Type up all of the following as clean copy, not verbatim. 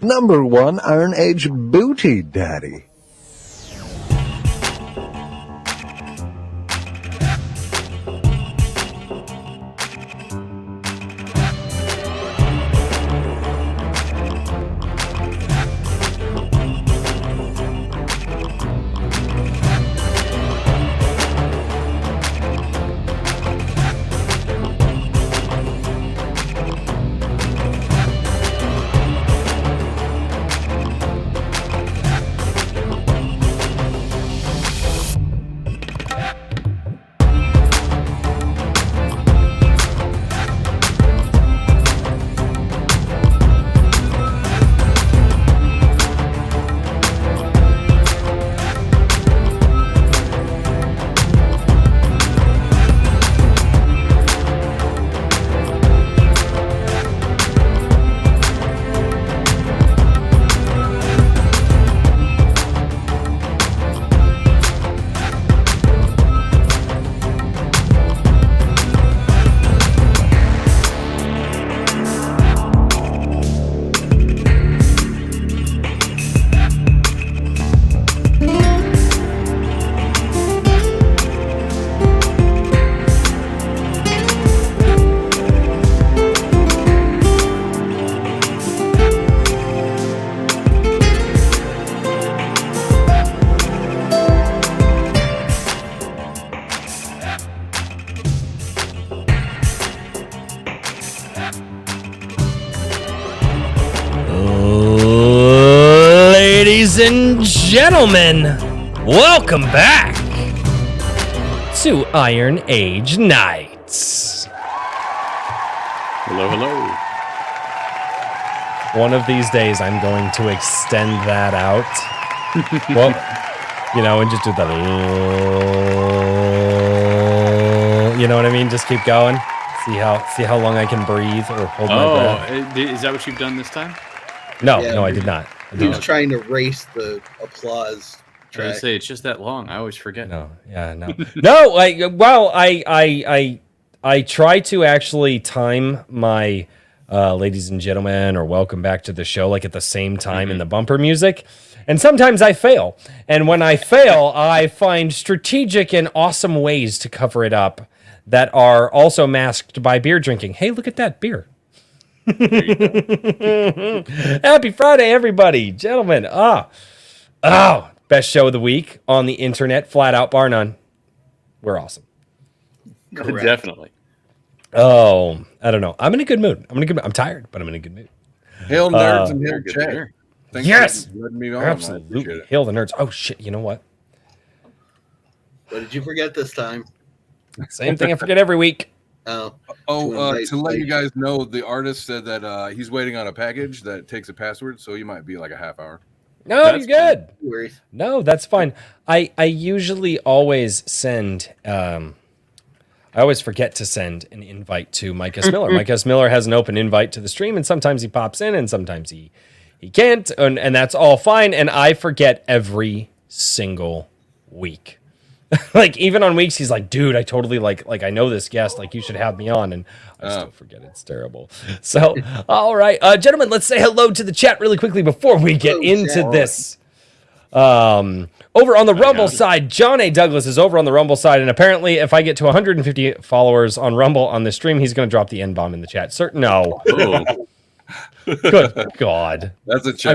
Number 1 Iron Age Booty Daddy. Ladies and gentlemen, welcome back to Iron Age Nights. Hello, hello. One of these days, I'm going to extend that out. Well, you know, and just do the, you know what I mean? Just keep going. See how long I can breathe or hold my breath. Oh, is that what you've done this time? No, Yeah, no, I did not. He was trying to race the applause I track. say it's just that long. I always forget. No, yeah, no, no. I try to actually time my ladies and gentlemen or welcome back to the show like at the same time in the bumper music, and sometimes I fail. And when I fail, I find strategic and awesome ways to cover it up that are also masked by beer drinking. Hey, look at that beer. Happy Friday, everybody, gentlemen. Best show of the week on the internet, flat out, bar none. We're awesome. Correct. Definitely. Oh, I don't know. I'm in a good mood. I'm tired, but I'm in a good mood. Hail nerds and hail Good to chat. hear. Thanks Yes! for letting me on. I appreciate Absolutely. it. Hail the nerds. Oh shit! You know what? What did you forget this time? Same thing I forget every week. Oh, To let you guys know, the artist said that he's waiting on a package that takes a password, so you might be like a half hour. No, That's you're good. no worries. No, that's fine. I usually always send. I always forget to send an invite to Mike S. Miller. Mike S. Miller has an open invite to the stream, and sometimes he pops in, and sometimes he can't, and that's all fine. And I forget every single week. Like even on weeks, he's like, "Dude, I totally like I know this guest. Like you should have me on," and I still forget. It's terrible. So, all right, gentlemen, let's say hello to the chat really quickly before we get into this. Over on the Rumble side, John A. Douglas is over on the Rumble side, and apparently, if I get to 150 followers on Rumble on the stream, he's going to drop the N-bomb in the chat. No. Oh, Good God. That's a challenge.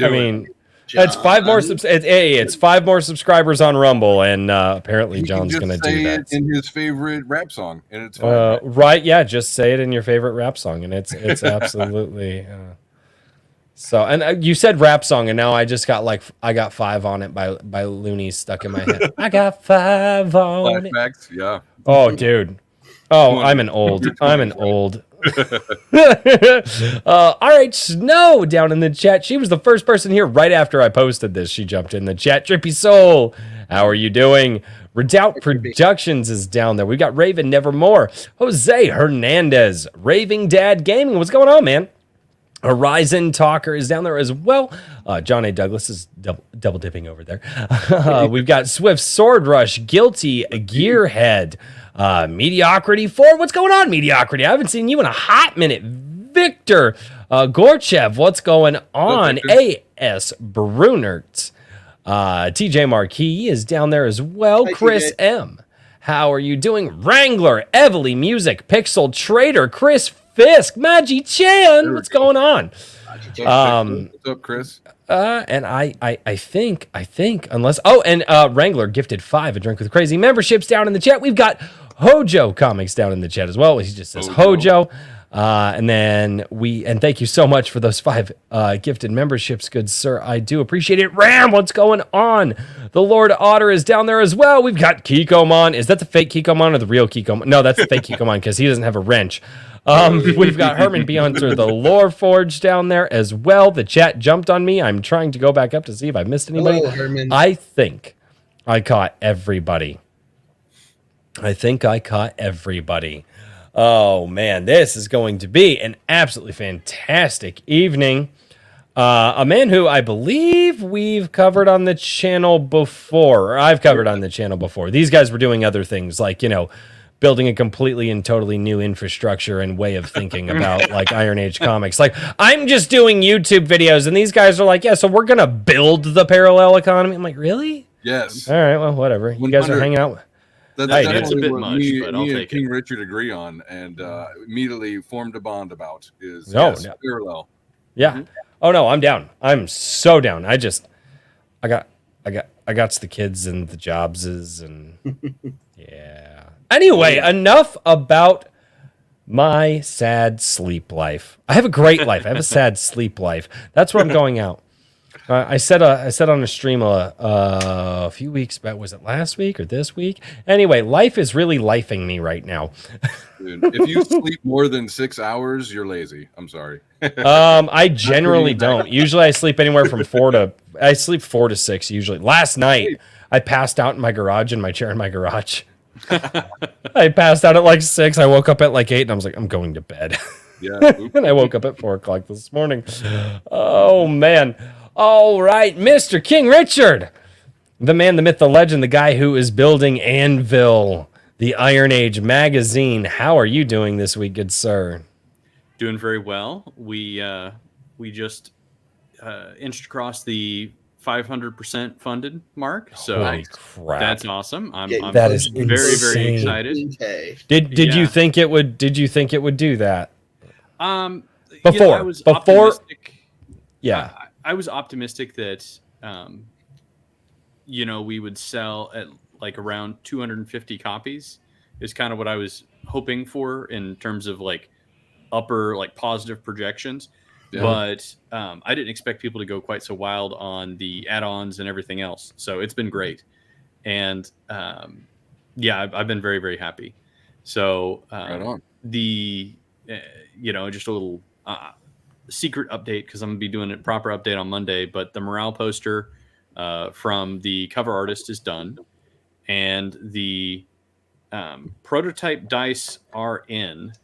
I mean, it's five more. It's 5 more subscribers on Rumble, and apparently, He can John's just going to say do that. it in his favorite rap song, and it's fine. Right? Yeah, just say it in your favorite rap song, and it's absolutely. So, and you said rap song, and now I just got I got 5 on it by Looney stuck in my head. I got 5 on it. Flashbacks, yeah. Oh, dude. Oh, I'm an old. All right, Snow down in the chat. She was the first person here right after I posted this. She jumped in the chat. Drippy Soul, how are you doing? Redoubt Productions is down there. We've got Raven Nevermore. Jose Hernandez. Raving Dad Gaming. What's going on, man? Horizon Talker is down there as well. John A. Douglas is double dipping over there. We've got Swift Sword Rush, Guilty, Gearhead, Mediocrity 4. What's going on, Mediocrity? I haven't seen you in a hot minute. Victor, Gorchev, what's going on? A.S. Brunert. TJ Marquis is down there as well. Hi, Chris TJ. M. How are you doing? Wrangler, Evely Music, Pixel Trader, Chris Fisk, Magi Chan. What's going on? What's up, Chris? And I think, unless, and Wrangler gifted 5 a drink with crazy memberships down in the chat. We've got Hojo Comics down in the chat as well. He just says Hojo. And then and thank you so much for those 5 gifted memberships, good sir. I do appreciate it. Ram, what's going on? The Lord Otter is down there as well. We've got Kikomon. Is that the fake Kikomon or the real Kikomon? No, that's the fake Kikomon because he doesn't have a wrench. We've got Herman Beyoncer, the Lore Forge down there as well. The chat jumped on me. I'm trying to go back up to see if I missed anybody. Hello, Herman. I think I caught everybody. Oh, man, this is going to be an absolutely fantastic evening. A man who I believe we've covered on the channel before, or I've covered on the channel before. These guys were doing other things like, building a completely and totally new infrastructure and way of thinking about like Iron Age comics. Like, I'm just doing YouTube videos, and these guys are like, yeah, so we're going to build the parallel economy. I'm like, really? Yes. All right, well, whatever. You guys are hanging out. That's Hey, definitely it's a bit what much, but I'll me and take King it. Richard agree on, and immediately formed a bond about is No, yes, no. parallel. Yeah. Oh no, I'm down. I'm so down. I got the kids and the Jobses and yeah. Anyway, enough about my sad sleep life. I have a great life. I have a sad sleep life. That's where I'm going out. I said on a stream a few weeks back. Was it last week or this week? Anyway, life is really lifing me right now. Dude, if you sleep more than 6 hours, you're lazy. I'm sorry. I generally don't. Usually I sleep anywhere from 4 to 6 usually. Last night I passed out in my garage in my chair in my garage. I passed out at like 6. I woke up at like 8 and I was like, I'm going to bed. Yeah. And I woke up at 4 o'clock this morning. Oh man. All right, Mr. King Richard. The man, the myth, the legend, the guy who is building Anvil, the Iron Age magazine. How are you doing this week, good sir? Doing very well. We just inched across the 500% funded mark, so Holy crap. that's awesome. I'm That is very very insane. excited. Okay. Did Yeah. you think it would? Did you think it would do that? I was Before- optimistic. Yeah. I was optimistic that we would sell at like around 250 copies is kind of what I was hoping for in terms of like upper like positive projections. Yeah. But I didn't expect people to go quite so wild on the add-ons and everything else. So it's been great. And I've been very, very happy. So Right on. just a little secret update because I'm going to be doing a proper update on Monday. But the morale poster from the cover artist is done. And the prototype dice are in.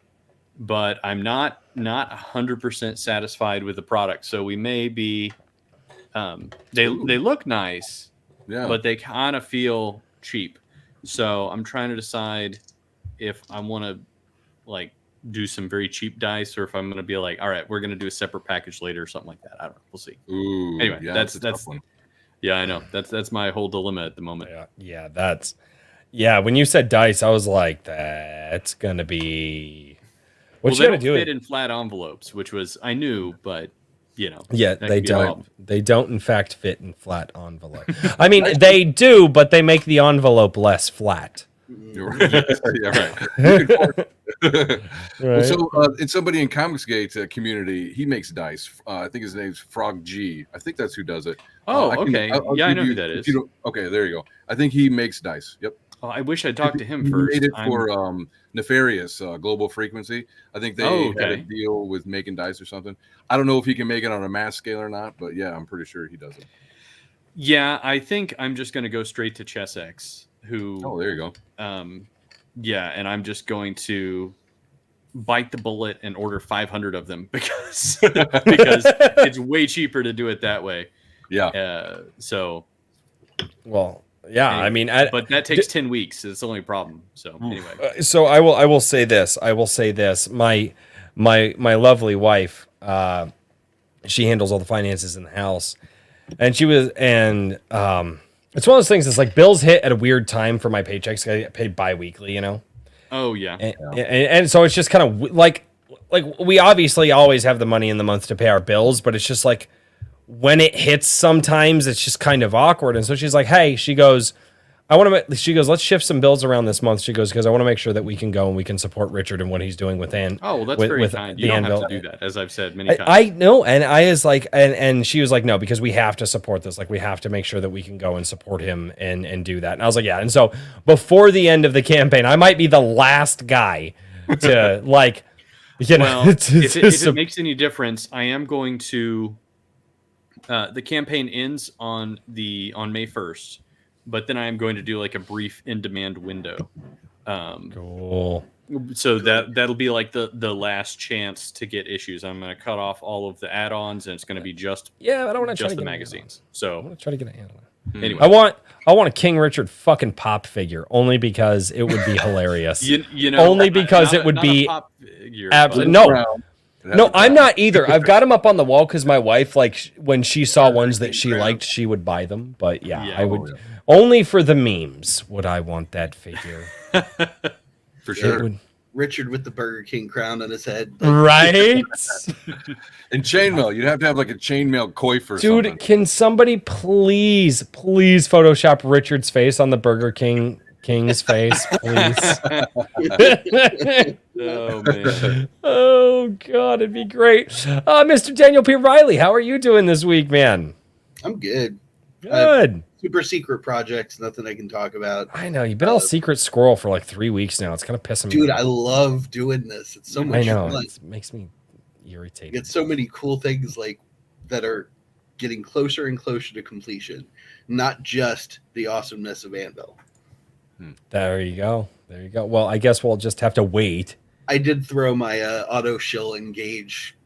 But I'm not 100% satisfied with the product. So we may be they look nice, Yeah. but they kind of feel cheap. So I'm trying to decide if I want to like do some very cheap dice or if I'm going to be like, all right, we're going to do a separate package later or something like that. I don't know. We'll see. Ooh, Anyway, yeah, that's a tough one. Yeah, I know. That's my whole dilemma at the moment. Yeah. When you said dice, I was like, that's gonna be. What Well, you they gonna don't do? fit in flat envelopes, which was I knew, but Yeah, that they could be a don't. problem. They don't, in fact, fit in flat envelope. I mean, they do, but they make the envelope less flat. You're right. Yeah, right. Well, Right. so in somebody in Comicsgate community, he makes dice. I think his name's Frog G. I think that's who does it. Oh, I can- okay. I'll Yeah, I give know you- who that if is. you don't- okay, there you go. I think he makes dice. Yep. Oh, I wish I talked to him He first. made it I'm- for Nefarious Global Frequency. I think they Oh, had a okay. deal with making dice or something. I don't know if he can make it on a mass scale or not, but yeah, I'm pretty sure he does it. Yeah, I think I'm just going to go straight to ChessX, who Oh, there you go. and I'm just going to bite the bullet and order 500 of them because it's way cheaper to do it that way. Yeah. So, Well, yeah. anyway, I mean, but that takes 10 weeks. It's the only problem. So anyway, so I will say this. My lovely wife She handles all the finances in the house, and she was it's one of those things that's like bills hit at a weird time for my paychecks. I get paid bi-weekly, you know. Oh yeah. And so it's just kind of like we obviously always have the money in the month to pay our bills, but it's just like when it hits sometimes it's just kind of awkward. And so she's like, hey, she goes, let's shift some bills around this month. She goes, because I want to make sure that we can go and we can support Richard and what he's doing with Oh, well, that's very kind. You don't have to do that, as I've said many times. I know, and I was like, and she was like, no, because we have to support this. Like, we have to make sure that we can go and support him and do that. And I was like, yeah. And so before the end of the campaign, I might be the last guy to like, you know. Well, if it makes any difference, I am going to. The campaign ends on May 1st. But then I am going to do like a brief in-demand window. Cool. So that'll be like the last chance to get issues. I'm going to cut off all of the add-ons, and it's going to be just I don't want to just the magazines. So I'm gonna try to get an add-on. Anyway, I want a King Richard fucking pop figure only because it would be hilarious. you know, only because it would be absolutely no. No, I'm not either. I've got them up on the wall because my wife, like, when she saw ones that she liked, she would buy them. But yeah, I would only for the memes would I want that figure. For sure. Richard with the Burger King crown on his head. Right? And chainmail. You'd have to have like a chainmail coif or something. Dude, can somebody please Photoshop Richard's face on the Burger King's face, please? Oh man. Oh god, it'd be great. Mr. Daniel P. Riley, how are you doing this week, man? I'm good. Good. Super secret projects, nothing I can talk about. I know you've been all secret squirrel for like 3 weeks now. It's kind of pissing me off. Dude, I love doing this. It's so much fun. It makes me irritated. Get so many cool things like that are getting closer and closer to completion, not just the awesomeness of Anvil. There you go. Well, I guess we'll just have to wait. I did throw my auto shill engage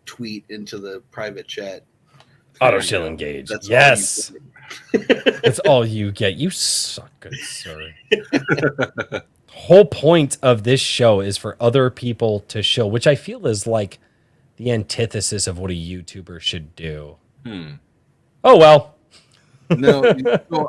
tweet into the private chat. Auto shill engage. Yes. That's all you get. You suck, good sir. Whole point of this show is for other people to show, which I feel is like the antithesis of what a YouTuber should do. Oh well. No,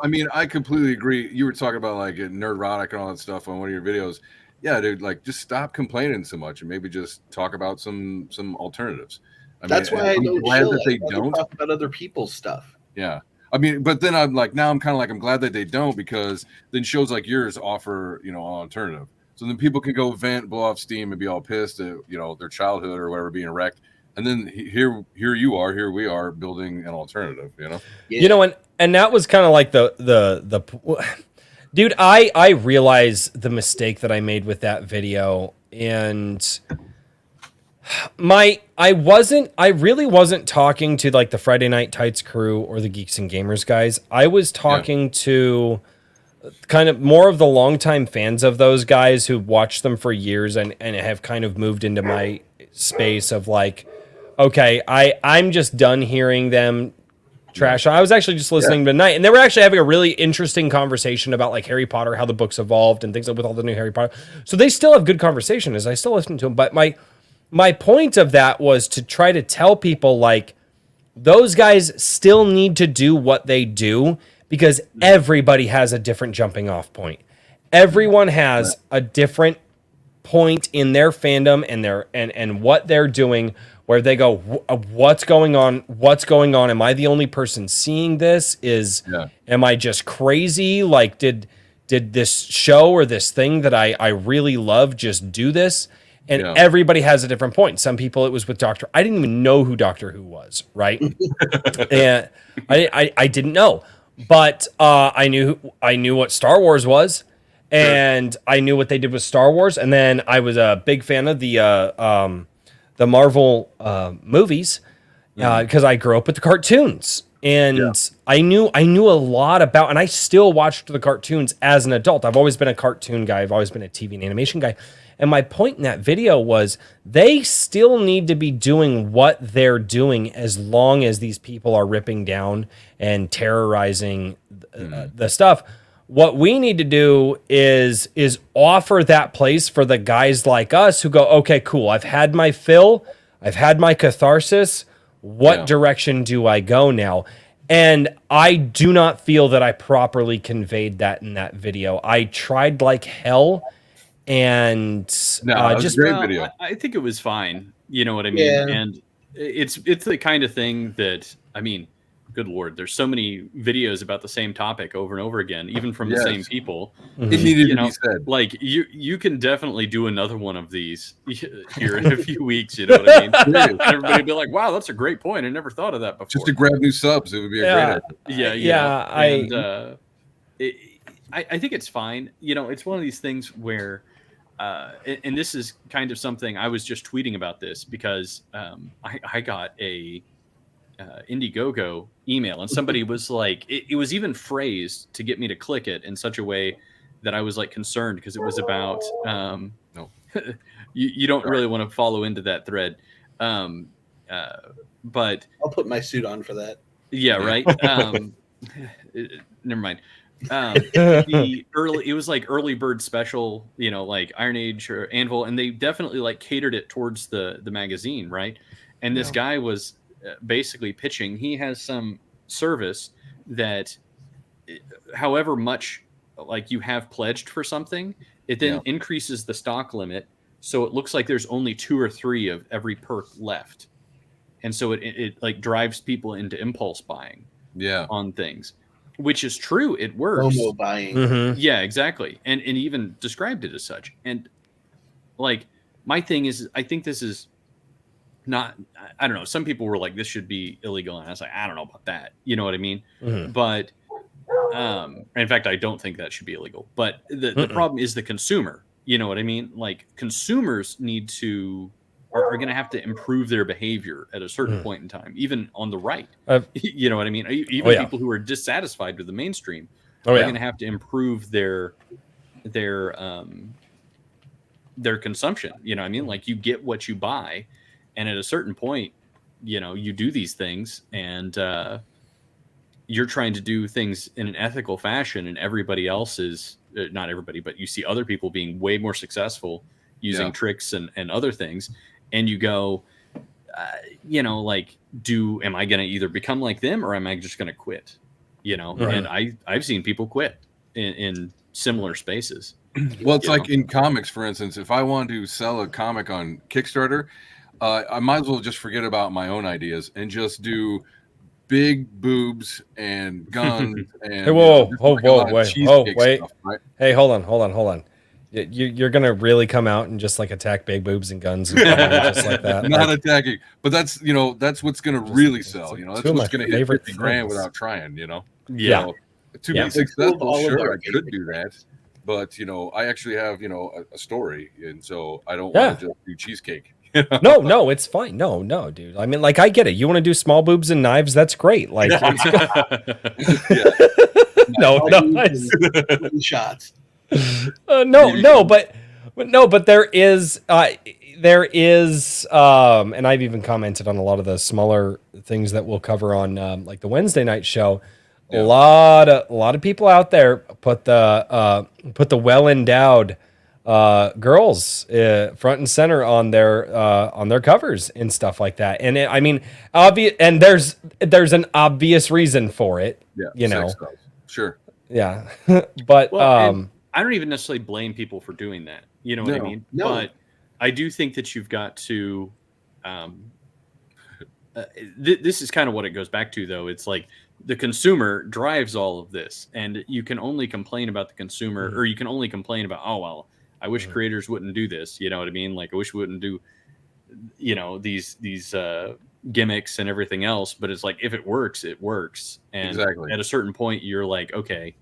I mean, I completely agree. You were talking about like Nerdrotic and all that stuff on one of your videos. Yeah, dude, like just stop complaining so much and maybe just talk about some alternatives. That's why I'm glad that they don't talk about other people's stuff. Yeah. I mean, but then I'm like, now I'm kind of like, I'm glad that they don't, because then shows like yours offer, an alternative. So then people can go vent, blow off steam, and be all pissed at, their childhood or whatever being wrecked. And then here we are building an alternative, Yeah. And that was kind of like the dude, I realize the mistake that I made with that video, and I really wasn't talking to like the Friday Night Tights crew or the Geeks and Gamers guys. I was talking to kind of more of the longtime fans of those guys who watched them for years and have kind of moved into my space of like, okay, I'm just done hearing them trash. I was actually just listening tonight, and they were actually having a really interesting conversation about like Harry Potter, how the books evolved and things like with all the new Harry Potter. So they still have good conversation as I still listen to them. But my point of that was to try to tell people like those guys still need to do what they do because everybody has a different jumping off point. Everyone has a different point in their fandom and what they're doing where they go, what's going on? Am I the only person seeing this? Am I just crazy? Like, did this show or this thing that I really love just do this? And everybody has a different point. Some people, it was with I didn't even know who Doctor Who was, right? And I didn't know, but I knew what Star Wars was, and I knew what they did with Star Wars. And then I was a big fan of the Marvel movies because I grew up with the cartoons, and I knew a lot about, and I still watched the cartoons as an adult. I've always been a cartoon guy. I've always been a TV and animation guy. And my point in that video was they still need to be doing what they're doing as long as these people are ripping down and terrorizing the stuff. What we need to do is offer that place for the guys like us who go, okay, cool, I've had my fill. I've had my catharsis. What direction do I go now? And I do not feel that I properly conveyed that in that video. I tried like hell, and No, that was just a great video. I think it was fine. You know what I mean? Yeah. And it's the kind of thing that, I mean, good Lord, there's so many videos about the same topic over and over again, even from the same people. It needed You to know, be said. like you can definitely do another one of these here in a few weeks. You know what I mean? And everybody would be like, "Wow, that's a great point. I never thought of that before." Just to grab new subs, it would be a great idea. Yeah. I think it's fine. You know, it's one of these things where, and this is kind of something I was just tweeting about this because I got a Indiegogo email, and somebody was like, it was even phrased to get me to click it in such a way that I was like concerned, because it was about No. you don't really want to follow into that thread, but I'll put my suit on for that. yeah, right. Never mind. It was like early bird special, you know, like Iron Age or Anvil, and they definitely like catered it towards the magazine, right? And this guy was basically pitching. He has some service that, however much like you have pledged for something, it then increases the stock limit, so it looks like there's only 2 or 3 of every perk left, and so it like drives people into impulse buying on things, which is true. It works. FOMO buying. Yeah, exactly. And even described it as such. And like, my thing is, I think this is not, I don't know. Some people were like, this should be illegal. And I was like, I don't know about that. You know what I mean? But, in fact, I don't think that should be illegal. But the problem is the consumer. You know what I mean? Like, consumers need to, are going to have to improve their behavior at a certain point in time, even on the right. You know what I mean? Even people who are dissatisfied with the mainstream are going to have to improve their consumption. You know what I mean? Like, you get what you buy, and at a certain point, you know, you do these things, and you're trying to do things in an ethical fashion, and everybody else is not everybody, but you see other people being way more successful using tricks and other things. And you go, you know, like, am I going to either become like them, or am I just going to quit? You know, and I've seen people quit in similar spaces. Well, it's like in comics, for instance, if I want to sell a comic on Kickstarter, I might as well just forget about my own ideas and just do big boobs and guns and hey, wait. stuff, right? Hey, hold on. You're gonna really come out and just like attack big boobs and guns and just like that? Not attacking, but that's what's gonna really sell. You know, that's what's gonna hit 50 grand without trying. You know, yeah. To be successful, sure, I could do that, but you know, I actually have a story, and so I don't want to just do cheesecake. No, it's fine. No, dude. I mean, like, I get it. You want to do small boobs and knives? That's great. Like, nice. Shots. But there is, and I've even commented on a lot of the smaller things that we'll cover on, like the Wednesday night show. A lot of people out there put the well-endowed girls front and center on their covers and stuff like that. And I mean, obvious, and there's an obvious reason for it. Yeah, you know, sure. Yeah, but I don't even necessarily blame people for doing that. You know what I mean? No. But I do think that you've got to. This is kind of what it goes back to, though. It's like the consumer drives all of this, and you can only complain about the consumer, or you can only complain about, oh well, I wish creators wouldn't do this. You know what I mean? Like, I wish we wouldn't do, you know, these gimmicks and everything else. But it's like, if it works, it works. And at a certain point, you're like, okay,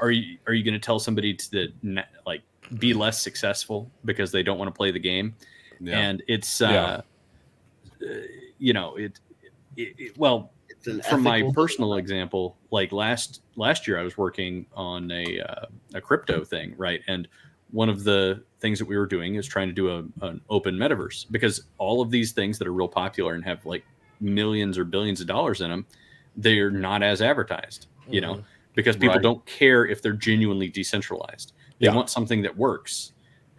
are you going to tell somebody to like be less successful because they don't want to play the game? And it's you know, well, from my personal example, like last year I was working on a crypto thing, right? And one of the things that we were doing is trying to do an open metaverse, because all of these things that are real popular and have like millions or billions of dollars in them, they're not as advertised, you know, because people don't care if they're genuinely decentralized. They want something that works.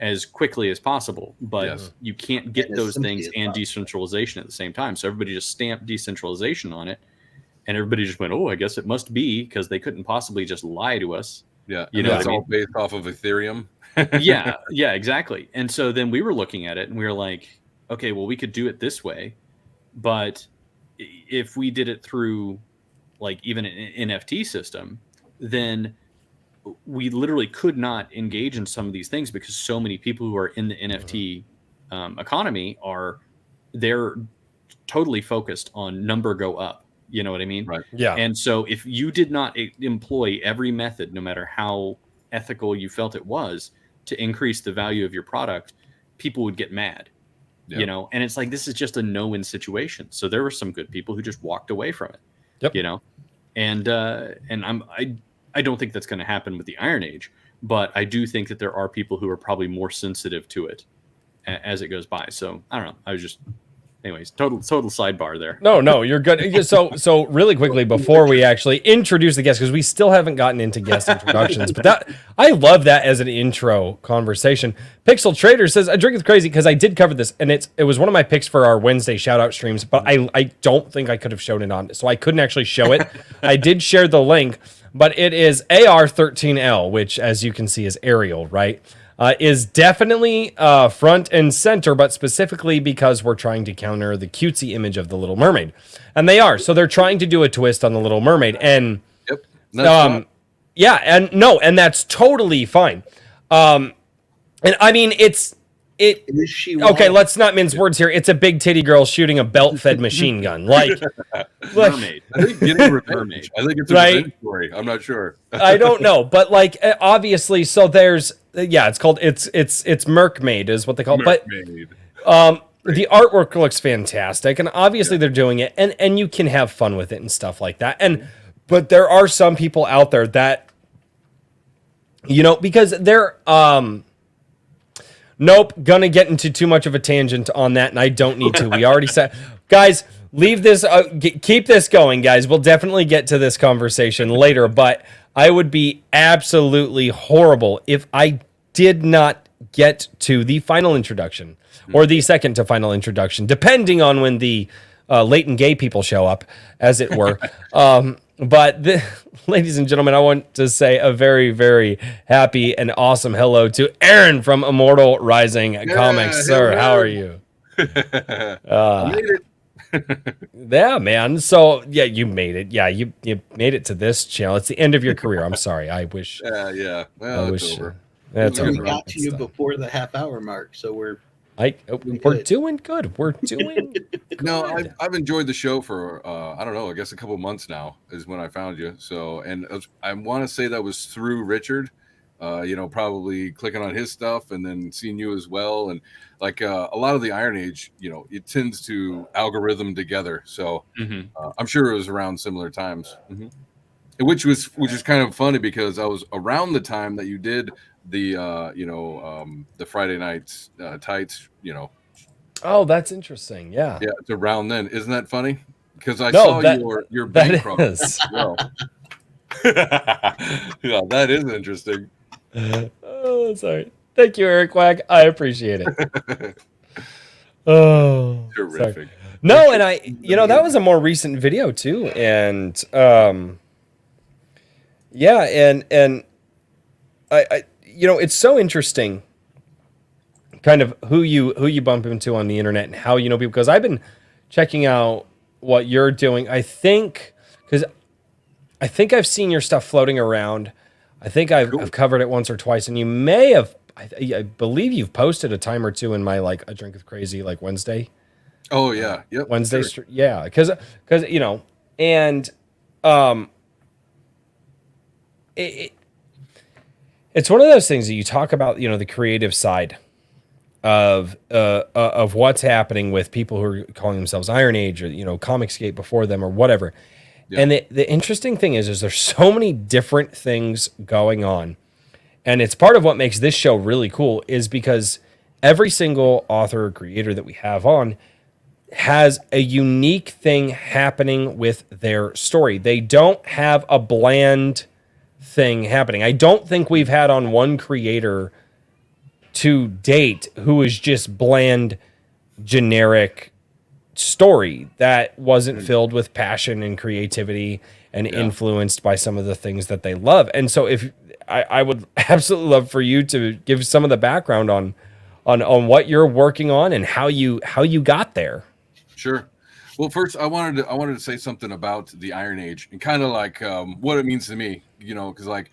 as quickly as possible, but Yes. you can't get And as those simply things as and possible. decentralization at the same time. So everybody just stamped decentralization on it, and everybody just went, "Oh, I guess it must be," because they couldn't possibly just lie to us. Yeah, You and know what that's I mean? all based off of Ethereum. Yeah, exactly. And so then we were looking at it and we were like, okay, well, we could do it this way, but if we did it through like even an NFT system, then we literally could not engage in some of these things because so many people who are in the NFT economy they're totally focused on number go up. You know what I mean? Right. Yeah. And so if you did not employ every method, no matter how ethical you felt it was, to increase the value of your product, people would get mad. Yeah. You know, and it's like this is just a no-win situation. So there were some good people who just walked away from it. Yep. You know, and I don't think that's going to happen with the Iron Age, but I do think that there are people who are probably more sensitive to it as it goes by. So I don't know. I was just, anyways, total sidebar there. No, you're good. So really quickly before we actually introduce the guests, because we still haven't gotten into guest introductions, but that I love that as an intro conversation. Pixel Trader says, "I drink with crazy," because I did cover this, and it was one of my picks for our Wednesday shout out streams, but I don't think I could have shown it on, so I couldn't actually show it. I did share the link, but it is AR13L, which as you can see is Ariel, right? Is definitely front and center, but specifically because we're trying to counter the cutesy image of the Little Mermaid. And they are. So they're trying to do a twist on the Little Mermaid. And Yep. That's yeah, and that's totally fine. And I mean, Is she okay, wrong? let's not mince words here. It's a big titty girl shooting a belt-fed machine gun. Like, Mermaid. I think getting revenge. Mermaid. I think it's a Right? revenge story. I'm not sure. I don't know, but like obviously, so there's it's called it's Mermaid is what they call it. But Mermaid. the artwork looks fantastic, and obviously they're doing it, and you can have fun with it and stuff like that. But there are some people out there that because they're nope, gonna get into too much of a tangent on that, and I don't need to. We already said, guys, leave this, keep this going, guys. We'll definitely get to this conversation later, but I would be absolutely horrible if I did not get to the final introduction or the second to final introduction, depending on when the latent gay people show up, as it were. But ladies and gentlemen, I want to say a very, very happy and awesome hello to Aaron from Immortal Rising Comics. Sir, hello. how are you? I made it. Yeah, man. So, yeah, you made it. Yeah, you made it to this channel. It's the end of your career. I'm sorry. I wish. Yeah. Well, I it's wish. over. That's we over. got to It's you done. before the half-hour mark, so we're We're doing good. We're doing No, good. I've enjoyed the show for I don't know, I guess a couple months now is when I found you. So, and I want to say that was through Richard. Probably clicking on his stuff and then seeing you as well. And like a lot of the Iron Age, it tends to algorithm together. So I'm sure it was around similar times, which is kind of funny because I was around the time that you did the the Friday nights tights. Oh, that's interesting. Yeah. Yeah, it's around then. Isn't that funny? Because I No, saw that- your that bankrupt is. as well. Yeah, that is interesting. Oh, sorry. Thank you, Eric Wack. I appreciate it. Oh, sorry. Terrific. No, and that was a more recent video too, and and I it's so interesting, kind of who you bump into on the internet and how people, because I've been checking out what you're doing. I think I've seen your stuff floating around. I think I've covered it once or twice, and you may have. I believe you've posted a time or two in my like a drink with crazy like Wednesday. Oh yeah, yep. Wednesday, sure. yeah, because and it's one of those things that you talk about, the creative side of what's happening with people who are calling themselves Iron Age or Comicsgate before them or whatever. Yeah. And the interesting thing is there's so many different things going on. And it's part of what makes this show really cool is because every single author or creator that we have on has a unique thing happening with their story. They don't have a bland thing happening. I don't think we've had on one creator to date who is just bland, generic story that wasn't filled with passion and creativity and influenced by some of the things that they love. And so if I would absolutely love for you to give some of the background on what you're working on and how you got there. Sure. Well, first I wanted to say something about the Iron Age and kind of like what it means to me, because like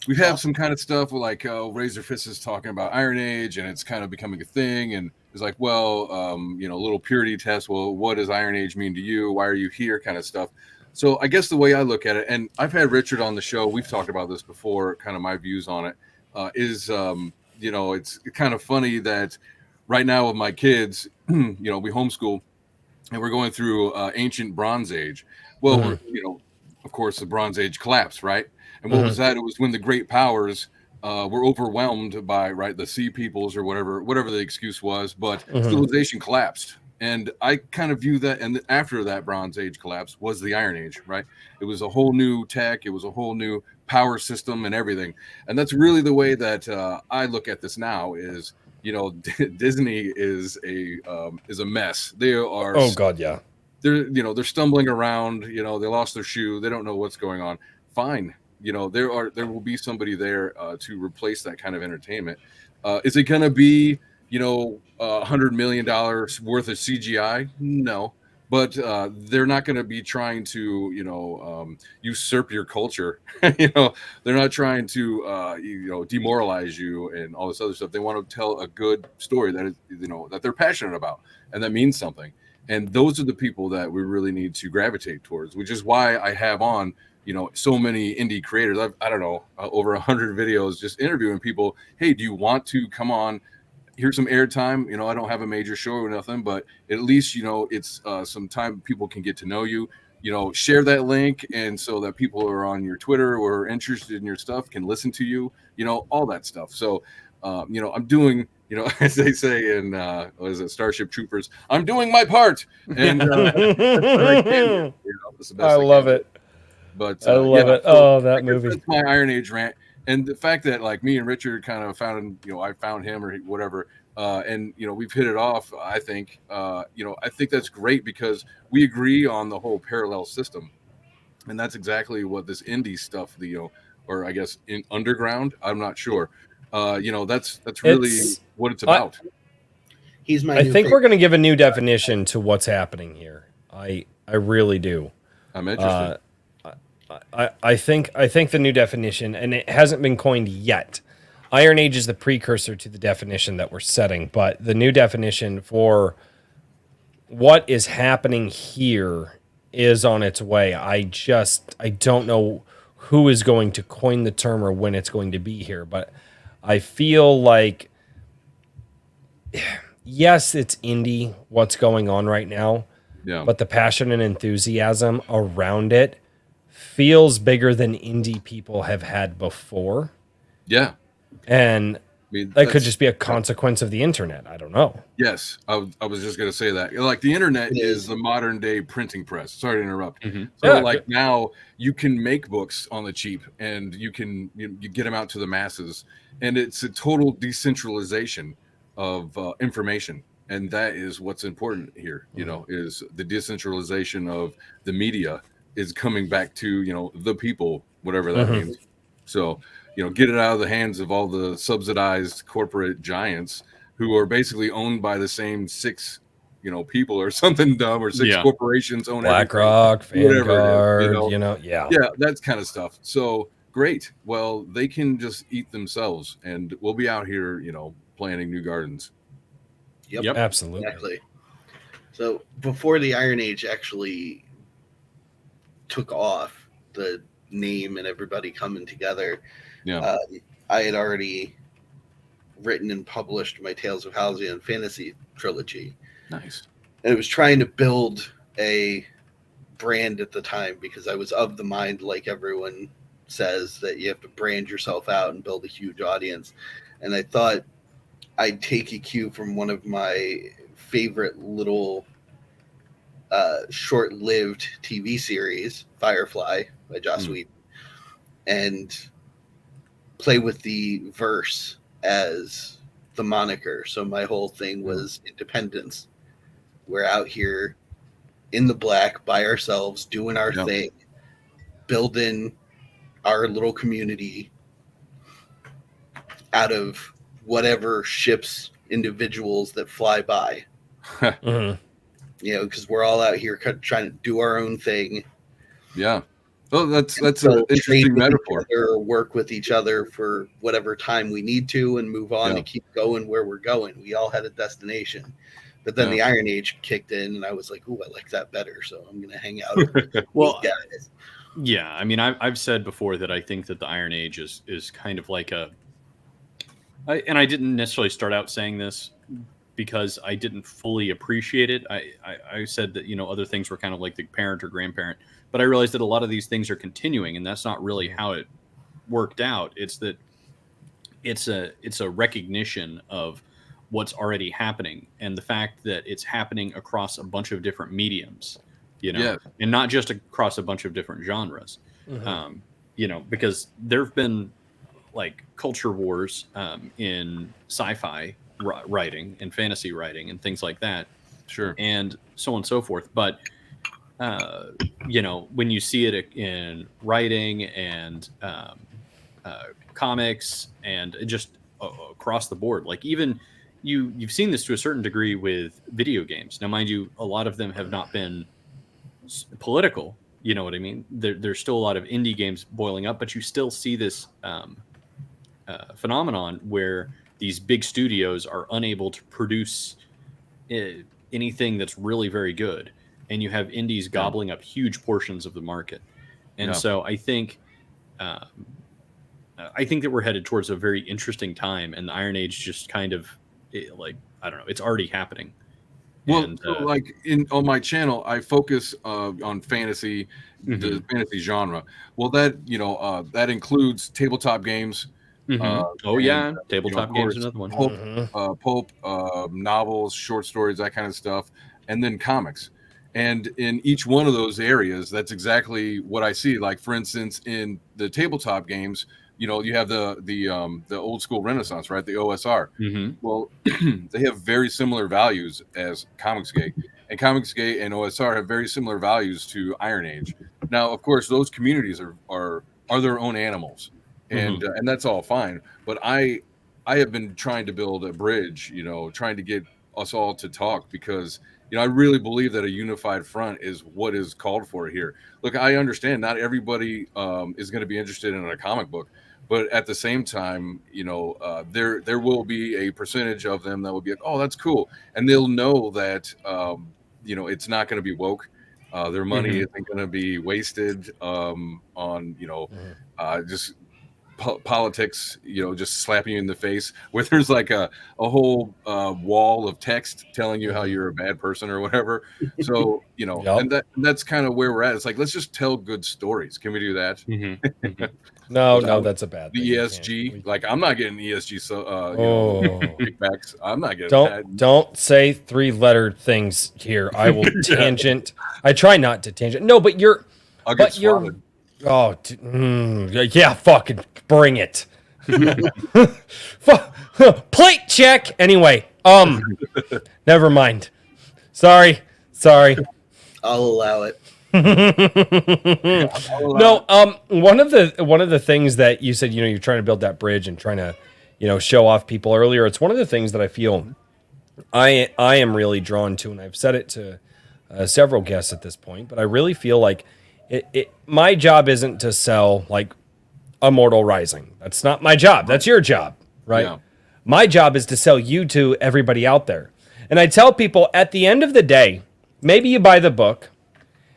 we have some kind of stuff where like Razor Fist is talking about Iron Age and it's kind of becoming a thing, and it's like, well, little purity test. Well, what does Iron Age mean to you? Why are you here? Kind of stuff. So I guess the way I look at it, and I've had Richard on the show, we've talked about this before, kind of my views on it, is it's kind of funny that right now with my kids, we homeschool and we're going through ancient Bronze Age. Well, of course, the Bronze Age collapsed, right? And what was that? It was when the great powers were overwhelmed by the sea peoples or whatever the excuse was, but civilization collapsed. And I kind of view that, and after that Bronze Age collapse was the Iron Age, right? It was a whole new tech, it was a whole new power system and everything. And that's really the way that I look at this now is, Disney is a mess. They are. Oh God, yeah. They're stumbling around. They lost their shoe. They don't know what's going on. Fine. There will be somebody there to replace that kind of entertainment. Is it going to be $100 million worth of CGI? No, but they're not going to be trying to usurp your culture. They're not trying to demoralize you and all this other stuff. They want to tell a good story that is that they're passionate about and that means something. And those are the people that we really need to gravitate towards, which is why I have on so many indie creators. I don't know, over 100 videos just interviewing people. Hey, do you want to come on? Here's some airtime. I don't have a major show or nothing, but at least it's some time people can get to know you. Share that link, and so that people who are on your Twitter or are interested in your stuff can listen to you. All that stuff. So I'm doing as they say in what is it, Starship Troopers, I'm doing my part, and that's what I can do. That's the best I love it. But I love it. So that movie. That's my Iron Age rant. And the fact that like me and Richard kind of found, I found him or whatever, and we've hit it off. I think, I think that's great because we agree on the whole parallel system, and that's exactly what this indie stuff, or I guess in underground. I'm not sure. That's really what it's about. He's my. I think we're going to give a new definition to what's happening here. I really do. I'm interested. I think the new definition, and it hasn't been coined yet. Iron Age is the precursor to the definition that we're setting, but the new definition for what is happening here is on its way. I don't know who is going to coin the term or when it's going to be here, but I feel like, yes, it's indie, what's going on right now, but the passion and enthusiasm around it feels bigger than indie people have had before. Yeah. And that could just be a consequence of the internet. I don't know. Yes. I was just going to say that. Like the internet is the modern day printing press. Sorry to interrupt. So now you can make books on the cheap and you can you get them out to the masses, and it's a total decentralization of information. And that is what's important here, is the decentralization of the media is coming back to, the people, whatever that means. So, get it out of the hands of all the subsidized corporate giants who are basically owned by the same six, people or something dumb, or six corporations own BlackRock, Vanguard, yeah, that kind of stuff. So great. Well, they can just eat themselves, and we'll be out here, planting new gardens. Yep. Absolutely. Exactly. So before the Iron Age actually took off, the name and everybody coming together, I had already written and published my Tales of Halcyon fantasy trilogy. Nice. And I was trying to build a brand at the time because I was of the mind, like everyone says, that you have to brand yourself out and build a huge audience. And I thought I'd take a cue from one of my favorite little short-lived TV series, Firefly by Joss Whedon, and play with the verse as the moniker. So my whole thing was independence. We're out here in the black by ourselves, doing our thing, building our little community out of whatever ships individuals that fly by. Mhm. You know, because we're all out here trying to do our own thing. Yeah. Well, that's So an interesting metaphor. Or work with each other for whatever time we need to and move on and keep going where we're going. We all had a destination. But then the Iron Age kicked in, and I was like, "Ooh, I like that better." So I'm going to hang out with these guys. Yeah, I mean, I've said before that I think that the Iron Age is kind of like and I didn't necessarily start out saying this because I didn't fully appreciate it. I said that, you know, other things were kind of like the parent or grandparent, but I realized that a lot of these things are continuing, and that's not really how it worked out. It's that it's a recognition of what's already happening, and the fact that it's happening across a bunch of different mediums, you know, and not just across a bunch of different genres. You know, because there've been like culture wars in sci-fi writing and fantasy writing and things like that, and so on and so forth. But you know, when you see it in writing and comics and just across the board, like even you've seen this to a certain degree with video games. Now, mind you, a lot of them have not been political. You know what I mean? There's still a lot of indie games boiling up, but you still see this phenomenon where these big studios are unable to produce anything that's really very good, and you have indies gobbling up huge portions of the market. And so I think that we're headed towards a very interesting time, and the Iron Age just kind of like, I don't know, it's already happening. Well, and, so like on my channel, I focus on fantasy, the fantasy genre. Well, that, you know, that includes tabletop games. Tabletop games, another one. Pulp, novels, short stories, that kind of stuff, and then comics. And in each one of those areas, that's exactly what I see. Like, for instance, in the tabletop games, you know, you have the old school Renaissance, right? The OSR. Well, they have very similar values as Comicsgate, and Comicsgate and OSR have very similar values to Iron Age. Now, of course, those communities are their own animals, and that's all fine. But I have been trying to build a bridge, you know, trying to get us all to talk, because, you know, I really believe that a unified front is what is called for here. Look, I understand not everybody is going to be interested in a comic book, but at the same time, you know, there will be a percentage of them that will be like, oh, that's cool, and they'll know that you know, it's not going to be woke. Their money isn't going to be wasted on, you know, just politics, you know, just slapping you in the face, where there's like a whole wall of text telling you how you're a bad person or whatever. So, you know, and that's kind of where we're at. It's like, let's just tell good stories. Can we do that? No, that's a bad thing. The ESG, like, I'm not getting ESG, so you know, kickbacks. I'm not getting that. Don't say 3-letter things here. I will tangent. I try not to tangent. No, but I'll get swatted. Oh, yeah, fucking bring it. Plate check. Anyway, never mind. Sorry. I'll allow it. No, one of the things that you said, you know, you're trying to build that bridge and trying to, you know, show off people earlier. It's one of the things that I feel I am really drawn to, and I've said it to several guests at this point, but I really feel like my job isn't to sell like Immortal Rising. That's not my job. That's your job, right? Yeah. My job is to sell you to everybody out there. And I tell people at the end of the day, maybe you buy the book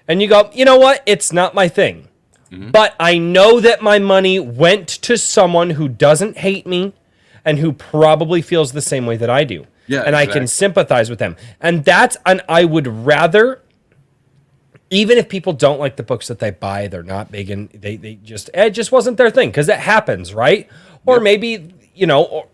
and you go, you know what? It's not my thing. But I know that my money went to someone who doesn't hate me and who probably feels the same way that I do. Yeah, and exactly. I can sympathize with them. And I would rather, even if people don't like the books that they buy, they're not big, and it just wasn't their thing, because it happens, right? Or maybe, you know,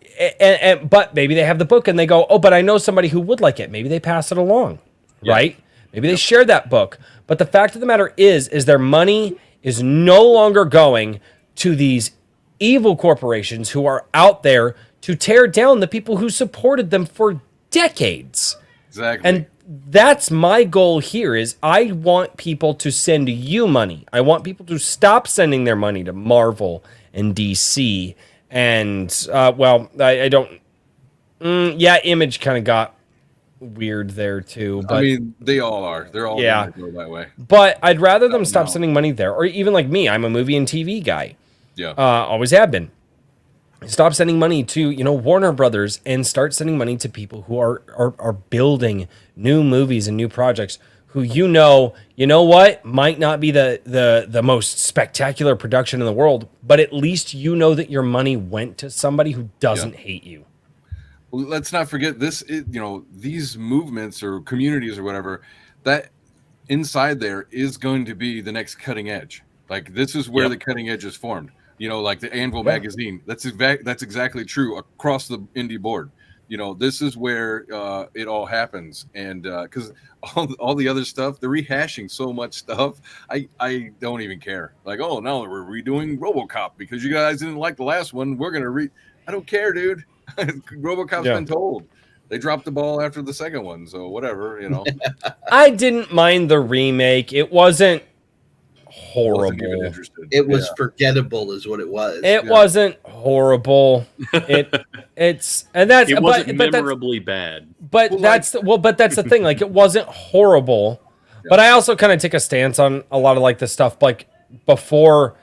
but maybe they have the book and they go, oh, but I know somebody who would like it. Maybe they pass it along, right? Maybe they share that book. But the fact of the matter is their money is no longer going to these evil corporations who are out there to tear down the people who supported them for decades. Exactly. And that's my goal here is I want people to send you money. I want people to stop sending their money to Marvel and DC. And, I don't... Image kind of got weird there too. But I mean, they all are. They're all Yeah. going to go that way. But I'd rather them stop No. sending money there. Or even like me, I'm a movie and TV guy. Yeah. Always have been. Stop sending money to, Warner Brothers and start sending money to people who are building new movies and new projects who what might not be the most spectacular production in the world, but at least that your money went to somebody who doesn't hate you. Well, let's not forget this, these movements or communities or whatever, that inside there is going to be the next cutting edge. Like this is where the cutting edge is formed. Like the Anvil magazine. That's exactly true across the indie board. This is where it all happens. And because all the other stuff, they're rehashing so much stuff. I don't even care. Like, oh, now we're redoing RoboCop because you guys didn't like the last one. We're gonna I don't care, dude. RoboCop's been told. They dropped the ball after the second one, so whatever. I didn't mind the remake. It wasn't horrible. Wasn't even interested. It was forgettable, is what it was. It wasn't horrible. It wasn't memorably bad. But that's the thing. Like, it wasn't horrible. Yeah. But I also kind of take a stance on a lot of like the stuff like before.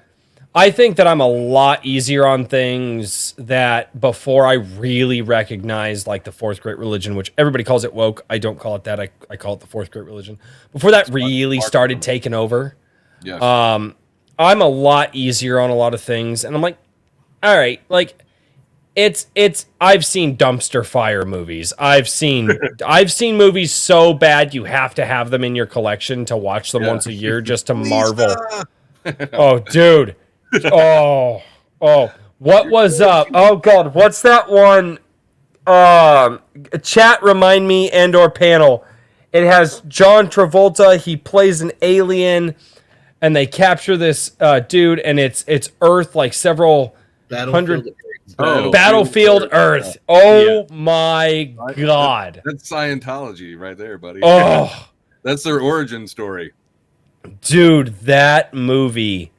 I think that I'm a lot easier on things that before I really recognized like the fourth great religion, which everybody calls it woke. I don't call it that. I call it the fourth great religion. Before that really started taking over. Yes. I'm a lot easier on a lot of things, and I'm like, all right, like it's I've seen dumpster fire movies. I've seen movies so bad you have to have them in your collection to watch them once a year just to marvel. Oh, dude. Oh, what was up? Oh God, what's that one? Chat, remind me, and or panel. It has John Travolta. He plays an alien, and they capture this dude, and it's Earth, like several hundred. Battlefield Earth. Oh my God. That's Scientology right there, buddy. Oh, that's their origin story, dude. That movie.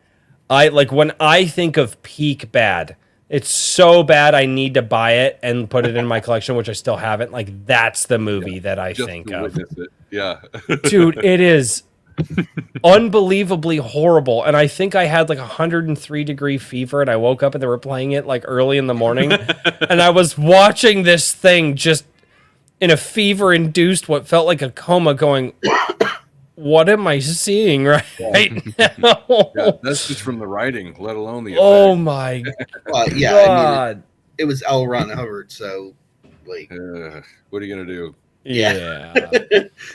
When I think of peak bad, it's so bad I need to buy it and put it in my collection, which I still haven't. Like, that's the movie that I think of. Yeah. Dude, it is unbelievably horrible. And I think I had like 103-degree fever and I woke up and they were playing it like early in the morning. And I was watching this thing just in a fever-induced, what felt like a coma, going, what am I seeing right now? Yeah, that's just from the writing, let alone the effect. Oh my God. I mean, it was L. Ron Hubbard, so like what are you gonna do? Yeah.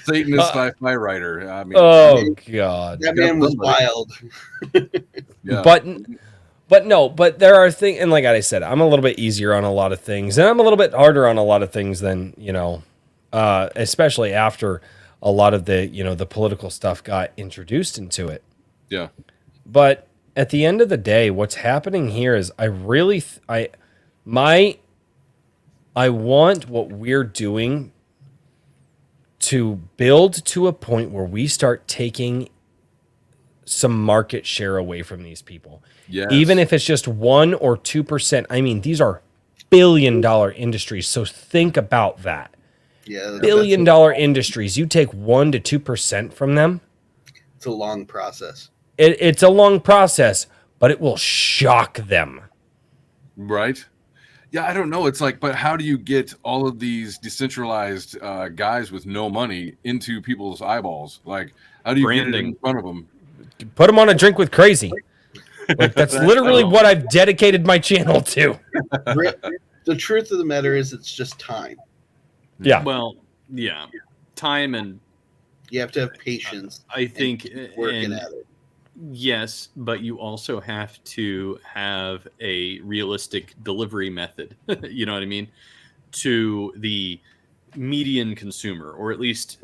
Satanist sci-fi writer. I mean, oh God. That man was wild. Yeah. But there are things, and like I said, I'm a little bit easier on a lot of things, and I'm a little bit harder on a lot of things than, especially after a lot of the, the political stuff got introduced into it. Yeah. But at the end of the day, what's happening here is I want what we're doing to build to a point where we start taking some market share away from these people. Yes. Even if it's just 1 or 2%. I mean, these are billion-dollar industries, so think about that. Yeah, billion-dollar industries. You take 1 to 2% from them. It's a long process. It's a long process, but it will shock them. Right? Yeah, I don't know. It's like, but how do you get all of these decentralized guys with no money into people's eyeballs? Like, how do you get it in front of them? Put them on a drink with crazy. Like, that's literally what I've dedicated my channel to. The truth of the matter is, it's just time. Yeah. Well, yeah, time, and you have to have patience. I think working at it. Yes, but you also have to have a realistic delivery method. You know what I mean? To the median consumer, or at least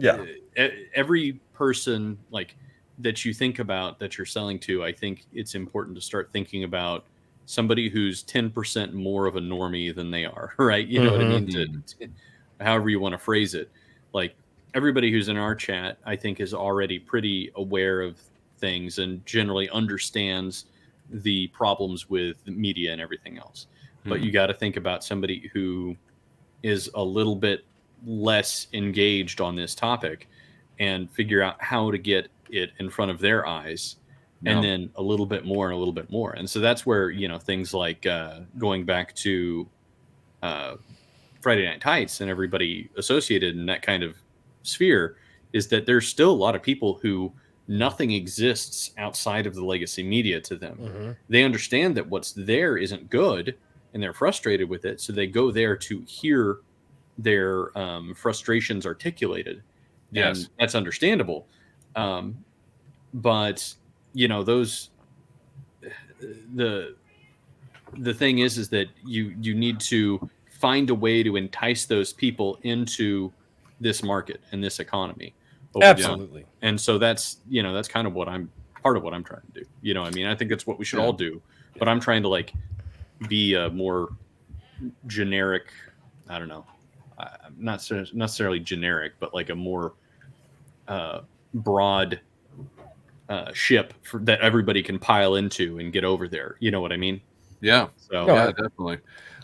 every person like that you think about that you're selling to. I think it's important to start thinking about somebody who's 10% more of a normie than they are, right? You know what I mean? However you want to phrase it. Like everybody who's in our chat, I think is already pretty aware of things and generally understands the problems with media and everything else. But you got to think about somebody who is a little bit less engaged on this topic and figure out how to get it in front of their eyes and then a little bit more and a little bit more. And so that's where, you know, things like going back to Friday Night Tights and everybody associated in that kind of sphere is that there's still a lot of people who nothing exists outside of the legacy media to them. They understand that what's there isn't good and they're frustrated with it. So they go there to hear their frustrations articulated. Yes. And that's understandable. But you know, those, the thing is that you need to find a way to entice those people into this market and this economy. Absolutely. And so that's, you know, that's kind of part of what I'm trying to do. You know, I mean, I think that's what we should all do, but I'm trying to like be a more generic, I don't know, not necessarily generic, but like a more broad ship that everybody can pile into and get over there. You know what I mean? Yeah. So yeah, definitely.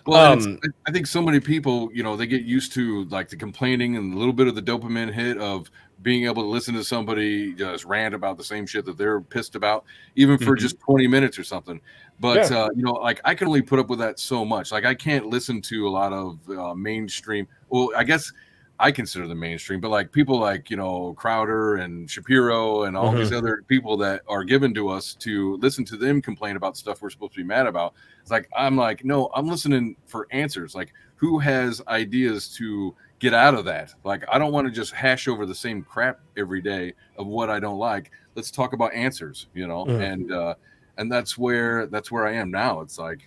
Well, I think so many people, you know, they get used to like the complaining and a little bit of the dopamine hit of being able to listen to somebody just rant about the same shit that they're pissed about, even for just 20 minutes or something. But, you know, like I can only put up with that so much. Like I can't listen to a lot of mainstream. Well, I guess I consider them mainstream, but like people like, you know, Crowder and Shapiro and all these other people that are given to us to listen to them complain about stuff we're supposed to be mad about. It's like, I'm like, no, I'm listening for answers. Like who has ideas to get out of that? Like, I don't want to just hash over the same crap every day of what I don't like. Let's talk about answers, you know? And that's where I am now. It's like,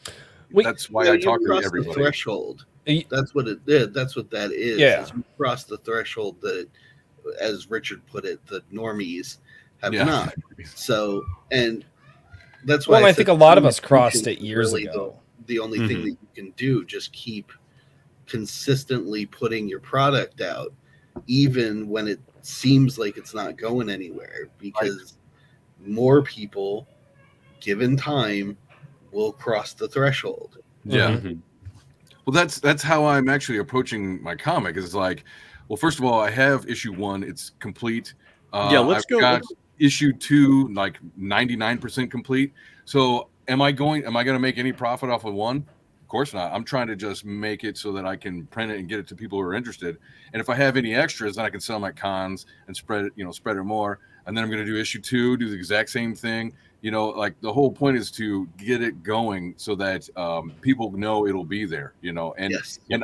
that's why I talk to everybody. The threshold. That's what it is. That's what that is. Yeah. Is we cross the threshold that, as Richard put it, the normies have not. So, and that's why I think a lot of us crossed it years really ago. The only thing that you can do, just keep consistently putting your product out, even when it seems like it's not going anywhere, because more people, given time, will cross the threshold. Yeah. Well, that's how I'm actually approaching my comic. Is like, well, first of all, I have issue 1; it's complete. Let's go. Got issue 2, like 99% complete. So, am I going to make any profit off of 1? Of course not. I'm trying to just make it so that I can print it and get it to people who are interested. And if I have any extras, then I can sell them at cons and spread it more. And then I'm going to do issue 2, do the exact same thing. You know, like the whole point is to get it going so that people know it'll be there, you know, and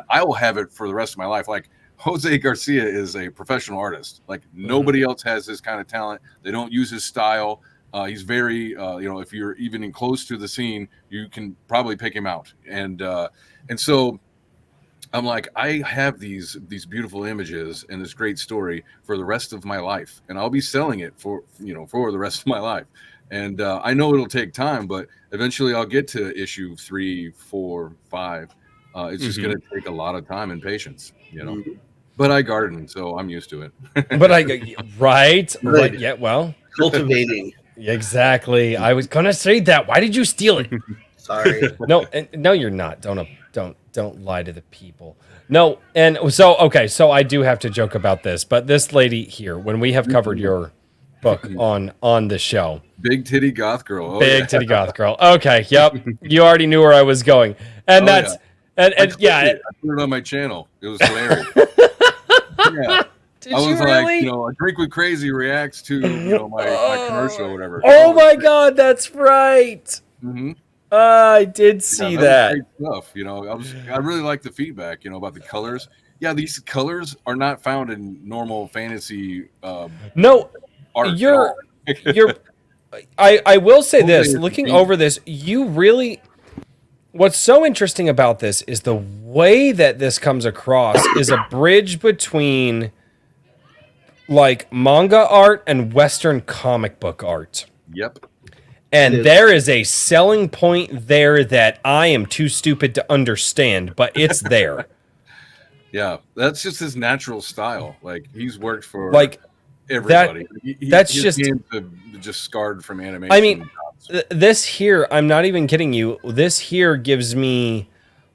I will have it for the rest of my life. Like Jose Garcia is a professional artist. Like nobody else has this kind of talent. They don't use his style. He's very, you know, if you're even in close to the scene, you can probably pick him out. And so I'm like, I have these beautiful images and this great story for the rest of my life, and I'll be selling it for the rest of my life. And I know it'll take time, but eventually I'll get to issue 3, 4, 5. It's just going to take a lot of time and patience, you know. But I garden, so I'm used to it. Right. Yeah. Well, Cultivating. Exactly. I was gonna say that. Why did you steal it? Sorry. No, you're not. Don't lie to the people. No, and so okay, so I do have to joke about this, but this lady here, when we have covered your book on the show, big titty goth girl, titty goth girl. Okay, yep, you already knew where I was going, and I put it on my channel. It was hilarious. Yeah. Did I was you really? Like, A Drink with Crazy reacts to my commercial or whatever. Oh my God, that's right. I did see that. Great stuff. You know, I really like the feedback. You know, about the colors. Yeah, these colors are not found in normal fantasy. No, art. you're. I will say this. Looking over this, you really. What's so interesting about this is the way that this comes across is a bridge between like manga art and Western comic book art. Yep. And It is. there is a selling point there that I am too stupid to understand, but it's there. Yeah, that's just his natural style. Like he's worked for Like everybody. that's His just, hands have just scarred from animation. I mean, this here, I'm not even kidding you. This here gives me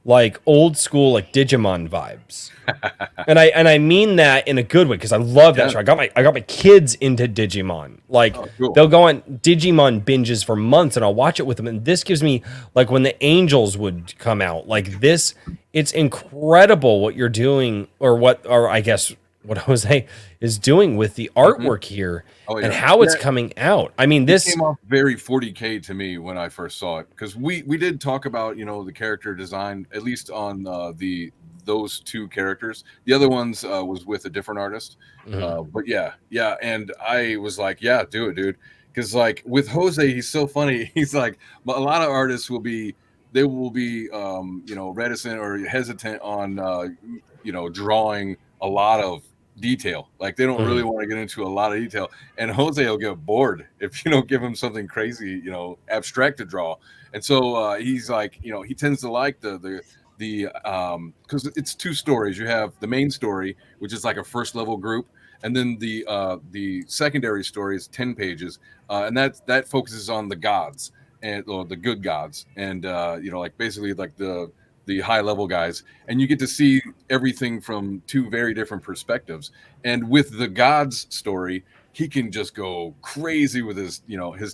like old school, like Digimon vibes. And I mean that in a good way because I love that Yeah. show. I got my kids into Digimon. Like Cool. they'll go on Digimon binges for months, and I'll watch it with them. And this gives me like when the Angels would come out, like this. It's incredible what you're doing, or I guess what Jose is doing with the artwork here Oh, and yeah. how it's Yeah. coming out. I mean, It this. came off very 40K to me when I first saw it because we did talk about the character design at least on those two characters. The other ones was with a different artist, but yeah, and I was like, yeah, do it, dude, because like with Jose, he's so funny. He's like a lot of artists will be reticent or hesitant on drawing a lot of detail. Like they don't really want to get into a lot of detail. And Jose will get bored if you don't give him something crazy, abstract to draw. And so he's like, he tends to like the because it's two stories. You have the main story, which is like a first level group, and then the secondary story is 10 pages, and that focuses on the gods or the good gods, and like basically like the high level guys, and you get to see everything from two very different perspectives. And with the gods story, he can just go crazy with his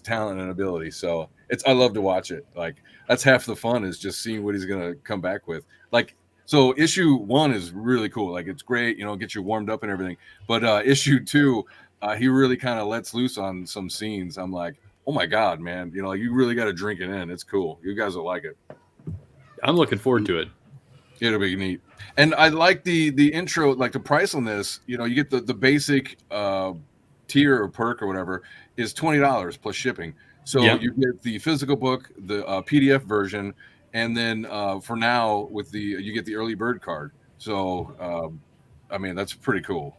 talent and ability. So I love to watch it. Like that's half the fun is just seeing what he's gonna come back with. Like so issue 1 is really cool. Like it's great, get you warmed up and everything. But issue 2, he really kind of lets loose on some scenes. I'm like, oh my god, man, you really got to drink it in. It's cool. You guys will like it. I'm looking forward to it. It'll be neat. And I like the intro, like the price on this, you get the basic tier or perk or whatever is $20 plus shipping. So you get the physical book, the PDF version, and then for now with you get the early bird card. So I mean that's pretty cool.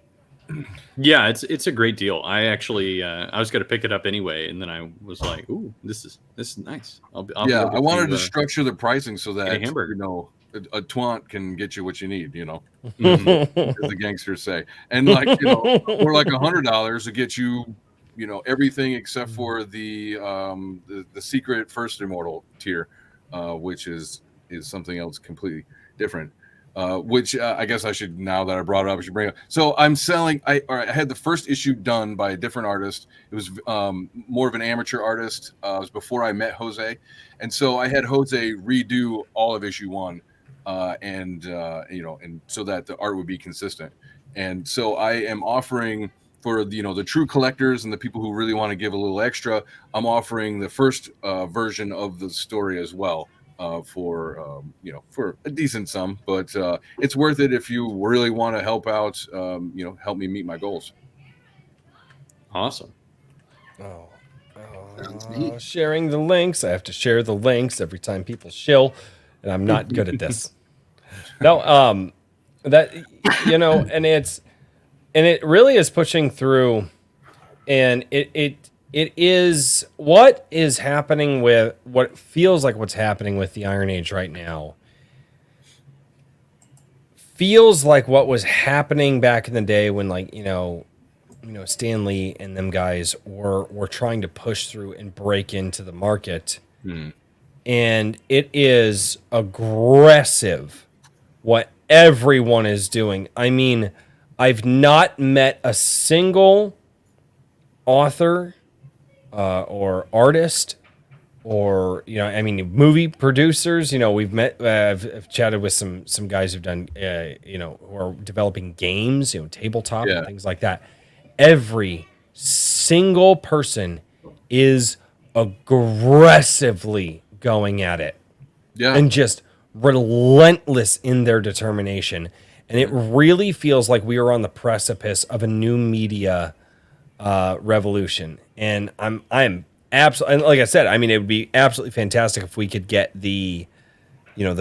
Yeah, it's a great deal. I actually I was going to pick it up anyway, and then I was like, "Ooh, this is nice." I wanted to structure the pricing so that a twant can get you what you need, as the gangsters say, and like or like $100 to get you, everything except for the secret first Immortal tier, which is something else completely different. Which I guess I should, now that I brought it up, I should bring it up. So I'm selling. I had the first issue done by a different artist. It was more of an amateur artist. It was before I met Jose, and so I had Jose redo all of issue 1, and so that the art would be consistent. And so I am offering for the true collectors and the people who really want to give a little extra. I'm offering the first version of the story as well. For a decent sum, but it's worth it if you really want to help out. Help me meet my goals. Awesome. Sharing the links. I have to share the links every time people shill, and I'm not good at this. No, that and it really is pushing through, and it is what is happening with what feels like what's happening with the Iron Age right now. Feels like what was happening back in the day when, like, Stan Lee and them guys were trying to push through and break into the market. And it is aggressive what everyone is doing. I mean, I've not met a single author or artist or movie producers. We've met. I've chatted with some guys who've done who are developing games, tabletop and things like that. Every single person is aggressively going at it, and just relentless in their determination. And it really feels like we are on the precipice of a new media revolution. And I'm absolutely, and like I said, I mean, it would be absolutely fantastic if we could get the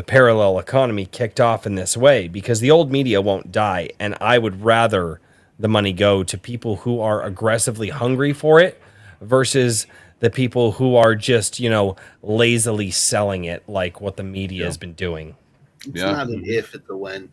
parallel economy kicked off in this way, because the old media won't die. And I would rather the money go to people who are aggressively hungry for it versus the people who are just, lazily selling it like what the media has been doing. It's not an if, it's a when.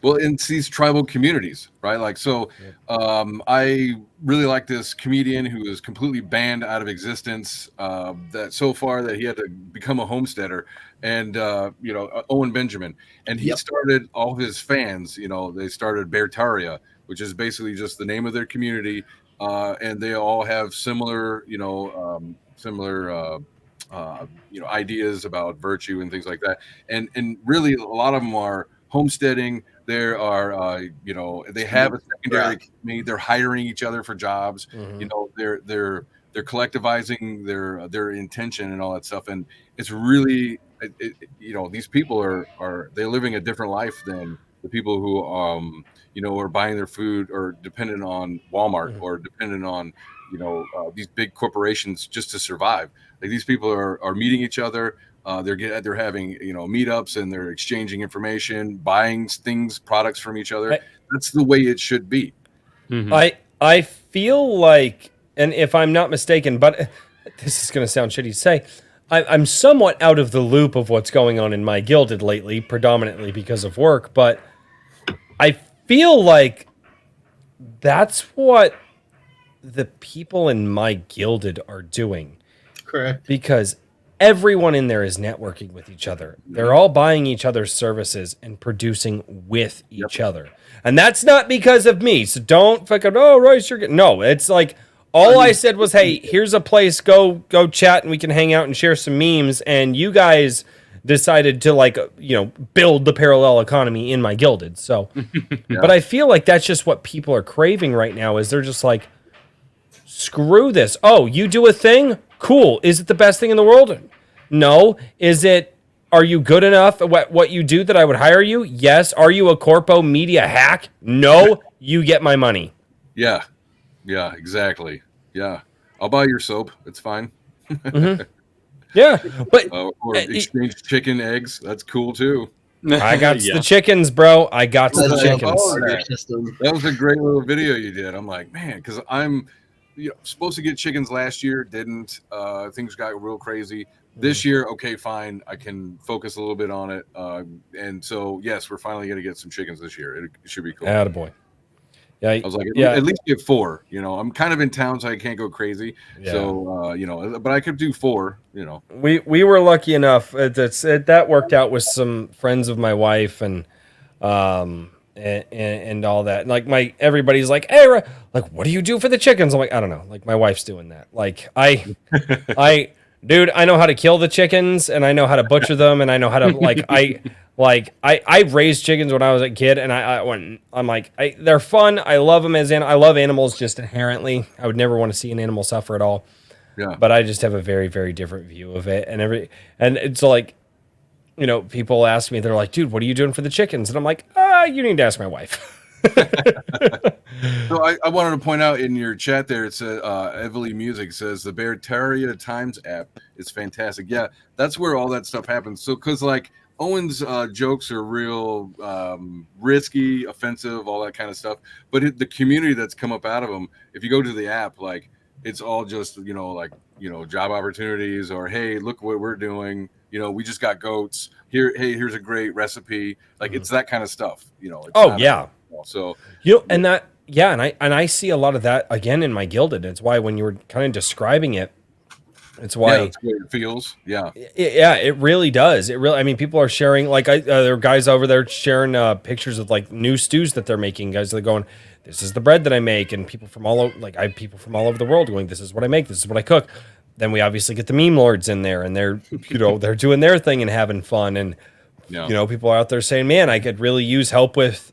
Well, it's these tribal communities, right? Like, so I really like this comedian who is completely banned out of existence, that so far that he had to become a homesteader, and Owen Benjamin, and he started all his fans, they started Beartaria, which is basically just the name of their community, and they all have similar ideas about virtue and things like that, and really a lot of them are homesteading. There are, they have a secondary company. They're hiring each other for jobs. They're collectivizing their intention and all that stuff. And it's really, these people are they're living a different life than the people who, are buying their food or dependent on Walmart or dependent on, these big corporations just to survive. Like, these people are meeting each other. They're having meetups, and they're exchanging information, buying products from each other. That's the way it should be. I feel like, and if I'm not mistaken, but this is going to sound shitty to say, I'm somewhat out of the loop of what's going on in my Gilded lately, predominantly because of work, but I feel like that's what the people in my Gilded are doing. Correct. Because everyone in there is networking with each other. They're all buying each other's services and producing with each other. And that's not because of me. So don't fucking, Royce, you're getting... No, it's like, all I said was, hey, here's a place, go chat and we can hang out and share some memes. And you guys decided to build the parallel economy in my Gilded. So, but I feel like that's just what people are craving right now, is they're just like, screw this. Oh, you do a thing? Cool. Is it the best thing in the world? No. Are you good enough at what you do that I would hire you? Yes. Are you a corpo media hack? No. You get my money. Yeah. Yeah, exactly. Yeah. I'll buy your soap. It's fine. Yeah. But or exchange chicken eggs. That's cool too. I got the chickens, bro. I got the chickens. That was a great little video you did. I'm like, man, because I'm supposed to get chickens last year, didn't. Things got real crazy. This year, okay, fine, I can focus a little bit on it. And so, yes, we're finally going to get some chickens this year. It should be cool. Attaboy. Yeah, I was like, at least get 4. I'm kind of in town, so I can't go crazy. Yeah. So, but I could do 4. We were lucky enough. That worked out with some friends of my wife and all that. Like everybody's like, hey, like, what do you do for the chickens? I'm like, I don't know. Like, my wife's doing that. Like, dude, I know how to kill the chickens, and I know how to butcher them, and I know how to I raised chickens when I was a kid, and I'm like, they're fun. I love them I love animals just inherently. I would never want to see an animal suffer at all. Yeah. But I just have a very, very different view of it, and it's like, people ask me, they're like, dude, what are you doing for the chickens? And I'm like, you need to ask my wife. So I wanted to point out in your chat there, it's Evely Music says the Beartaria Times app is fantastic. Yeah, that's where all that stuff happens. So, because like Owen's jokes are real risky, offensive, all that kind of stuff. But the community that's come up out of them, if you go to the app, like, it's all just job opportunities, or hey, look what we're doing. We just got goats here. Hey, here's a great recipe. Like, it's that kind of stuff. So and that, and I see a lot of that again in my Gilded. It's why when you were kind of describing it, it's why that's the way it feels. Yeah, it really does. It really. I mean, people are sharing. Like, there are guys over there sharing pictures of like new stews that they're making. Guys, they're going, this is the bread that I make, and people from all over, I have people from all over the world going, this is what I make. This is what I cook. Then we obviously get the meme lords in there, and they're they're doing their thing and having fun, and people are out there saying, man, I could really use help with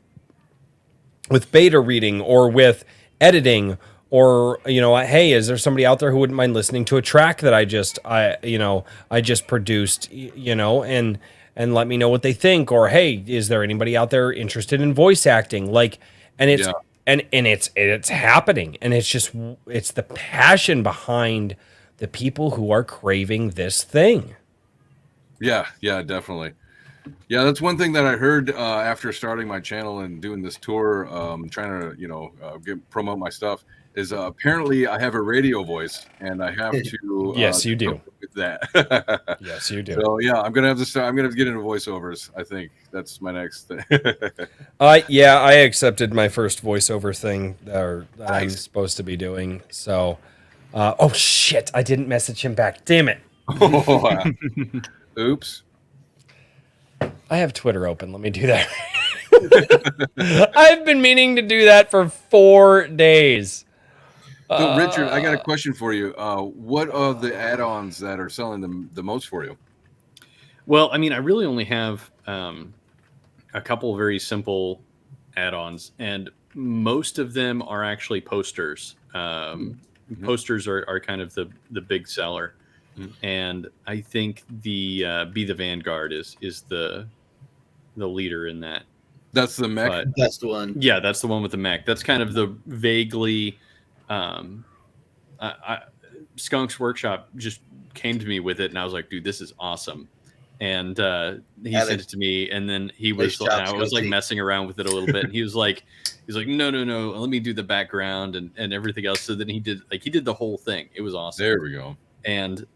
beta reading or with editing, or hey, is there somebody out there who wouldn't mind listening to a track that I just produced, and let me know what they think, or hey, is there anybody out there interested in voice acting? Like, and it's and it's happening, and it's the passion behind the people who are craving this thing. Yeah, definitely. Yeah, that's one thing that I heard after starting my channel and doing this tour, trying to promote my stuff, is apparently I have a radio voice, and I have to. Yes, you do. With that. Yes, you do. So yeah, I'm gonna have to start. I'm gonna have to get into voiceovers. I think that's my next thing. Yeah, I accepted my first voiceover thing that I'm Nice. supposed to be doing. So, oh shit, I didn't message him back. Damn it. Oh, oops. I have Twitter open. Let me do that. I've been meaning to do that for 4 days. So Richard, I got a question for you. What are the add-ons that are selling the most for you? Well, I mean, I really only have a couple very simple add-ons, and most of them are actually posters. Posters are kind of the big seller, and I think the Be the Vanguard is the leader in that. That's the mech. But, That's the one. yeah, that's the one with the mech. That's kind of the vaguely. Skunk's Workshop just came to me with it, and I was like, "Dude, this is awesome." And he sent it to me, and then he was. I was like messing around with it a little bit, and he was like, "No, let me do the background and everything else." So then he did the whole thing. It was awesome. There we go. And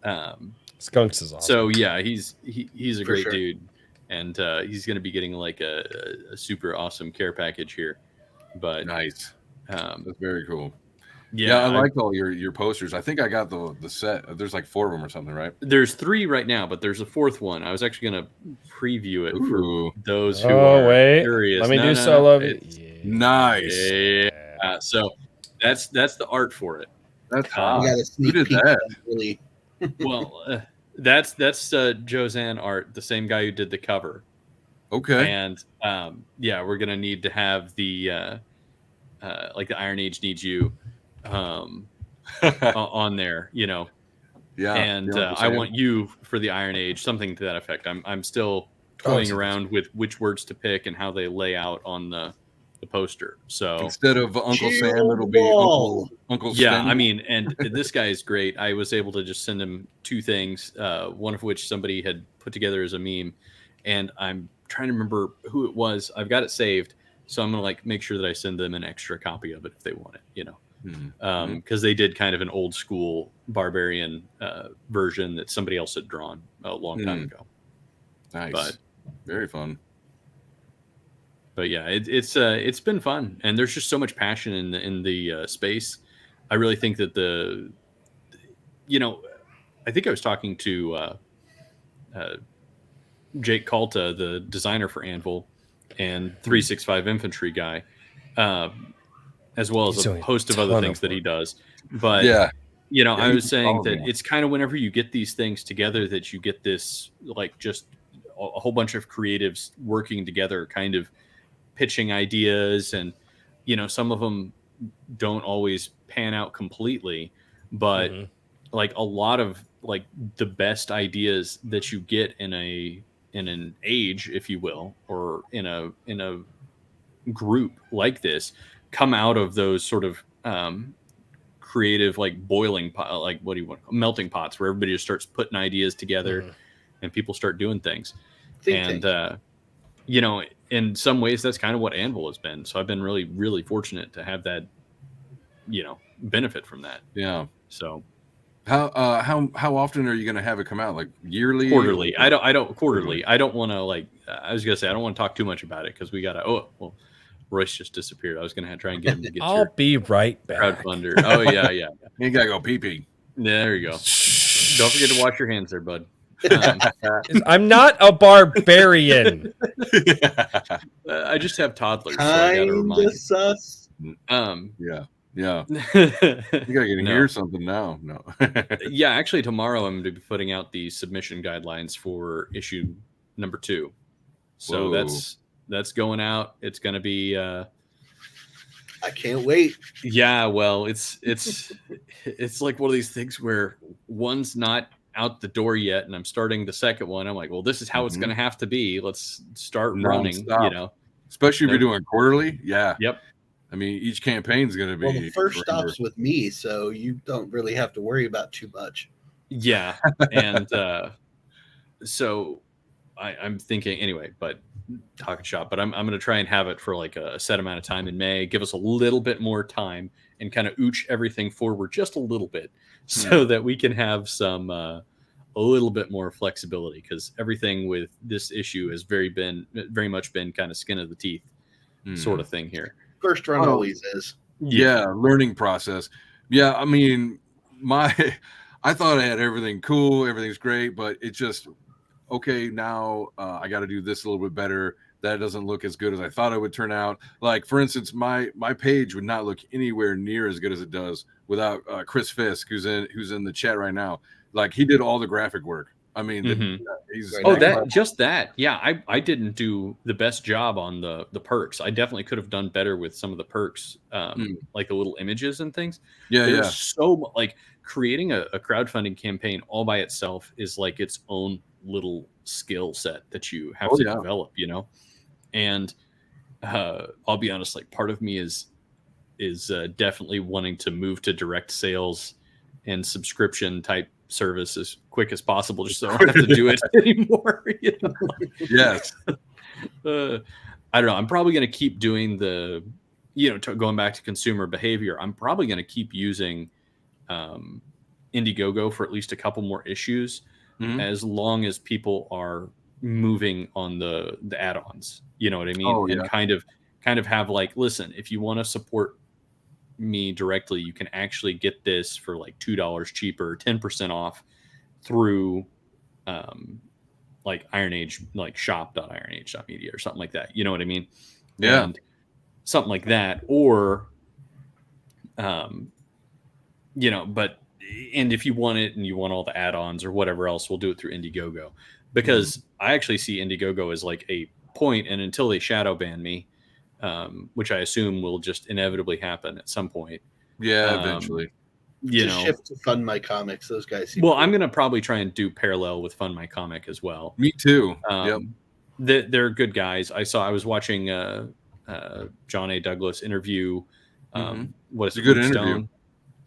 Skunks is awesome. So yeah, he's a great dude, and he's going to be getting like a super awesome care package here. But nice. That's very cool. Yeah, I liked all your posters. I think I got the set. There's like 4 of them or something, right? There's 3 right now, but there's a 4th one. I was actually going to preview it for those who are curious. Let me do solo. Nice. Yeah. So that's the art for it. That's hot. Who did that? Really? Well, that's Josanne art, the same guy who did the cover. Okay. And yeah, we're gonna need to have the like the Iron Age needs you on there, you know. Yeah. And I want you for the Iron Age, something to that effect. I'm still toying around with which words to pick and how they lay out on the poster. So instead of Uncle Sam, it'll be Uncle Sven. Yeah, I mean, and this guy is great. I was able to just send him 2 things, one of which somebody had put together as a meme, and I'm trying to remember who it was. I've got it saved, so I'm gonna like make sure that I send them an extra copy of it if they want it, you know. Because they did kind of an old school barbarian version that somebody else had drawn a long time ago. Nice, but very fun. But yeah, it's been fun, and there's just so much passion in the space. I really think that I think I was talking to Jake Calta, the designer for Anvil, and 365 Infantry guy, as well as a host of other things that he does. But yeah, I was saying that it's kind of whenever you get these things together that you get this like just a whole bunch of creatives working together, kind of pitching ideas, and some of them don't always pan out completely, but like a lot of like the best ideas that you get in an age, if you will, or in a group like this come out of those sort of creative like boiling pot, like what do you want, melting pots, where everybody just starts putting ideas together and people start doing things. In some ways that's kind of what Anvil has been. So I've been really, really fortunate to have that, benefit from that. Yeah. So how often are you going to have it come out? Like yearly? Quarterly. I don't quarterly. I don't want to I was going to say, I don't want to talk too much about it because we got to, Royce just disappeared. I was going to try and get him to get I'll be right back. Crowdfunder. Oh yeah. Yeah. You got to go pee-pee. There you go. Don't forget to wash your hands there, bud. I'm not a barbarian. I just have toddlers. Kinda sus. Yeah. You gotta get hear something now. No. Yeah, actually, tomorrow I'm going to be putting out the submission guidelines for issue number 2. So that's going out. It's going to be. I can't wait. Yeah, well, it's like one of these things where one's not out the door yet, and I'm starting the second one. I'm like, well, this is how it's going to have to be. Let's start running. Especially if you're doing quarterly. Yeah. Yep. I mean, each campaign is going to be. Well, the first stop's with me, so you don't really have to worry about too much. Yeah, and so I'm thinking anyway. But talking shop. But I'm going to try and have it for like a set amount of time in May. Give us a little bit more time, and kind of ooch everything forward just a little bit so that we can have some a little bit more flexibility, because everything with this issue has very much been kind of skin of the teeth sort of thing here. First run always is. Yeah, learning process. Yeah, I mean, I thought I had everything cool, everything's great, but it just okay. Now I got to do this a little bit better. That doesn't look as good as I thought it would turn out. Like for instance, my page would not look anywhere near as good as it does without Chris Fisk, who's in the chat right now. Like he did all the graphic work. I mean, he's yeah. I didn't do the best job on the perks. I definitely could have done better with some of the perks, like the little images and things. There's so like creating a crowdfunding campaign all by itself is like its own little skill set that you have to develop, you know. And I'll be honest, like part of me is definitely wanting to move to direct sales and subscription type service as quick as possible, just so I don't have to do it anymore. You know? Yes. I don't know. I'm probably going to keep doing the, you know, going back to consumer behavior. I'm probably going to keep using Indiegogo for at least a couple more issues, as long as people are moving on the add-ons. You know what I mean? And kind of have like, listen, if you want to support me directly, you can actually get this for like $2 cheaper, 10% off through like Iron Age, like shop.ironage.media or something like that. You know what I mean? Yeah. And something like that. Or you know, but and if you want it and you want all the add-ons or whatever else, we'll do it through Indiegogo, because I actually see Indiegogo as like a point, and until they shadow ban me, which I assume will just inevitably happen at some point. Yeah, eventually. You know, shift to Fund My Comics. Those guys seem I'm going to probably try and do parallel with Fund My Comic as well. Me too. They're good guys. I was watching John A. Douglas interview. What is it? A good interview.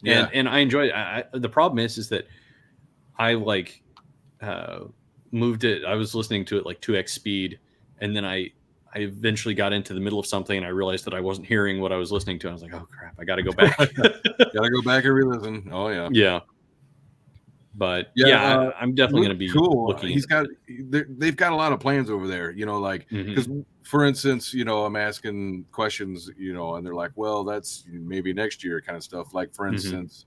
Yeah. And I enjoyed it. The problem is that I like moved it. I was listening to it like 2x speed, and then I eventually got into the middle of something and I realized that I wasn't hearing what I was listening to. I was like, oh crap, I got to go back. Gotta go back and re-listen. Oh yeah. Yeah. But I'm definitely going to be cool. looking. They've got a lot of plans over there, you know, like, because for instance, you know, I'm asking questions, you know, and they're like, well, that's maybe next year kind of stuff. Like for instance,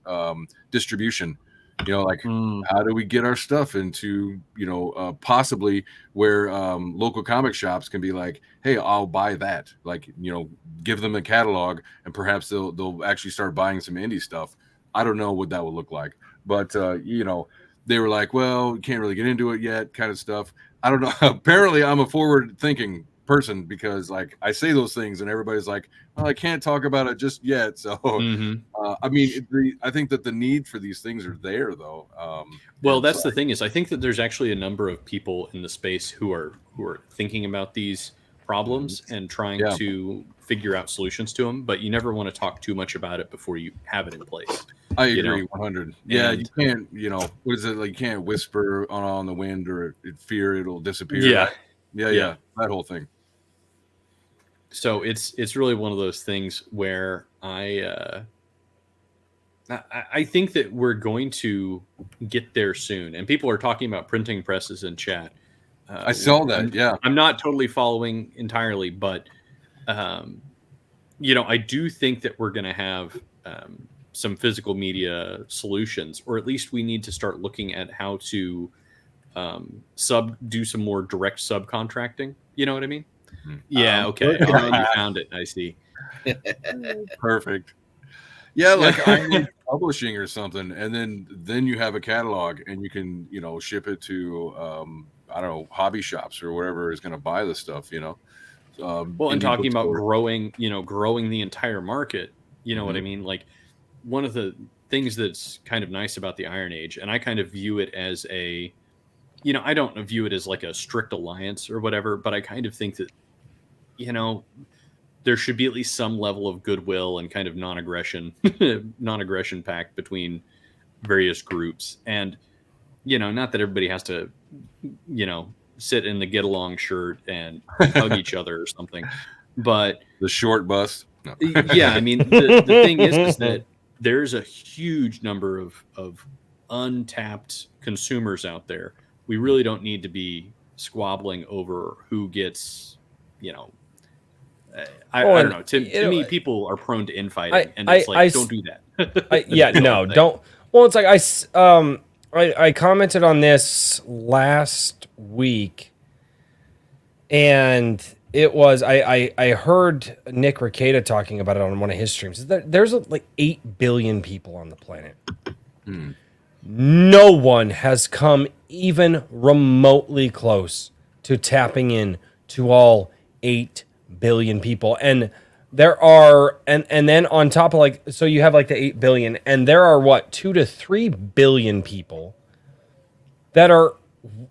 distribution, you know, like how do we get our stuff into, you know, possibly where local comic shops can be like, hey, I'll buy that, like, you know, give them a catalog and perhaps they'll actually start buying some indie stuff. I don't know what that would look like, but you know, they were like, well, we can't really get into it yet, kind of stuff. I don't know. Apparently I'm a forward thinking person, because like I say those things and everybody's like, well, I can't talk about it just yet. So I mean, I think that the need for these things are there though. Well, that's the thing, is I think that there's actually a number of people in the space who are thinking about these problems and trying to figure out solutions to them, but you never want to talk too much about it before you have it in place. I agree 100. Yeah, you can't, you know, what is it, like you can't whisper on the wind or fear it'll disappear. Yeah, that whole thing. So it's really one of those things where I think that we're going to get there soon, and people are talking about printing presses in chat. I saw that. I'm not totally following entirely, but you know, I do think that we're going to have some physical media solutions, or at least we need to start looking at how to do some more direct subcontracting. You know what I mean? Yeah. Okay. All right, you found it. I see. Perfect. Yeah, like Iron Publishing or something, and then you have a catalog, and you can, you know, ship it to I don't know, hobby shops or wherever is going to buy the stuff, you know. Well, and talking about growing the entire market, you know what I mean? Like one of the things that's kind of nice about the Iron Age, and I kind of view it as a, you know, I don't view it as like a strict alliance or whatever, but I kind of think that, you know, there should be at least some level of goodwill and kind of non-aggression pact between various groups. And, you know, not that everybody has to, you know, sit in the get along shirt and hug each other or something, but the short bus. No. Yeah, I mean, the thing is that there's a huge number of untapped consumers out there. We really don't need to be squabbling over who gets, you know, Oh, I don't and know. To me, people are prone to infighting, and it's like, don't do that. yeah, no, don't. Well, it's like I commented on this last week, and it was I heard Nick Rekieta talking about it on one of his streams. There's like 8 billion people on the planet. No one has come even remotely close to tapping in to all 8 billion people. And there are, and then on top of like, so you have like the 8 billion, and there are what, 2 to 3 billion people that are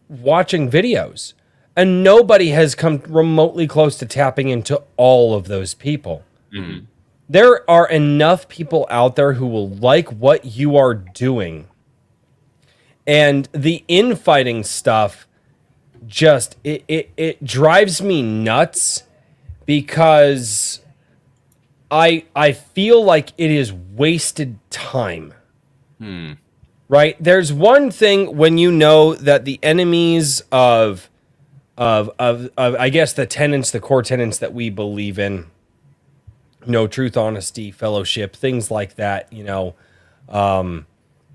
watching videos. And nobody has come remotely close to tapping into all of those people. Mhm. There are enough people out there who will like what you are doing. And the infighting stuff just it drives me nuts because I feel like it is wasted time. Right? There's one thing when you know that the enemies of I guess the tenets, the core tenets that we believe in, truth, honesty, fellowship, things like that,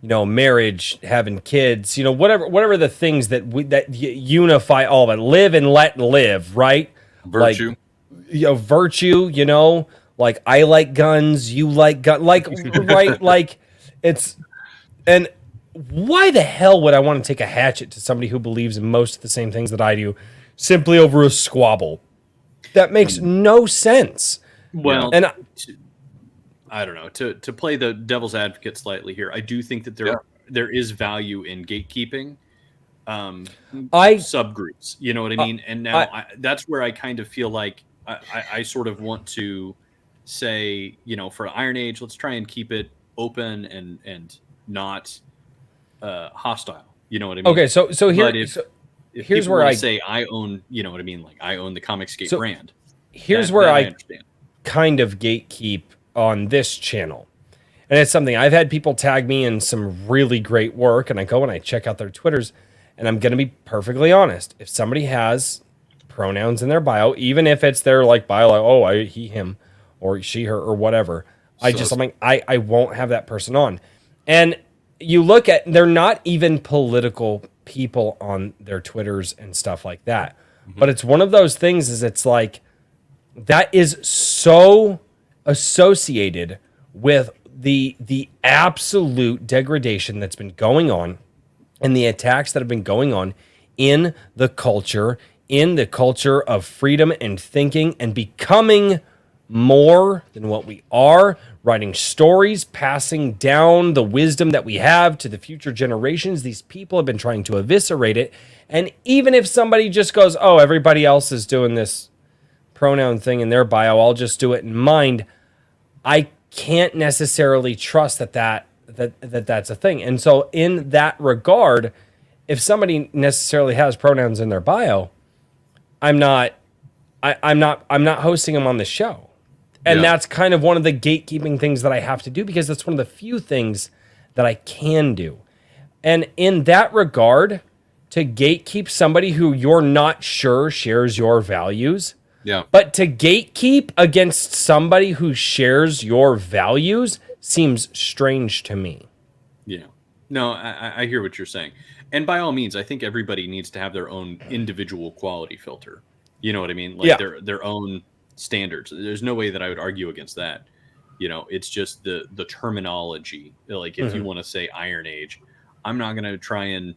marriage, having kids, whatever the things that unify all of it, live and let live, right? Virtue. Like, virtue, like I like guns, you like gun, like, right? Like it's, and why the hell would I want to take a hatchet to somebody who believes in most of the same things that I do simply over a squabble? That makes no sense. Well, And I don't know. To play the devil's advocate slightly here, I do think that there is value in gatekeeping subgroups. You know what I mean? And now that's where I kind of feel like I sort of want to say, for Iron Age, let's try and keep it open and not hostile. You know what I mean? Okay, so here, if here's where I I say I own, you know what I mean? Like I own the Comicscape brand. Here's where I understand. kind of gatekeep on this channel. And it's something I've had people tag me in some really great work, and I go and I check out their Twitters, and I'm going to be perfectly honest. If somebody has pronouns in their bio, even if it's their like bio, like, oh, he, him, or she, her, or whatever, I'm like, I won't have that person on. And you look at, they're not even political people on their Twitters and stuff like that. But it's one of those things is it's like, that is so associated with the absolute degradation that's been going on and the attacks that have been going on in the culture of freedom and thinking and becoming more than what we are, writing stories, passing down the wisdom that we have to the future generations. These people have been trying to eviscerate it. And even if somebody just goes, oh, everybody else is doing this pronoun thing in their bio, I'll just do it in mind, I can't necessarily trust that's a thing. And so in that regard, if somebody necessarily has pronouns in their bio, I'm not hosting them on the show. And that's kind of one of the gatekeeping things that I have to do, because that's one of the few things that I can do. And in that regard, to gatekeep somebody who you're not sure shares your values, but to gatekeep against somebody who shares your values seems strange to me. Yeah. No, I hear what you're saying. And by all means, I think everybody needs to have their own individual quality filter. You know what I mean? Like their own standards. There's no way that I would argue against that. It's just the terminology. Like if you want to say Iron Age, I'm not going to try and,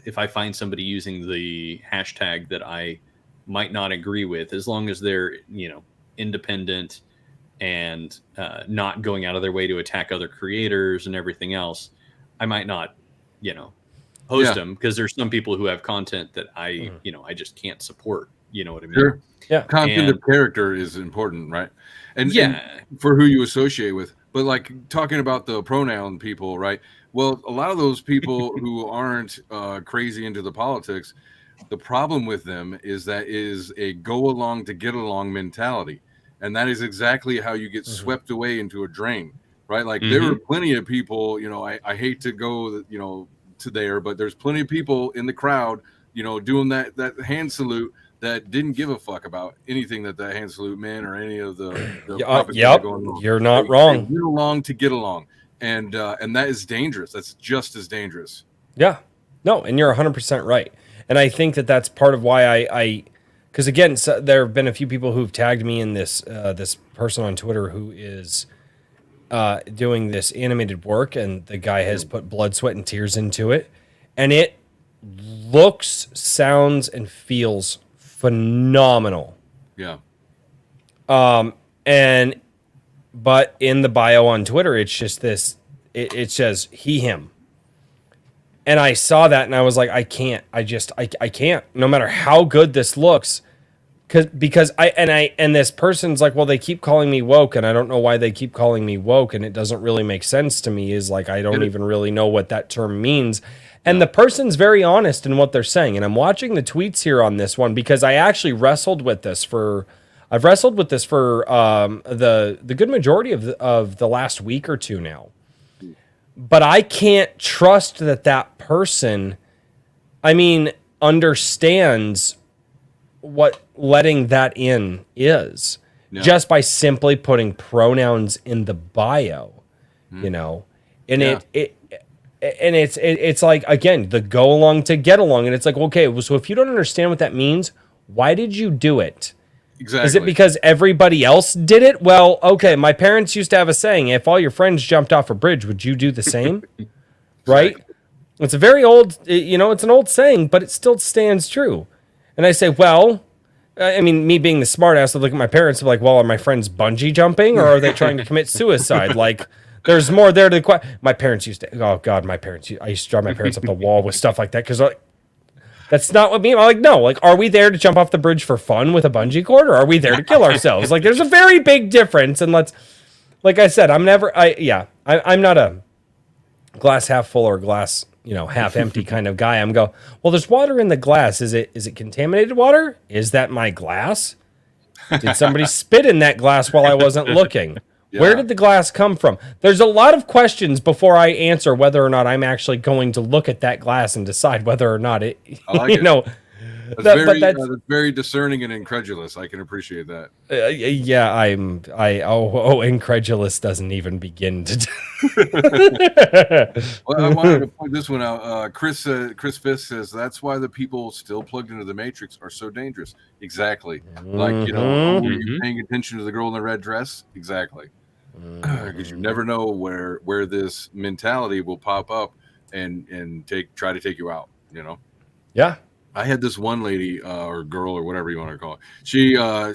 if I find somebody using the hashtag that I might not agree with, as long as they're, independent and not going out of their way to attack other creators and everything else, I might not, host them, because there's some people who have content that I just can't support. You know what I mean? Sure. Yeah. Content of character is important, right? And for who you associate with. But like talking about the pronoun people, right? Well, a lot of those people who aren't crazy into the politics The problem with them is that is a go along to get along mentality. And that is exactly how you get swept away into a drain, right? Like there are plenty of people, I hate to go, to there, but there's plenty of people in the crowd, doing that hand salute that didn't give a fuck about anything that hand salute meant or any of the Yep, going on. you're not wrong. They get along to get along. And that is dangerous. That's just as dangerous. Yeah. No, and you're 100% right. And I think that that's part of why because again, so there have been a few people who've tagged me in this person on Twitter who is doing this animated work, and the guy has put blood, sweat, and tears into it, and it looks, sounds, and feels phenomenal. Yeah. But in the bio on Twitter, it's just this. It says he, him. And I saw that and I was like, I can't. I can't. No matter how good this looks, because this person's like, well, they keep calling me woke, and I don't know why they keep calling me woke, and it doesn't really make sense to me. Is like I don't even really know what that term means. And the person's very honest in what they're saying. And I'm watching the tweets here on this one because I actually wrestled with this for the good majority of the last week or two now. But I can't trust that person, understands what letting that in is just by simply putting pronouns in the bio, and it's like, again, the go along to get along. And it's like, okay, so if you don't understand what that means, why did you do it? Exactly. Is it because everybody else did it? Well, okay, my parents used to have a saying, if all your friends jumped off a bridge, would you do the same? Right? It's a very old, it's an old saying, but it still stands true. And I say, well, me being the smart ass, I look at my parents and be like, well, are my friends bungee jumping or are they trying to commit suicide? Like, there's more there to the question. My parents used to, I used to drive my parents up the wall with stuff like that because that's not what I'm like, no, like, are we there to jump off the bridge for fun with a bungee cord or are we there to kill ourselves? Like, there's a very big difference. And like I said, I'm not a glass half full or glass, half empty kind of guy. Well, there's water in the glass. Is it contaminated water? Is that my glass? Did somebody spit in that glass while I wasn't looking? Yeah. Where did the glass come from? There's a lot of questions before I answer whether or not I'm actually going to look at that glass and decide whether or not it, That's very discerning and incredulous. I can appreciate that. Incredulous doesn't even begin to. Well, I wanted to point this one out. Chris Fisk says that's why the people still plugged into the Matrix are so dangerous. Exactly. Like, are you paying attention to the girl in the red dress? Exactly. Because you never know where this mentality will pop up and try to take you out. Yeah. I had this one lady or girl or whatever you want to call it. She I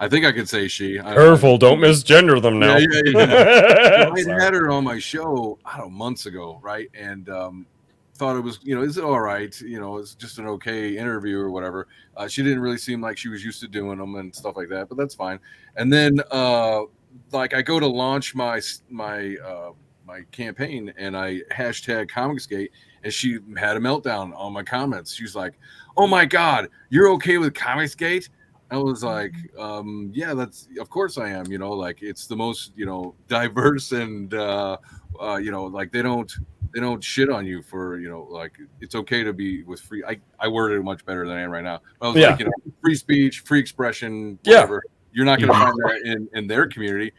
think I could say she. Careful, don't misgender them now. Yeah. I had her on my show, months ago, right? And thought it was, is it all right? It's just an okay interview or whatever. She didn't really seem like she was used to doing them and stuff like that, but that's fine. And then I go to launch my campaign and I hashtag Comicsgate, and she had a meltdown on my comments. She's like, "Oh my God, you're okay with Comicsgate?" I was like, "Yeah, that's of course I am." It's the most diverse and like they don't shit on you for it's okay to be with free. I worded it much better than I am right now. But I was like, free speech, free expression, whatever. Yeah. You're not going to find that in their community.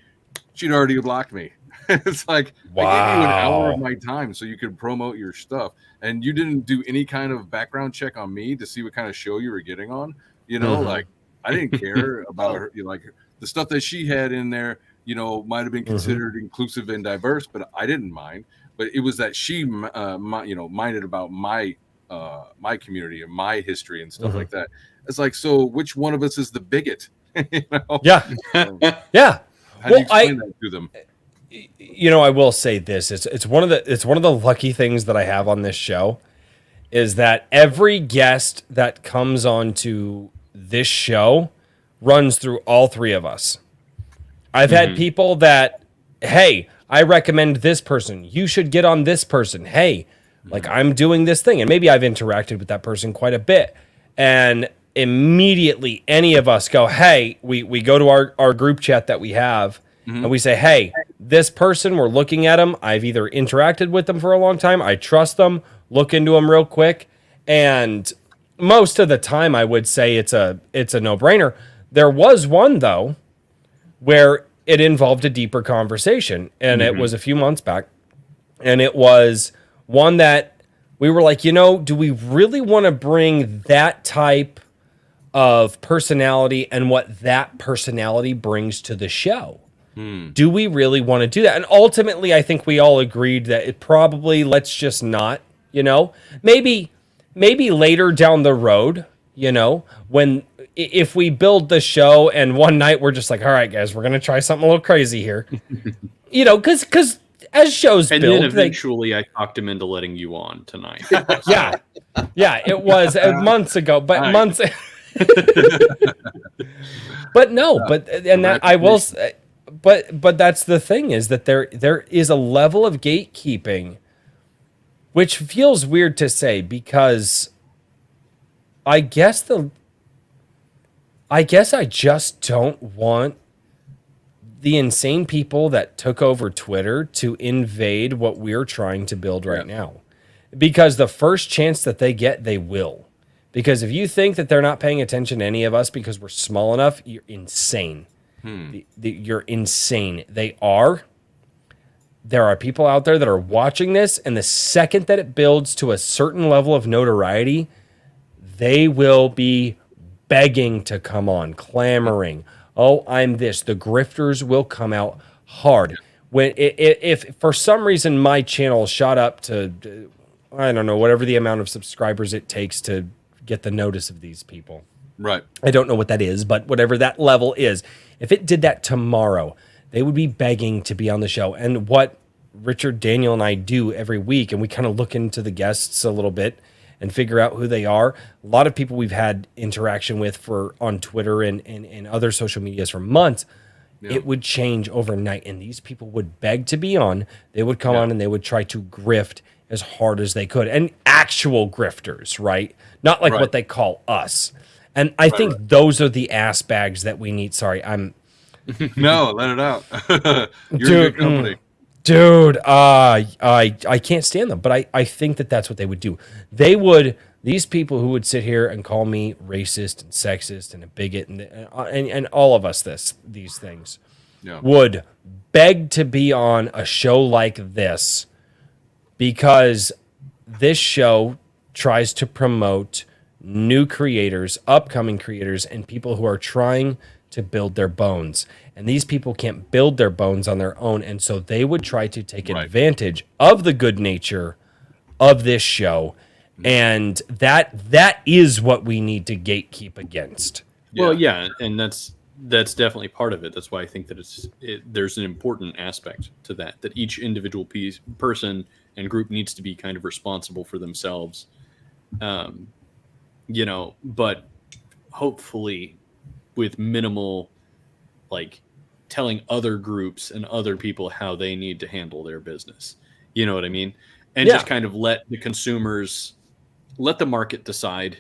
She'd already blocked me. It's like, wow. I gave you an hour of my time so you could promote your stuff, and you didn't do any kind of background check on me to see what kind of show you were getting on. Like I didn't care about her. Like the stuff that she had in there, might have been considered inclusive and diverse, but I didn't mind. But it was that she, minded about my community and my history and stuff like that. It's like, so which one of us is the bigot? Yeah, yeah. How do you explain that to them? I will say this: it's one of the lucky things that I have on this show is that every guest that comes onto this show runs through all three of us. I've had people that, hey, I recommend this person. You should get on this person. Hey, Like I'm doing this thing and maybe I've interacted with that person quite a bit. And immediately any of us go, hey, we go to our group chat that we have and we say, hey, this person, we're looking at them. I've either interacted with them for a long time. I trust them, look into them real quick. And most of the time I would say it's a no-brainer. There was one though, where it involved a deeper conversation and it was a few months back. And it was one that we were like, do we really want to bring that type of personality and what that personality brings to the show? Do we really want to do that? And ultimately, I think we all agreed that it probably, let's just not, maybe later down the road, when if we build the show and one night we're just like, all right, guys, we're going to try something a little crazy here, because as shows and build, then eventually I talked him into letting you on tonight. yeah, it was months ago, but months. But no, and that I will say, but that's the thing is that there is a level of gatekeeping, which feels weird to say because I guess I just don't want the insane people that took over Twitter to invade what we're trying to build right now. Because the first chance that they get, they will. Because if you think that they're not paying attention to any of us because we're small enough, you're insane. You're insane. They are. There are people out there that are watching this, and the second that it builds to a certain level of notoriety, they will be begging to come on, clamoring. Oh, I'm this. The grifters will come out hard. If for some reason my channel shot up to, I don't know, whatever the amount of subscribers it takes to get the notice of these people. Right. I don't know what that is, but whatever that level is, if it did that tomorrow, they would be begging to be on the show. And what Richard, Daniel, and I do every week, and we kind of look into the guests a little bit and figure out who they are. A lot of people we've had interaction with on Twitter and other social medias for months. Yeah. It would change overnight, and these people would beg to be on. They would come on and they would try to grift as hard as they could. And actual grifters, right? Not like what they call us. And I think those are the ass bags that we need. Sorry, I'm... No, let it out. You're Dude, good company. Dude, I can't stand them, but I think that's what they would do. These people who would sit here and call me racist and sexist and a bigot and all of us these things would beg to be on a show like this because this show tries to promote new creators, upcoming creators, and people who are trying to build their bones. And these people can't build their bones on their own. And so they would try to take advantage of the good nature of this show. And that is what we need to gatekeep against. Well, yeah. And that's definitely part of it. That's why I think that there's an important aspect to that each individual person and group needs to be kind of responsible for themselves. But hopefully with minimal, like, telling other groups and other people how they need to handle their business. You know what I mean? And just kind of let the market decide,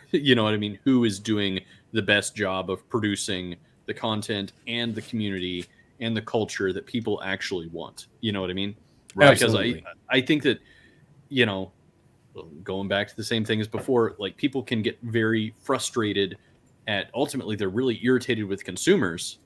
you know what I mean, who is doing the best job of producing the content and the community and the culture that people actually want. You know what I mean? Right. Because I think that, going back to the same thing as before, like people can get very frustrated at ultimately they're really irritated with consumers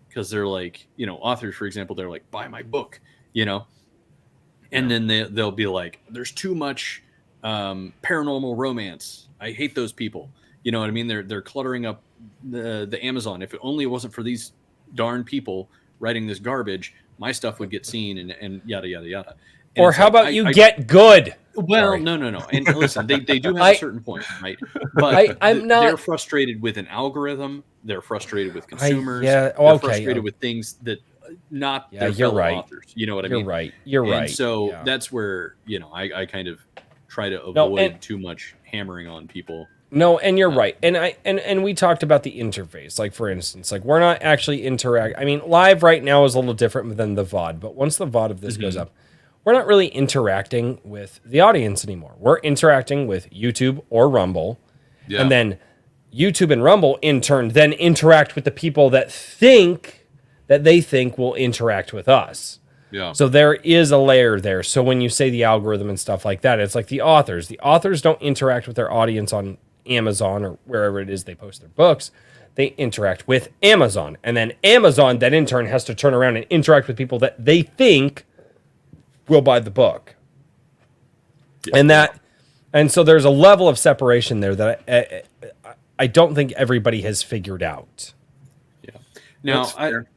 because they're like, authors, for example, they're like, buy my book, and then they'll be like, there's too much paranormal romance. I hate those people. You know what I mean? They're cluttering up the Amazon. If it only wasn't for these darn people writing this garbage, my stuff would get seen and yada, yada, yada. And or how about get good? Well, no. And listen, they do have a certain point, right? But they're frustrated with an algorithm. They're frustrated with consumers. They're frustrated with things that not their fellow authors. You know what I mean? You're right. So that's where, I kind of try to avoid too much hammering on people. No, and you're right. And we talked about the interface. Like, for instance, like we're not actually live right now is a little different than the VOD. But once the VOD of this goes up, we're not really interacting with the audience anymore. We're interacting with YouTube or Rumble. Yeah. And then YouTube and Rumble in turn then interact with the people that they think will interact with us. Yeah. So there is a layer there. So when you say the algorithm and stuff like that, it's like the authors. The authors don't interact with their audience on Amazon or wherever it is they post their books. They interact with Amazon. And then Amazon then in turn has to turn around and interact with people that they think will buy the book. Yeah. And so there's a level of separation there that I don't think everybody has figured out. Yeah. Now, That's fair.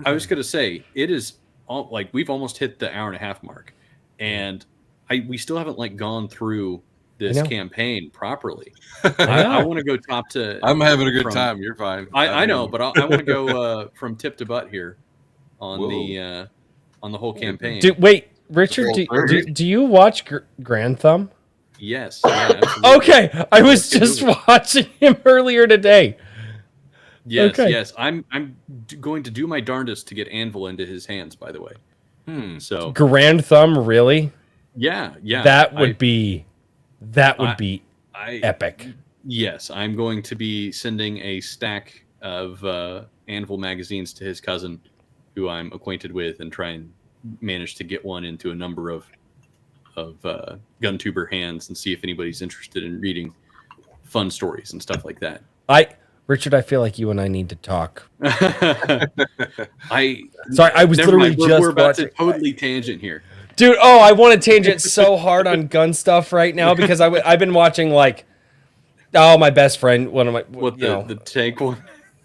I was going to say, it is like we've almost hit the hour and a half mark, and we still haven't like gone through this campaign properly. I want to go top to. I'm having a good time. You're fine. I know, but I want to go from tip to butt here on the whole campaign. Wait, Richard, do you watch Grand Thumb? Yes. Yeah, absolutely. Okay, I was just watching him earlier today. Yes, Okay. yes. I'm going to do my darndest to get Anvil into his hands, by the way. So Grand Thumb, really? yeah. That would be epic. Yes, I'm going to be sending a stack of Anvil magazines to his cousin, who I'm acquainted with, and try and manage to get one into a number of GunTuber hands and see if anybody's interested in reading fun stories and stuff like that. Richard, I feel like you and I need to talk. Sorry, I was literally just we're about watching. to totally tangent here. Dude, I want to tangent so hard on gun stuff right now because I've been watching my best friend, one of my The tank one.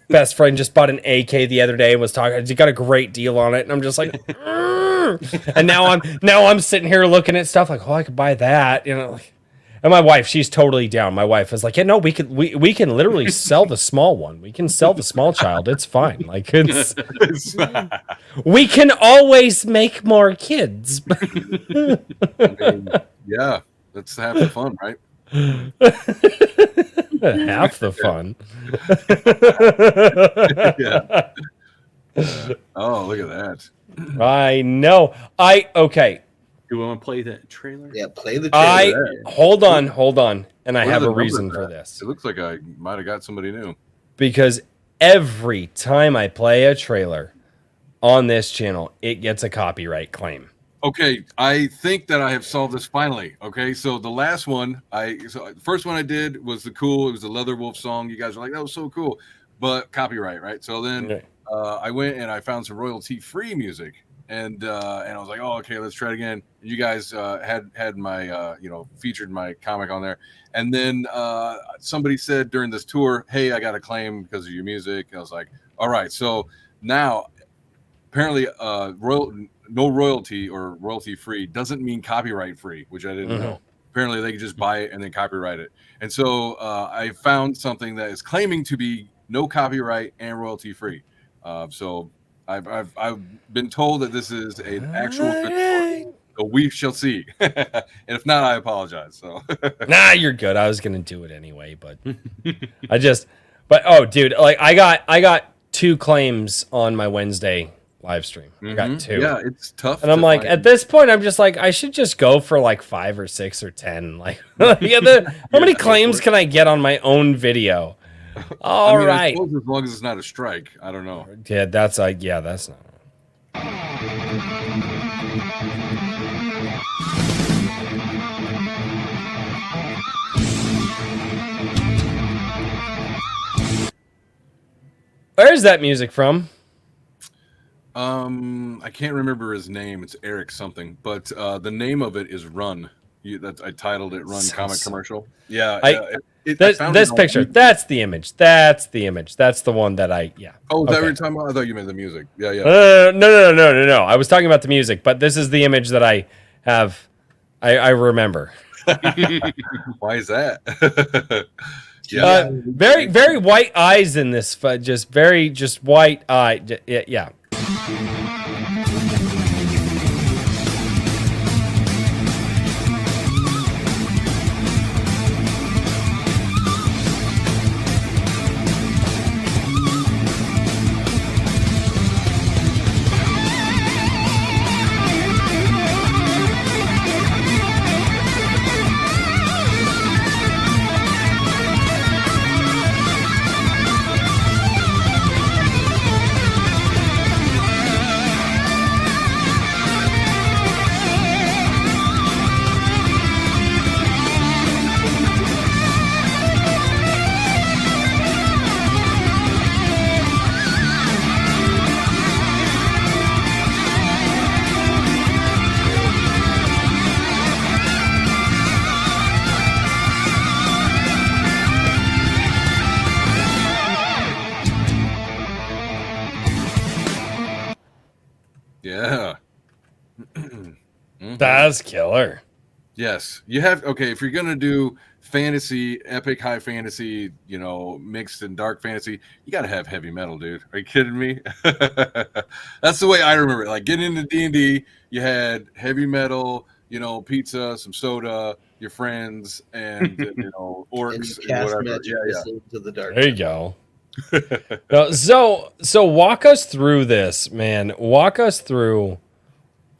best friend just bought an AK the other day and was talking. He got a great deal on it, and I'm just like, and now I'm sitting here looking at stuff like, I could buy that, And my wife, she's totally down. My wife is like, we can literally sell the small one. We can sell the small child. It's fine. Like we can always make more kids. Yeah, that's half the fun, right? Half the fun. Yeah. Oh, look at that. I know. Okay. Do we want to play the trailer? Yeah, play the trailer. Hold on. And I What are have the a reason numbers for at? this. It looks like I might have got somebody new. Because every time I play a trailer on this channel, it gets a copyright claim. Okay, I think that I have solved this finally. Okay, so the last one, the first one I did was it was the Leather Wolf song. You guys were like, that was so cool, but copyright, right? So then I went and I found some royalty-free music, and I was like, oh, okay, let's try it again. And you guys had my featured my comic on there, and then somebody said during this tour, hey, I got a claim because of your music. I was like, all right, so now apparently no royalty or royalty free doesn't mean copyright free, which I didn't know. Apparently they could just buy it and then copyright it. And so I found something that is claiming to be no copyright and royalty free. So I've been told that this is an actual good story. So we shall see. And if not, I apologize. So Nah, you're good. I was gonna do it anyway, but dude, like I got 2 claims on my Wednesday live stream. I got 2. Yeah, it's tough. And I'm like, at this point, I'm just like, I should just go for like 5 or 6 or 10. Like, how many claims can I get on my own video? All right. I suppose as long as it's not a strike, I don't know. Yeah, that's not. Where's that music from? I can't remember his name. It's Eric something, but the name of it is Run. I titled it Run Comic Commercial. Yeah. This picture. That's the image. That's the one that I. Yeah. Oh, is that what you're talking about? I thought you meant the music. Yeah. No. I was talking about the music, but this is the image that I have. I remember. Why is that? Yeah. Very, very white eyes in this. Just white eye. Yeah. Yeah. That's killer. Yes, you have. Okay, if you're gonna do fantasy, epic high fantasy, mixed and dark fantasy, you got to have heavy metal, dude. Are you kidding me? That's the way I remember it. Like getting into D&D, you had heavy metal, pizza, some soda, your friends, and And you orcs and cast whatever. magic missiles to the dark. There you go. No, so walk us through this, man. Walk us through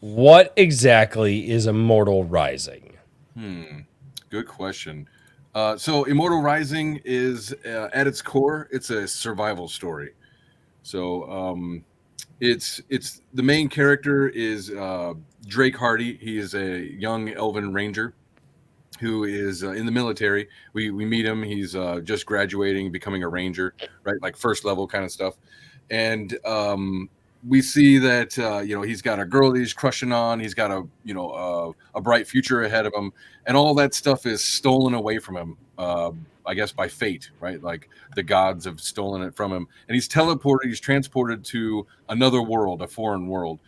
what exactly is Immortal Rising. Good question. So Immortal Rising is at its core, it's a survival story. So it's the main character is Drake Hardy. He is a young elven ranger who is in the military. We meet him. He's just graduating, becoming a ranger, right? Like first level kind of stuff. And we see that he's got a girl that he's crushing on. He's got a bright future ahead of him, and all that stuff is stolen away from him. I guess by fate, right? Like the gods have stolen it from him, and he's teleported. He's transported to another world, a foreign world,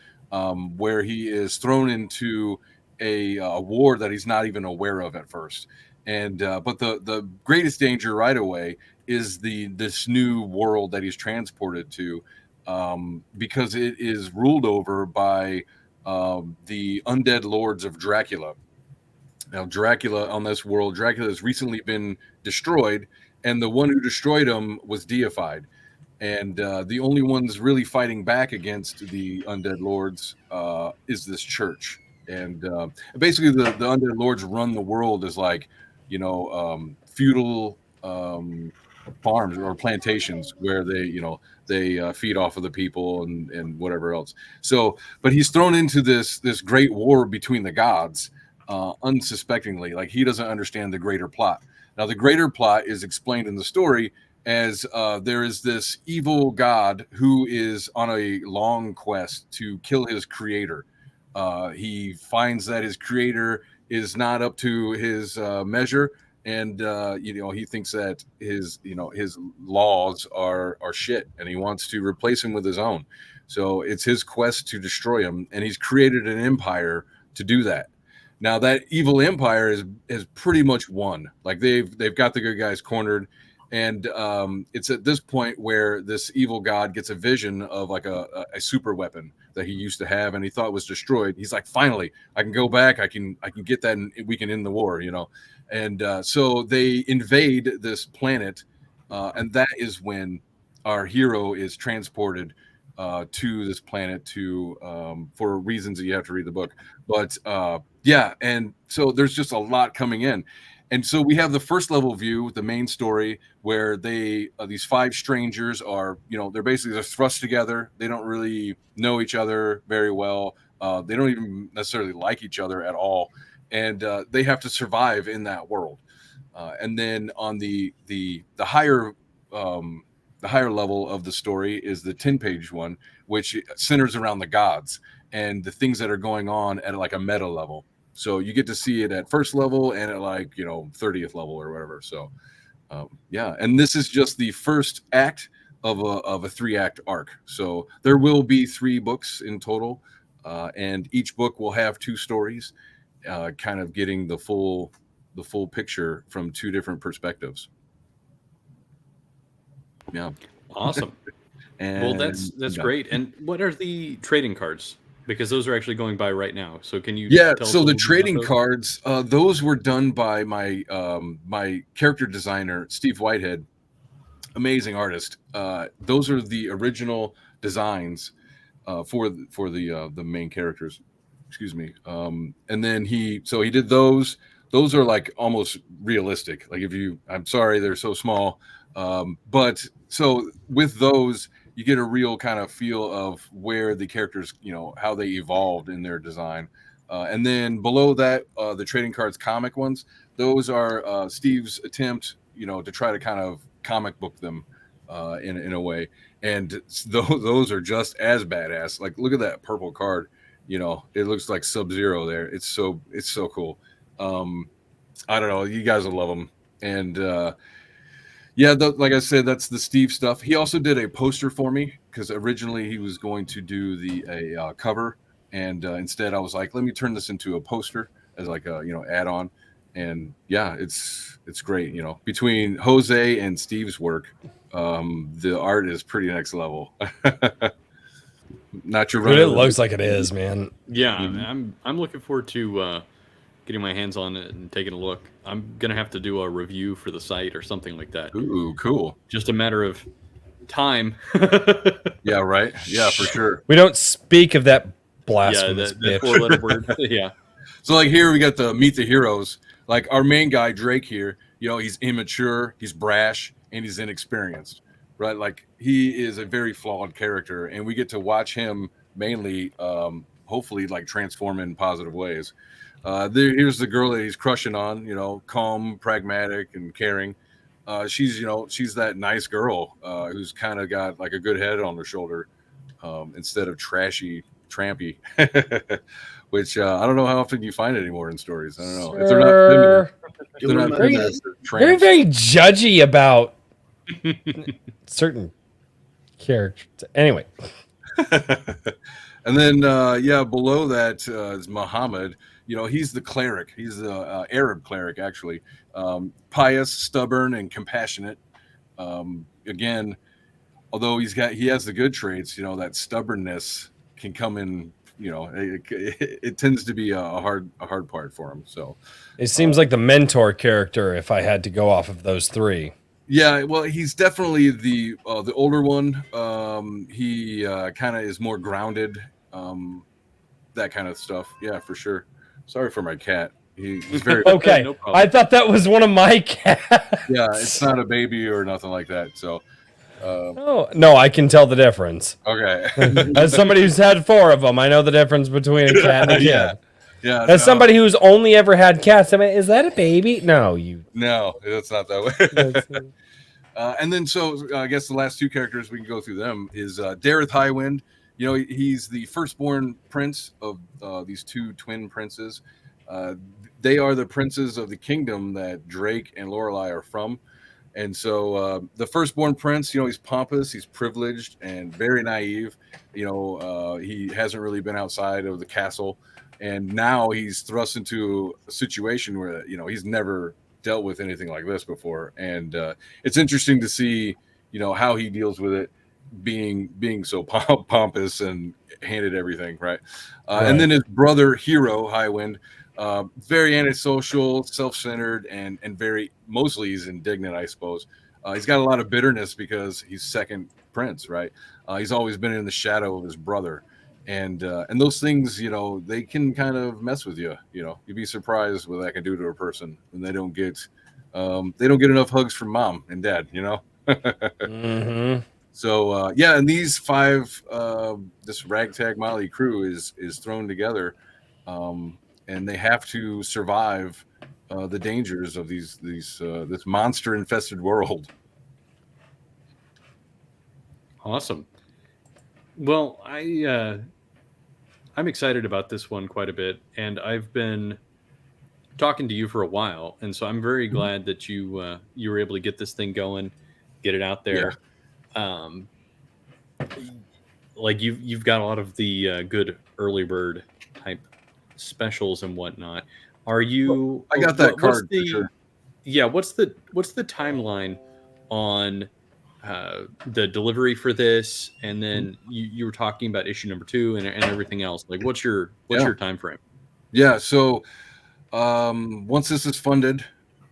where he is thrown into a war that he's not even aware of at first. And but the greatest danger right away is this new world that he's transported to, because it is ruled over by the undead lords of Dracula. Now, Dracula on this world, Dracula has recently been destroyed, and the one who destroyed him was deified. And the only ones really fighting back against the undead lords is this church. And basically, the undead lords run the world as like, feudal farms or plantations where they feed off of the people and whatever else. So, but he's thrown into this great war between the gods unsuspectingly. Like he doesn't understand the greater plot. Now, the greater plot is explained in the story as there is this evil god who is on a long quest to kill his creator. He finds that his creator is not up to his measure, and he thinks that his laws are shit, and he wants to replace him with his own. So it's his quest to destroy him, and he's created an empire to do that. Now that evil empire is pretty much won. Like they've got the good guys cornered. And it's at this point where this evil god gets a vision of like a super weapon that he used to have, and he thought was destroyed. He's like, finally, I can go back. I can get that, and we can end the war. And so they invade this planet, and that is when our hero is transported to this planet for reasons that you have to read the book. But yeah, and so there's just a lot coming in. And so we have the first level view, the main story, where these five strangers are, they're thrust together. They don't really know each other very well. They don't even necessarily like each other at all, and they have to survive in that world. And then on the higher level of the story is the 10-page one, which centers around the gods and the things that are going on at like a meta level. So you get to see it at first level and at 30th level or whatever. So yeah, and this is just the first act of a 3-act arc. So there will be 3 books in total, and each book will have 2 stories, kind of getting the full picture from 2 different perspectives. Yeah, awesome. and Well, that's great. And what are the trading cards? Because those are actually going by right now. So can you? Yeah. Tell us So a the little bit trading about those? cards, those were done by my character designer, Steve Whitehead, amazing artist. Those are the original designs for the main characters. Excuse me. And then he did those. Those are like almost realistic. Like I'm sorry, they're so small. But so with those, you get a real kind of feel of where the characters, how they evolved in their design. And then below that, the trading cards comic ones, those are Steve's attempt, to try to kind of comic book them in a way. And those are just as badass. Like, look at that purple card. It looks like Sub-Zero there. It's so cool. I don't know. You guys will love them. And Yeah, like I said, that's the Steve stuff. He also did a poster for me because originally he was going to do a cover, and instead I was like, let me turn this into a poster as like a add-on. And yeah, it's great. Between Jose and Steve's work, the art is pretty next level. Not your Dude, it run. looks like it is, man. Yeah, Mhm. I'm looking forward to getting my hands on it and taking a look. I'm gonna have to do a review for the site or something like that. Ooh, cool. Just a matter of time. Yeah, right. Yeah, for sure. We don't speak of that Yeah, blasphemous that bitch. four-letter word. Yeah. So like here we got the meet the heroes. Like our main guy Drake here, he's immature, he's brash, and he's inexperienced, right? Like he is a very flawed character, and we get to watch him mainly, hopefully, like transform in positive ways. Here's the girl that he's crushing on, calm, pragmatic, and caring. She's that nice girl who's kind of got like a good head on her shoulder, instead of trashy, trampy. Which I don't know how often you find anymore in stories. I don't know if they're not feminine. Sir, They're not Very- feminist, they're very, trans. very judgy about certain characters. Anyway, And then below that is Muhammad. He's the cleric. He's the Arab cleric, actually. Pious, stubborn, and compassionate. Again, although he has the good traits, that stubbornness can come in. It tends to be a hard part for him. So it seems like the mentor character if I had to go off of those three. yeah, well, he's definitely the older one. He kind of is more grounded, that kind of stuff. Yeah, for sure. Sorry for my cat. He's very Okay, No problem. I thought that was one of my cats. yeah. It's not a baby or nothing like that. So Oh, no, I can tell the difference. okay, As somebody who's had 4 of them, I know the difference between a cat and a kid. yeah, yeah. As somebody who's only ever had cats, I mean, is that a baby? No, you. no, it's not that way. And then, so I guess the last 2 characters we can go through them is Dareth Highwind. He's the firstborn prince of these 2 twin princes. They are the princes of the kingdom that Drake and Lorelei are from. And so the firstborn prince, he's pompous, he's privileged, and very naive. He hasn't really been outside of the castle, and now he's thrust into a situation where he's never dealt with anything like this before, and it's interesting to see how he deals with it, being so pompous and handed everything right. And then his brother Hero Highwind, very antisocial, self-centered, and very mostly he's indignant, I suppose. He's got a lot of bitterness because he's second prince, right? He's always been in the shadow of his brother, and those things, they can kind of mess with you. You'd be surprised what that can do to a person when they don't get enough hugs from mom and dad. Mm-hmm. So and these 5, this ragtag motley crew is thrown together, and they have to survive the dangers of this monster infested world. Awesome. Well, I'm excited about this one quite a bit, and I've been talking to you for a while, and so I'm very glad that you were able to get this thing going, get it out there. Like you've got a lot of the good early bird type specials and whatnot. Are you? I got that what's card the- for sure. Yeah, what's the timeline on the delivery for this? And then you were talking about issue number 2 and everything else. Like, what's your time frame? Yeah. So once this is funded,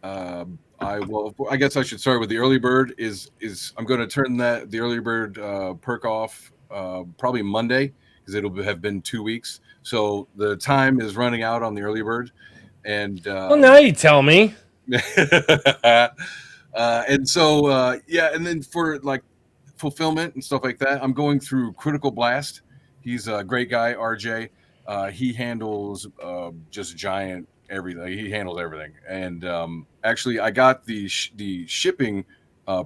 I guess I should start with the early bird. Is I'm going to turn the early bird perk off probably Monday, because it'll have been 2 weeks. So the time is running out on the early bird, and Well, now you tell me. and so and then for like fulfillment and stuff like that, I'm going through Critical Blast. He's a great guy, RJ. He handles just giant everything. He handles everything, and actually, I got the shipping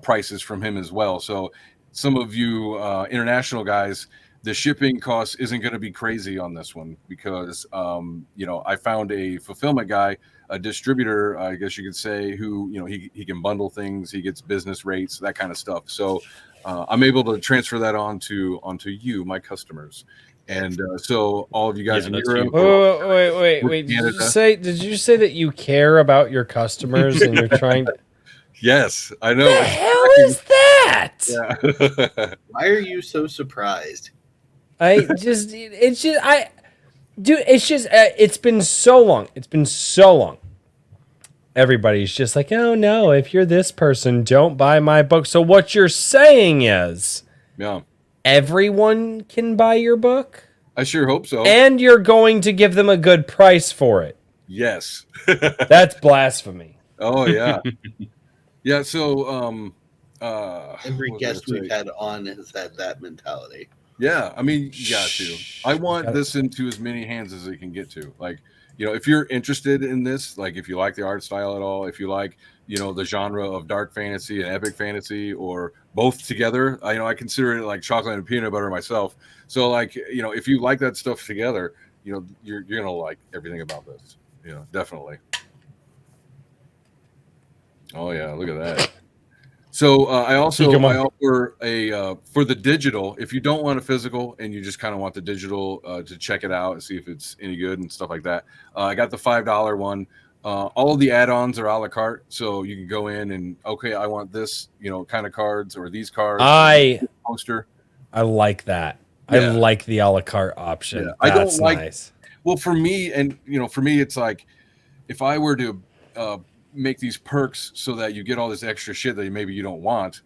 prices from him as well. So some of you international guys, the shipping cost isn't going to be crazy on this one because I found a fulfillment guy, a distributor, I guess you could say, who he can bundle things, he gets business rates, that kind of stuff. So I'm able to transfer that onto you, my customers, and so all of you guys in Europe. Wait. Did you say that you care about your customers and you're trying to? Yes, I know. The hell is that? Yeah. Why are you so surprised? It's been so long. It's been so long. Everybody's just like, oh no, if you're this person, don't buy my book. So what you're saying is, Yeah, everyone can buy your book? I sure hope so. And you're going to give them a good price for it. Yes. That's blasphemy. Oh yeah. Yeah, so Every guest we've had on has had that mentality. Yeah, I mean, you got to. I want this into as many hands as it can get to. Like, if you're interested in this, like if you like the art style at all, if you like, the genre of dark fantasy and epic fantasy or both together, I consider it like chocolate and peanut butter myself. So like, if you like that stuff together, you're going to like everything about this, definitely. Oh yeah, look at that. So I offer a for the digital. If you don't want a physical and you just kind of want the digital to check it out and see if it's any good and stuff like that, I got the $5 one. All of the add-ons are a la carte, so you can go in and I want this kind of cards or these cards. Poster. I like that. Yeah. I like the a la carte option. Yeah. I don't like. Nice. Well, for me, it's like if I were to make these perks so that you get all this extra shit that maybe you don't want,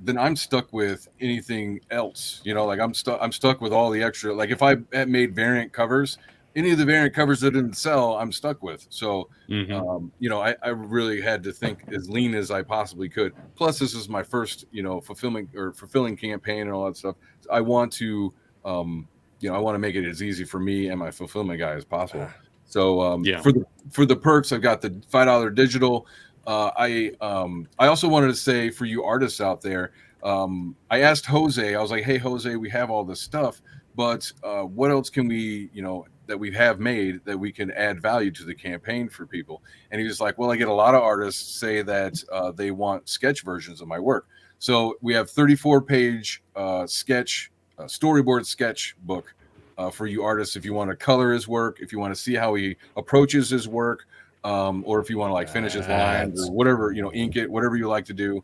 then I'm stuck with anything else. Like I'm stuck with all the extra. Like if I had made variant covers, any of the variant covers that didn't sell, I'm stuck with. So, I really had to think as lean as I possibly could. Plus, this is my first, fulfilling campaign and all that stuff. I want to, I want to make it as easy for me and my fulfillment guy as possible. So for the perks, I've got the $5 digital. I also wanted to say for you artists out there, I asked Jose. I was like, "Hey, Jose, we have all this stuff, but what else can we, that we have made that we can add value to the campaign for people?" And he was like, "Well, I get a lot of artists say that they want sketch versions of my work. So we have 34-page storyboard sketch book." For you artists, if you want to color his work, if you want to see how he approaches his work, or if you want to like finish his lines or whatever, ink it, whatever you like to do,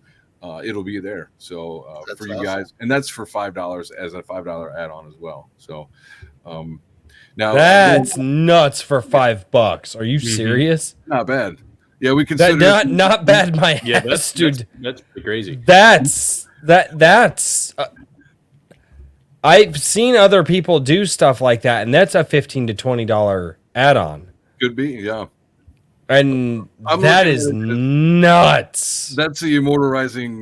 it'll be there. So for you guys, and that's for $5 as a $5 add-on as well. So now that's nuts for $5. Are you serious? Not bad. Yeah, we consider not bad. My ass, dude. That's crazy. That's. I've seen other people do stuff like that, and that's a $15 to $20 add-on. Could be, yeah. And that is nuts. That's the Immortal Rising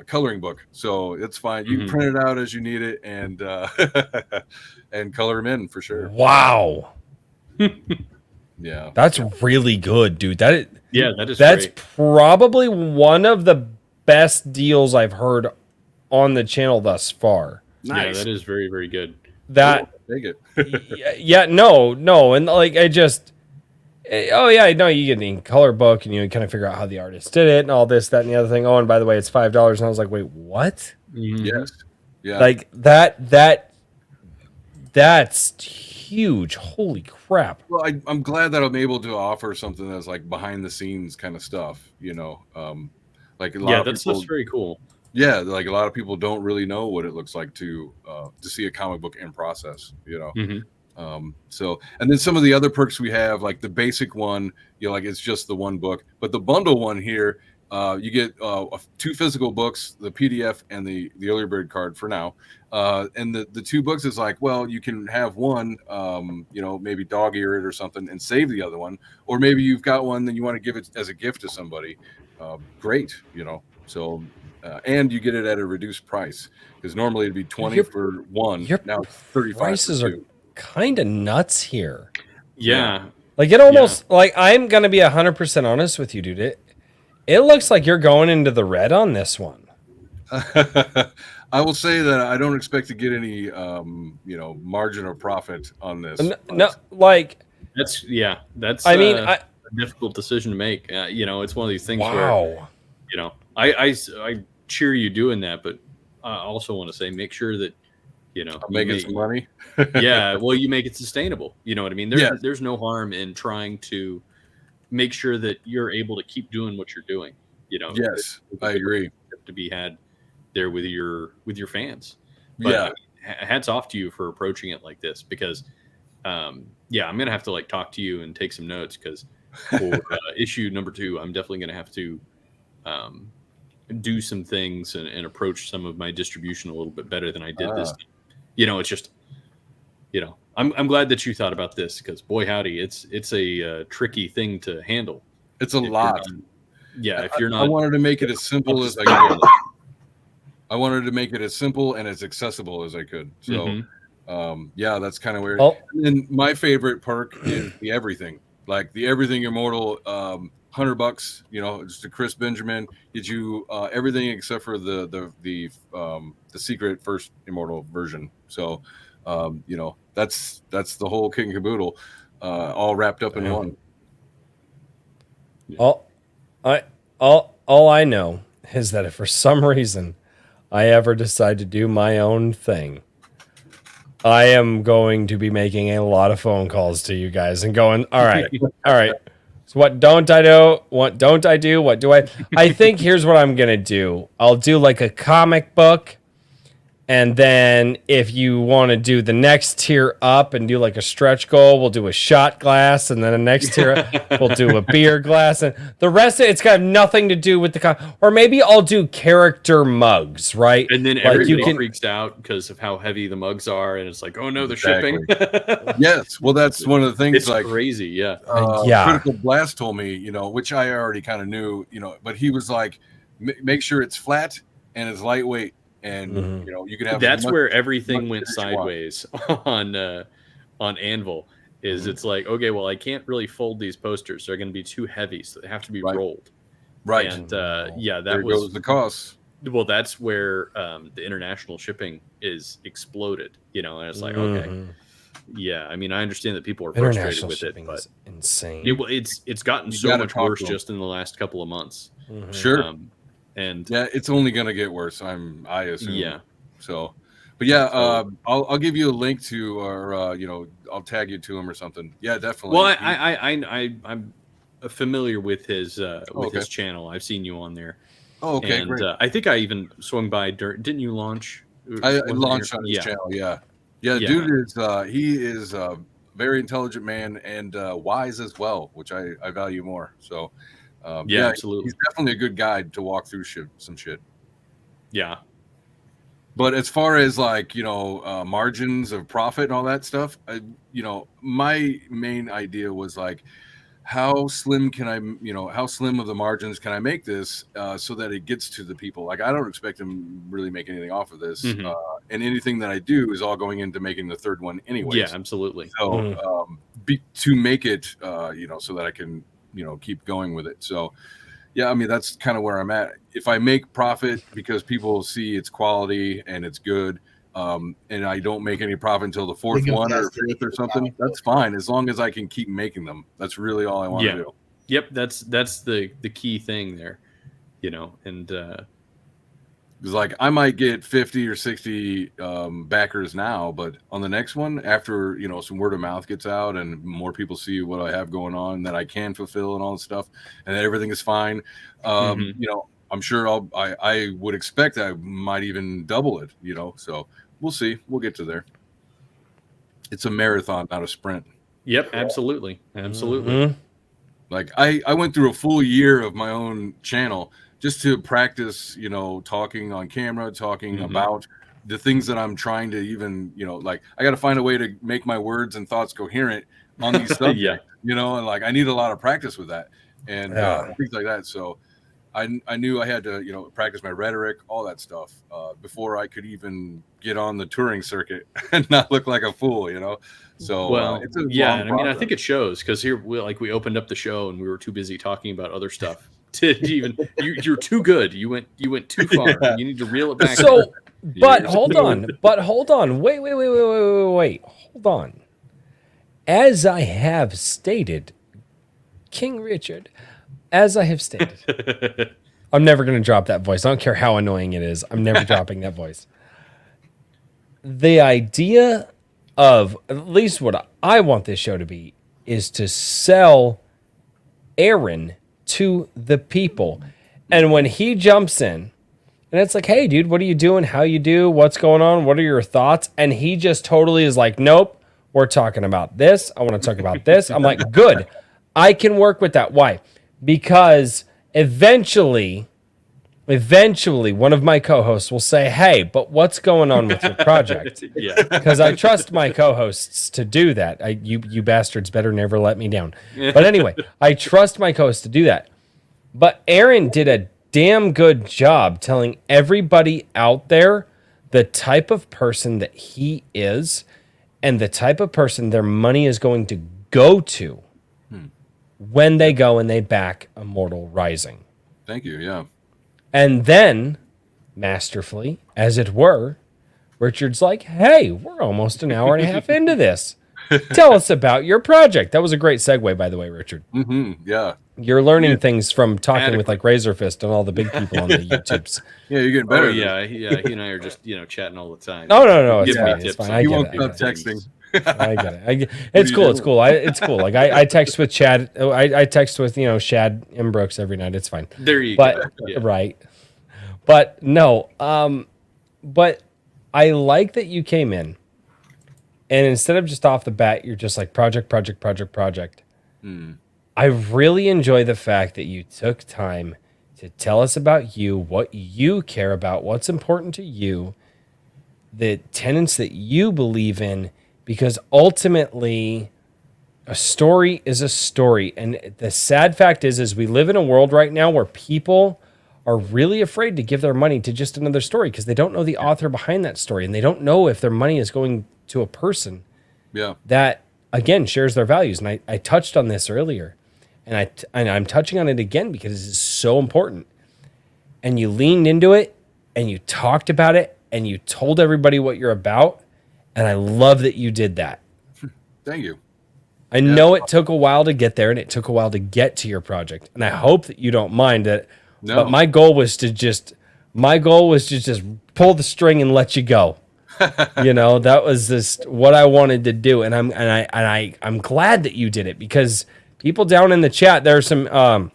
coloring book, so it's fine. You can print it out as you need it, and and color them in for sure. Wow. Yeah, that's really good, dude. That's great. Probably one of the best deals I've heard on the channel thus far. Nice. Yeah, that is very, very good. Take it. No, and like you get the color book and you kind of figure out how the artist did it and all this, that, and the other thing. Oh, and by the way, it's $5, and I was like, wait, what? Yes, yeah, like that's huge. Holy crap! Well, I'm glad that I'm able to offer something that's like behind the scenes kind of stuff. Like a lot of people, that's very cool. Yeah, like a lot of people don't really know what it looks like to see a comic book in process, So, and then some of the other perks we have, like the basic one, like it's just the one book, but the bundle one here, you get 2 physical books, the PDF and the early bird card for now. And the 2 books is like, well, you can have one, maybe dog ear it or something and save the other one, or maybe you've got one and you want to give it as a gift to somebody. Great, so. And you get it at a reduced price because normally it'd be $20 for one. Now it's $35. Prices are kind of nuts here. Yeah, like it almost like I'm gonna be 100% honest with you, dude. It looks like you're going into the red on this one. I will say that I don't expect to get any, margin or profit on this. No, like That's I mean, a difficult decision to make. It's one of these things where wow. I cheer you doing that, but I also want to say make sure that I'm you making some money. yeah, well, you make it sustainable. You know what I mean? Yes. There's no harm in trying to make sure that you're able to keep doing what you're doing. Yes, I agree. To be had there with your fans. But Yeah. I mean, hats off to you for approaching it like this because, I'm gonna have to like talk to you and take some notes because for issue number 2, I'm definitely gonna have to do some things and approach some of my distribution a little bit better than I did this time. It's just, I'm glad that you thought about this because boy howdy, it's a tricky thing to handle. It's a lot. If you're not, I wanted to make it as simple as I could. I wanted to make it as simple and as accessible as I could. So, that's kind of weird. Oh. And my favorite perk is the everything, like the everything immortal, $100. Just a Chris Benjamin gives you everything except for the secret first immortal version. So, that's the whole kit and caboodle, all wrapped up in one. All I know is that if for some reason I ever decide to do my own thing, I am going to be making a lot of phone calls to you guys and going, all right. So what don't I do? What don't I do? What do I? I think here's what I'm going to do. I'll do like a comic book. And then if you want to do the next tier up and do like a stretch goal, we'll do a shot glass. And then the next tier up, we'll do a beer glass. And the rest of it's got nothing to do with or maybe I'll do character mugs, right? And then everybody freaks out because of how heavy the mugs are. And it's like, oh no, the shipping. Yes. Well, that's one of the things. It's like crazy. Yeah. Critical Blast told me, which I already kind of knew, but he was like, make sure it's flat and it's lightweight. And you could have that's where everything went sideways on Anvil. It's like, okay, well, I can't really fold these posters; they're going to be too heavy, so they have to be rolled. Right. And there goes the cost. Well, that's where the international shipping is exploded. And it's like, okay, yeah. I mean, I understand that people are frustrated with it, but insane. It's gotten so much worse just in the last couple of months. Sure. And it's only gonna get worse. I assume. Yeah. So, but I'll give you a link to, or I'll tag you to him or something. Yeah, definitely. Well, I'm familiar with his his channel. I've seen you on there. Oh, okay, and, great. I think I even swung by. Didn't you launch? I launched on his channel. Yeah. Dude is a very intelligent man and wise as well, which I value more. So. Absolutely. He's definitely a good guide to walk through some shit. Yeah. But as far as like, margins of profit and all that stuff, my main idea was like, how slim can how slim of the margins can I make this so that it gets to the people? Like, I don't expect them really make anything off of this. And anything that I do is all going into making the third one anyway. Yeah, absolutely. So to make it, so that I can, keep going with it. So, I mean, that's kind of where I'm at. If I make profit because people see it's quality and it's good, and I don't make any profit until the fourth one or fifth or something, that's fine. As long as I can keep making them, that's really all I want to do. Yep. That's the key thing there, and, it's like I might get 50 or 60 backers now, but on the next one, after some word of mouth gets out and more people see what I have going on that I can fulfill and all this stuff, and that everything is fine, I'm sure I would expect I might even double it. So we'll see. We'll get to there. It's a marathon, not a sprint. Yep, absolutely. Like I went through a full year of my own channel just to practice, talking on camera, talking about the things that I'm trying to even, like I got to find a way to make my words and thoughts coherent on these subjects, and like I need a lot of practice with that and things like that. So I knew I had to, practice my rhetoric, all that stuff before I could even get on the touring circuit and not look like a fool, So, it's I mean, I think it shows because here we opened up the show and we were too busy talking about other stuff to even you're too good. You went too far. Yeah. You need to reel it back. So, but Years hold ago. on. But hold on. Wait. Hold on. As I have stated, King Richard, as I have stated, I'm never going to drop that voice. I don't care how annoying it is. I'm never dropping that voice. The idea of, at least what I want this show to be, is to sell Aaron to the people. And when he jumps in, and it's like, hey, dude, what are you doing? How you do? What's going on? What are your thoughts? And he just totally is like, nope, we're talking about this. I want to talk about this. I'm like, good. I can work with that. Why? Because eventually, one of my co-hosts will say, hey, but what's going on with your project? Yeah. Because I trust my co-hosts to do that. You bastards better never let me down. But anyway, I trust my co-hosts to do that. But Aaron did a damn good job telling everybody out there the type of person that he is and the type of person their money is going to go to when they go and they back Immortal Rising. Thank you. Yeah. And then, masterfully, as it were, Richard's like, hey, we're almost an hour and a half into this. Tell us about your project. That was a great segue, by the way, Richard. Yeah. You're learning things from talking with like Razorfist and all the big people on the YouTubes. Yeah, you're getting better. Oh yeah. He and I are just chatting all the time. Oh no, it's Give me fine. It's tips fine. on I You get won't it. stop texting. I get it. It's cool. It's cool. It's cool. Like I text with Chad. I text with Shad Imbrooks every night. It's fine. There you But go. Yeah. right. But no. But I like that you came in, and instead of just off the bat, you're just like project. I really enjoy the fact that you took time to tell us about you, what you care about, what's important to you, the tenets that you believe in, because ultimately a story is a story. And the sad fact is we live in a world right now where people are really afraid to give their money to just another story because they don't know the author behind that story, and they don't know if their money is going to a person that, again, shares their values. And I touched on this earlier, and I'm touching on it again because it is so important. And you leaned into it, and you talked about it, and you told everybody what you're about. And I love that you did that. Thank you. I know it took a while to get there, and it took a while to get to your project. And I hope that you don't mind that. No. But my goal was to just pull the string and let you go. That was just what I wanted to do. And I'm glad that you did it, because people down in the chat, there are some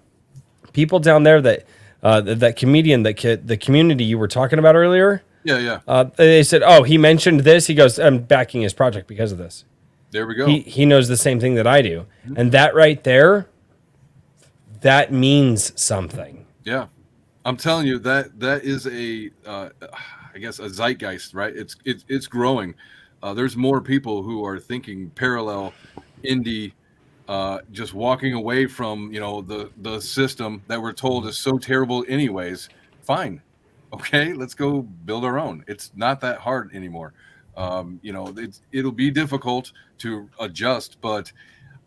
people down there that that comedian, the community you were talking about earlier. Yeah. They said, oh, he mentioned this. He goes, I'm backing his project because of this. There we go. He knows the same thing that I do. And that right there, that means something. Yeah. I'm telling you that is I guess a zeitgeist, right? It's growing. There's more people who are thinking parallel indie, just walking away from, the system that we're told is so terrible anyways. Fine. Okay, let's go build our own. It's not that hard anymore. It'll be difficult to adjust, but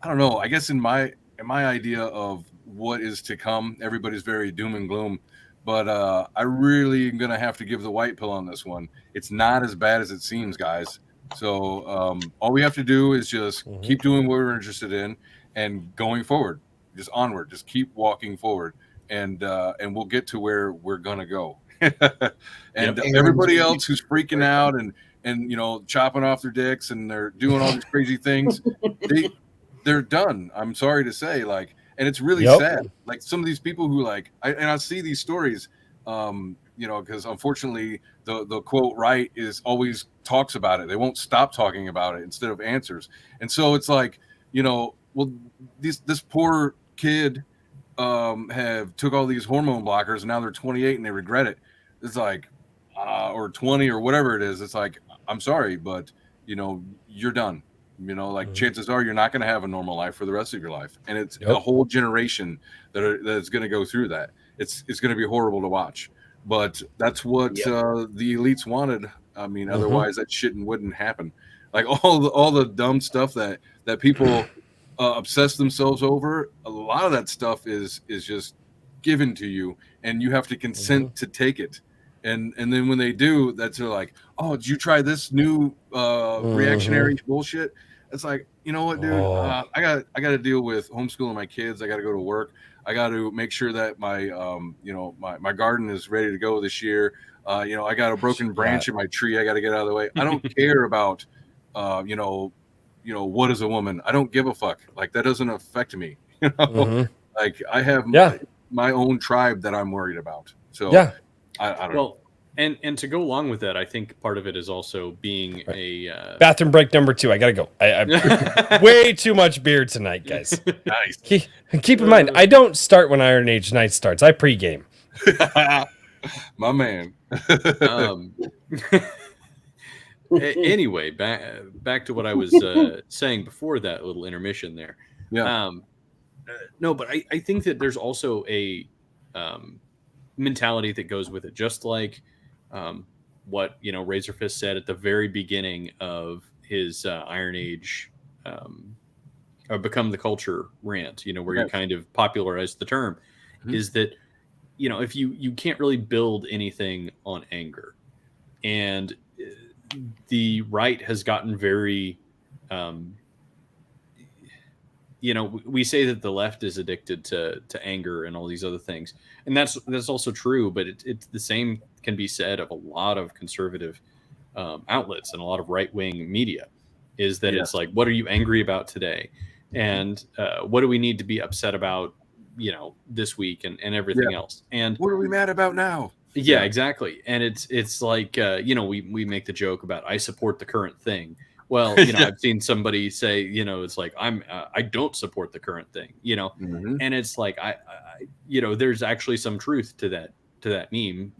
I don't know. I guess in my idea of what is to come, everybody's very doom and gloom, but I really am gonna have to give the white pill on this one. It's not as bad as it seems, guys. So all we have to do is just keep doing what we're interested in and going forward, just onward, just keep walking forward, and we'll get to where we're gonna go. And everybody else who's freaking out and chopping off their dicks and they're doing all these crazy things, they're done. I'm sorry to say, and it's really sad. Like some of these people who I see these stories, because unfortunately the quote right is always talks about it. They won't stop talking about it instead of answers. And so it's like, this poor kid have took all these hormone blockers and now they're 28 and they regret it. It's like, or 20 or whatever it is. It's like, I'm sorry, but you're done. Chances are you're not going to have a normal life for the rest of your life. And it's a whole generation that's going to go through that. It's going to be horrible to watch, but that's what the elites wanted. I mean, otherwise that shit wouldn't happen. Like all the dumb stuff that people obsess themselves over. A lot of that stuff is just given to you, and you have to consent to take it. And then when they do, that's like, oh, did you try this new reactionary bullshit? It's like, you know what, dude? I got to deal with homeschooling my kids. I got to go to work. I got to make sure that my my garden is ready to go this year. I got a broken branch in my tree. I got to get out of the way. I don't care about what is a woman. I don't give a fuck. Like, that doesn't affect me. Like, I have my own tribe that I'm worried about. So I don't know. And to go along with that, I think part of it is also being a bathroom break number 2. I gotta go. I way too much beer tonight, guys. Nice. Keep in mind, I don't start when Iron Age Night starts. I pregame. My man. Anyway, back to what I was saying before that little intermission there. Yeah. No, but I think that there's also a mentality that goes with it, just like what Razorfist said at the very beginning of his Iron Age or Become the Culture rant, where you kind of popularized the term, is that if you can't really build anything on anger, and the right has gotten very we say that the left is addicted to anger and all these other things, and that's also true, but it's the same can be said of a lot of conservative outlets and a lot of right-wing media, is that it's like, what are you angry about today, and what do we need to be upset about this week, and everything else, and what are we mad about now? Yeah, exactly. And it's like we make the joke about, I support the current thing. Well, I've seen somebody say, it's like, I don't support the current thing, and it's like, I there's actually some truth to that meme.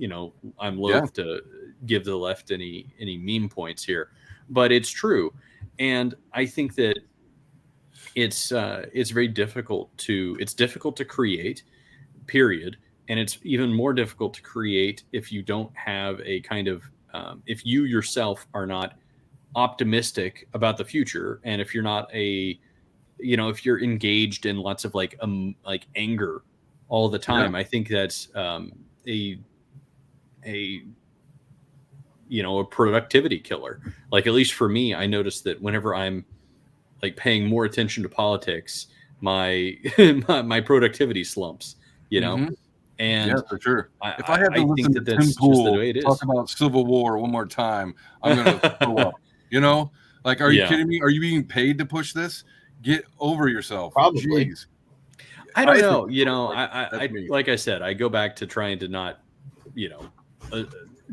I'm loath to give the left any meme points here, but it's true. And I think that it's very difficult to create, period. And it's even more difficult to create if you don't have a kind of, if you yourself are not optimistic about the future, and if you're not if you're engaged in lots of like anger all the time, I think that's a productivity killer. Like, at least for me, I notice that whenever I'm like paying more attention to politics, my my productivity slumps, And yeah, for sure. If I had to listen to Tim Pool talk about Civil War one more time, I'm gonna throw up. Like, are you kidding me? Are you being paid to push this? Get over yourself. Probably. Jeez. I don't know. I like I said, I go back to trying to not,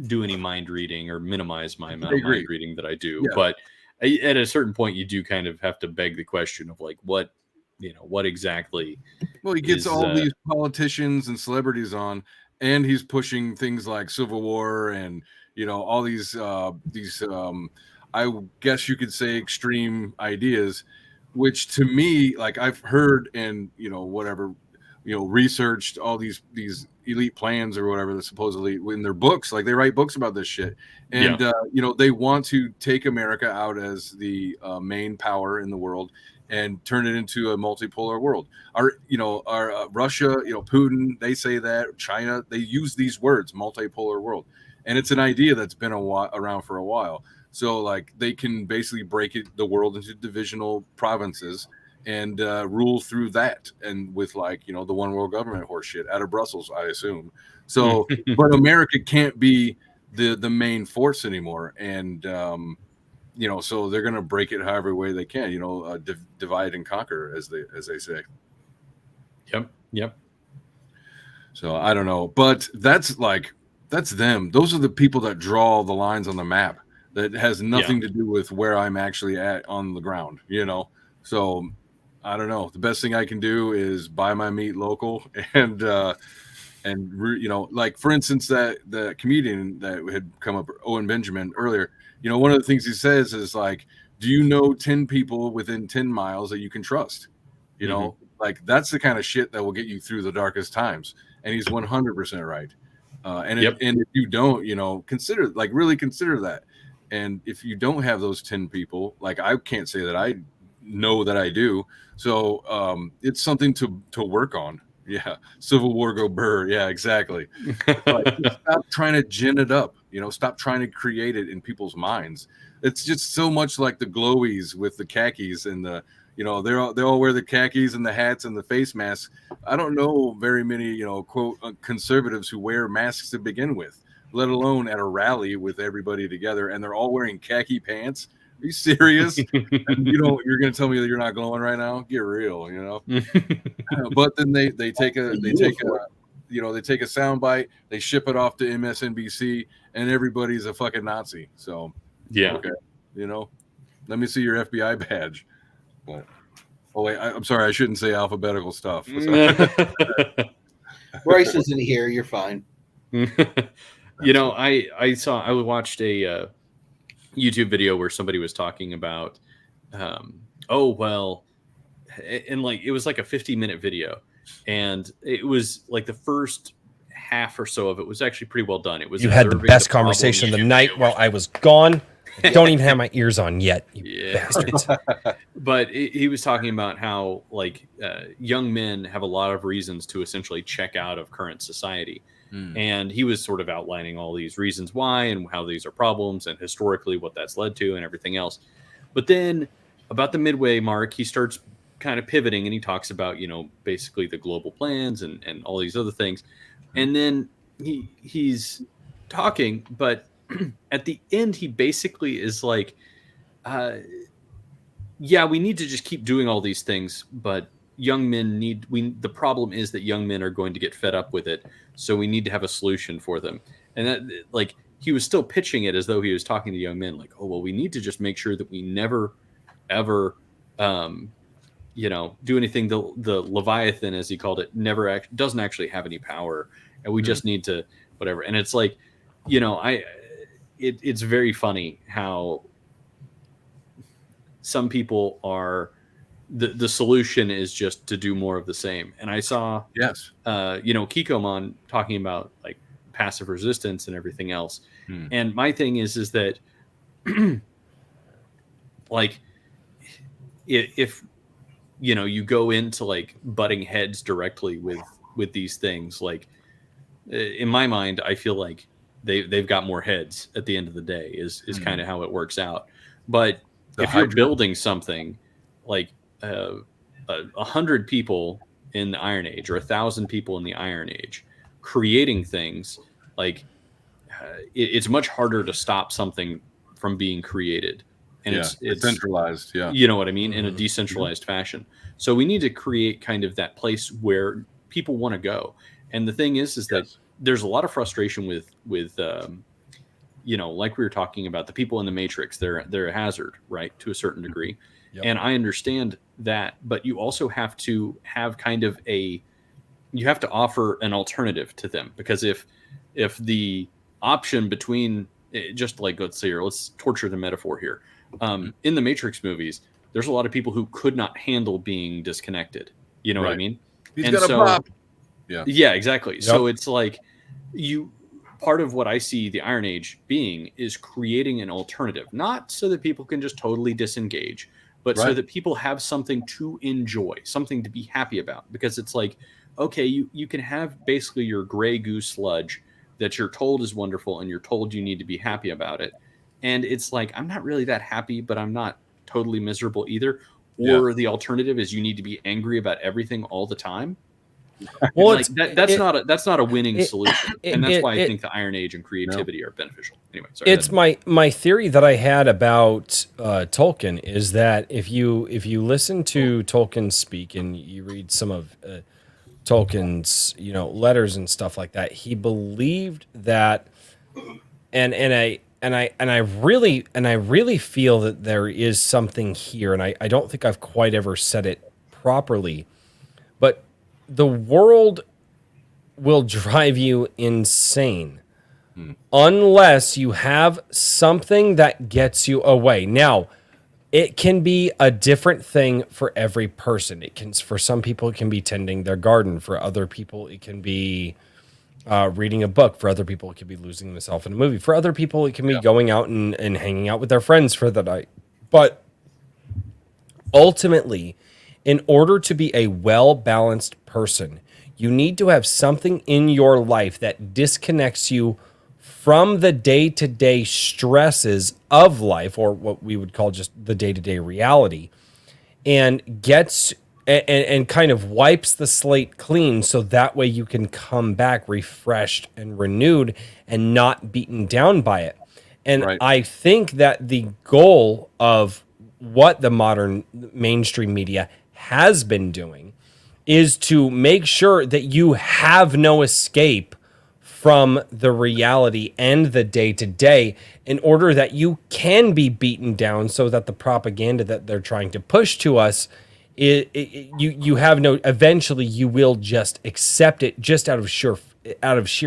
do any mind reading or minimize my amount of mind reading that I do. Yeah. But at a certain point, you do kind of have to beg the question of like, what exactly. Well, he gets all these politicians and celebrities on, and he's pushing things like Civil War and all these I guess you could say extreme ideas, which to me, like, I've heard and researched all these elite plans or whatever, that supposedly in their books, like they write books about this shit, and they want to take America out as the main power in the world and turn it into a multipolar world. Our Russia, Putin, they say that. China, they use these words, multipolar world, and it's an idea that's been around for a while. So like, they can basically break the world into divisional provinces and rule through that, and with like the one world government horseshit out of Brussels, I assume. So, but America can't be the main force anymore, and so they're gonna break it however way they can. Divide and conquer, as they say. Yep. So I don't know, but that's them. Those are the people that draw the lines on the map. That has nothing to do with where I'm actually at on the ground, So I don't know. The best thing I can do is buy my meat local, and like, for instance, that the comedian that had come up, Owen Benjamin, earlier. One of the things he says is like, do you know 10 people within 10 miles that you can trust? Like, that's the kind of shit that will get you through the darkest times. And he's 100% right. And if you don't, really consider that. And if you don't have those 10 people, like, I can't say that I know that I do. So it's something to work on. Yeah, Civil War go burr. Yeah, exactly. Like, stop trying to gin it up. Stop trying to create it in people's minds. It's just so much like the glowies with the khakis and the, they all wear the khakis and the hats and the face masks. I don't know very many, quote conservatives who wear masks to begin with, let alone at a rally with everybody together, and they're all wearing khaki pants. Are you serious? And you're going to tell me that you're not glowing right now? Get real, But then they take a soundbite, they ship it off to MSNBC, and everybody's a fucking Nazi. So Yeah. okay, let me see your FBI badge. But oh wait, I'm sorry, I shouldn't say alphabetical stuff. Bryce isn't here. You're fine. I watched a YouTube video where somebody was talking about, and like it was like a 50-minute video, and it was like the first half or so of it was actually pretty well done. It was You had the best conversation of the night while I was gone. I don't even have my ears on yet, you bastards. But he was talking about how like young men have a lot of reasons to essentially check out of current society. And he was sort of outlining all these reasons why and how these are problems and historically what that's led to and everything else. But then about the midway mark, he starts kind of pivoting and he talks about, basically the global plans and all these other things. And then he's talking, but at the end, he basically is like, yeah, we need to just keep doing all these things, but young men the problem is that young men are going to get fed up with it. So we need to have a solution for them. And that, like, he was still pitching it as though he was talking to young men, like, oh, well, we need to just make sure that we never, ever, do anything. The Leviathan, as he called it, doesn't actually have any power. And we just need to whatever. And it's like, it's very funny how some people are, the solution is just to do more of the same. And I saw, Kikomon talking about like passive resistance and everything else. And my thing is that like if you go into like butting heads directly with these things, like in my mind, I feel like they've got more heads at the end of the day is kind of how it works out. But if you're building something like 100 people in the Iron Age or 1,000 people in the Iron Age creating things, like it's much harder to stop something from being created. And it's centralized. Yeah. You know what I mean? In a decentralized fashion. So we need to create kind of that place where people want to go. And the thing is that there's a lot of frustration with like we were talking about, the people in the Matrix, they're a hazard, right? To a certain degree. Yep. And I understand that, but you also have to have kind of you have to offer an alternative to them, because if the option between just like, let's torture the metaphor here. In the Matrix movies, there's a lot of people who could not handle being disconnected. You know what I mean? He's got a pop. Yeah, exactly. Yep. So it's like part of what I see the Iron Age being is creating an alternative, not so that people can just totally disengage, but so that people have something to enjoy, something to be happy about. Because it's like, okay, you can have basically your gray goo sludge that you're told is wonderful and you're told you need to be happy about it. And it's like, I'm not really that happy, but I'm not totally miserable either. Or the alternative is you need to be angry about everything all the time. Well, like, that's not a winning solution, and that's why I think the Iron Age and creativity are beneficial. Anyway, sorry. It's my theory that I had about Tolkien is that if you listen to Tolkien speak and you read some of Tolkien's letters and stuff like that, he believed that, and I really feel that there is something here, and I don't think I've quite ever said it properly, but the world will drive you insane unless you have something that gets you away. Now, it can be a different thing for every person. For some people, it can be tending their garden. For other people, it can be reading a book. For other people, it can be losing themselves in a movie. For other people, it can be going out and hanging out with their friends for the night. But ultimately, in order to be a well-balanced person, You need to have something in your life that disconnects you from the day-to-day stresses of life, or what we would call just the day-to-day reality, and gets and kind of wipes the slate clean, so that way you can come back refreshed and renewed and not beaten down by it. And Right. I think that the goal of what the modern mainstream media has been doing is to make sure that you have no escape from the reality and the day to day, in order that you can be beaten down, so that the propaganda that they're trying to push to us, you have no, eventually you will just accept it just out of sheer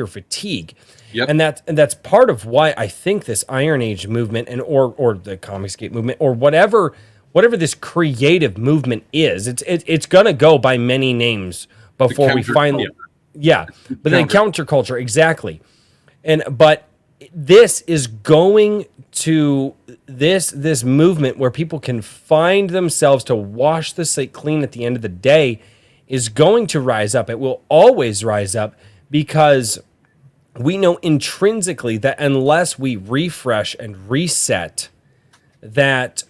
fatigue. Yep. And that's part of why I think this Iron Age movement, and or the Comicsgate movement, or whatever this creative movement is, it's gonna go by many names before we finally, yeah, but then counterculture, exactly. But this is going to this movement where people can find themselves to wash the slate clean at the end of the day, is going to rise up. It will always rise up, because we know intrinsically that unless we refresh and reset, that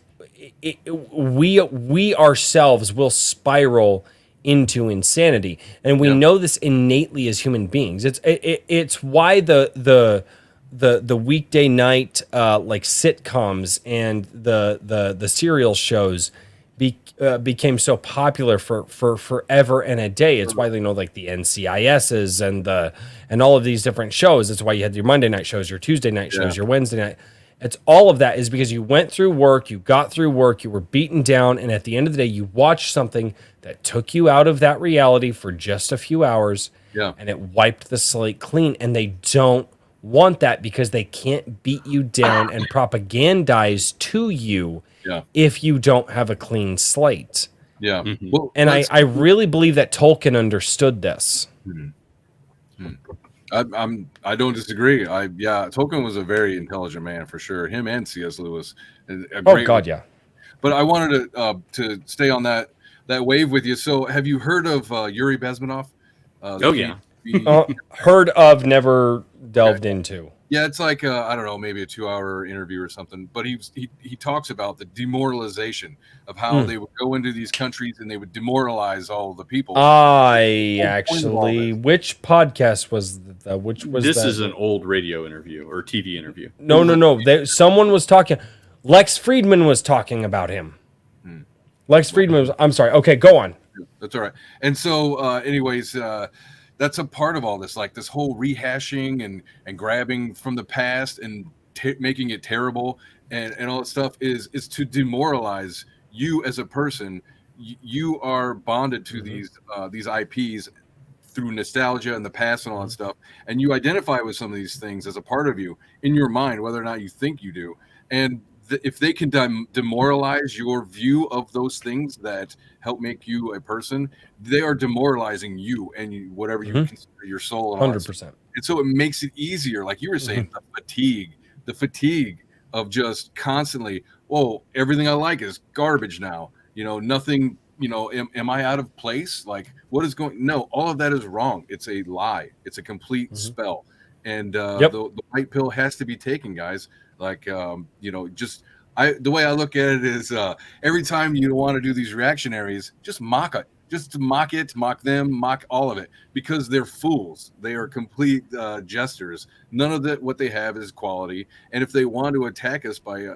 we ourselves will spiral into insanity, and we know this innately as human beings. It's why the weekday night like sitcoms and the serial shows became so popular for forever and a day. It's why, like the NCISs and all of these different shows. It's why you had your Monday night shows, your Tuesday night shows, your Wednesday night. It's all of that is because you went through work, you got through work, you were beaten down, and at the end of the day, you watched something that took you out of that reality for just a few hours, and it wiped the slate clean. And they don't want that, because they can't beat you down and propagandize to you if you don't have a clean slate. Yeah. Mm-hmm. Well, And I really believe that Tolkien understood this. I don't disagree. Tolkien was a very intelligent man for sure. Him and C.S. Lewis. Oh God, yeah. But I wanted to stay on that wave with you. So, have you heard of Yuri Bezmenov? Heard of, never delved into. Yeah, it's like I don't know, maybe a 2-hour interview or something. But he talks about the demoralization of how they would go into these countries and they would demoralize all the people. Which podcast was that? This is an old radio interview or TV interview. No. Someone was talking. Lex Friedman was talking about him. Lex Friedman was. I'm sorry. Okay, go on. That's all right. And so, anyways. That's a part of all this, like this whole rehashing and grabbing from the past and making it terrible and all that stuff is to demoralize you as a person. You are bonded to these IPs through nostalgia and the past and all that stuff, and you identify with some of these things as a part of you in your mind, whether or not you think you do. And if they can demoralize your view of those things that help make you a person, they are demoralizing you and whatever you consider your soul. 100%. And so it makes it easier, like you were saying, the fatigue of just constantly, whoa, everything I like is garbage now. Nothing. Am I out of place? Like, what is going? No, all of that is wrong. It's a lie. It's a complete spell. And the white pill has to be taken, guys. Like, the way I look at it is every time you want to do these reactionaries, just mock it. Just mock them, mock all of it, because they're fools. They are complete jesters. None of what they have is quality. And if they want to attack us by,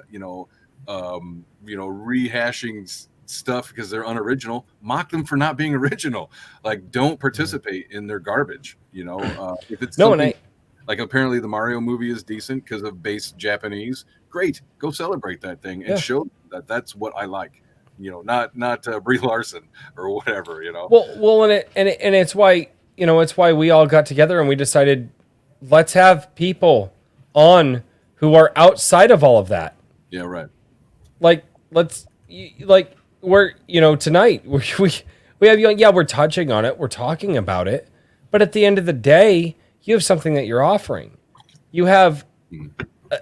rehashing stuff because they're unoriginal, mock them for not being original. Like, don't participate in their garbage. If it's like apparently the Mario movie is decent because of base Japanese. Great, go celebrate that thing and show them that that's what I like. Not Brie Larson or whatever. Well, and it's why we all got together and we decided, let's have people on who are outside of all of that. Yeah, right. We're tonight we have you. Yeah, we're touching on it. We're talking about it, but at the end of the day, you have something that you're offering. You have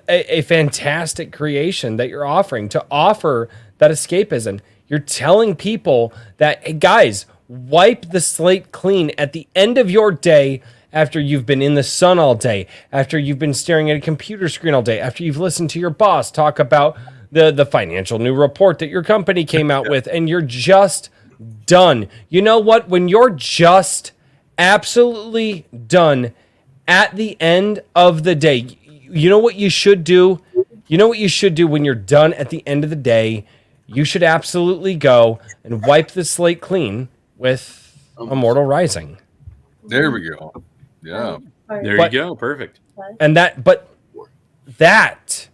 a fantastic creation that you're offering to offer that escapism. You're telling people that, hey, guys, wipe the slate clean at the end of your day, after you've been in the sun all day, after you've been staring at a computer screen all day, after you've listened to your boss talk about the financial new report that your company came out with, and you're just done. You know what? When you're just absolutely done at the end of the day, you know what you should do? You know what you should do when you're done at the end of the day? You should absolutely go and wipe the slate clean with Immortal Rising. There we go. Yeah. There But- you go. Perfect. And that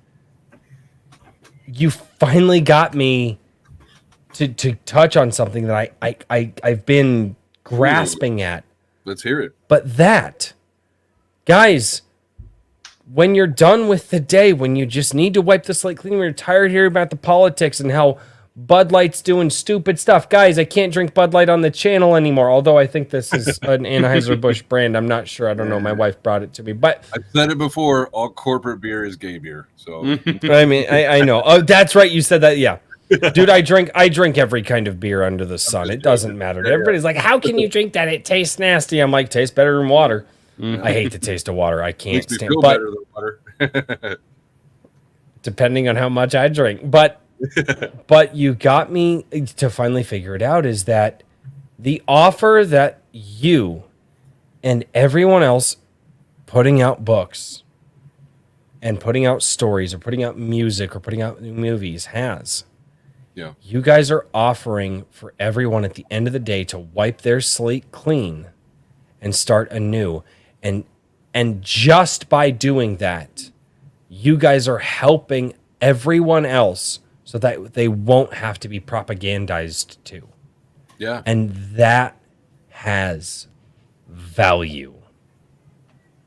you finally got me to touch on something that I've been grasping at. Let's hear it. But that, guys, when you're done with the day, when you just need to wipe the slate clean, when you're tired of hearing about the politics and how Bud Light's doing stupid stuff. Guys, I can't drink Bud Light on the channel anymore, although I think this is an Anheuser-Busch brand. I'm not sure. I don't know. My wife brought it to me. But I've said it before, all corporate beer is gay beer. So I mean, I know. Oh, that's right. You said that. Yeah. Dude, I drink every kind of beer under the sun. It doesn't matter. Everybody's like, how can you drink that? It tastes nasty. I'm like, tastes better than water. I hate the taste of water. I can't makes me stand feel but better than water. depending on how much I drink. But you got me to finally figure it out, is that the offer that you and everyone else putting out books and putting out stories or putting out music or putting out new movies has. Yeah. You guys are offering for everyone at the end of the day to wipe their slate clean and start anew. And just by doing that, you guys are helping everyone else so that they won't have to be propagandized to. Yeah. And that has value.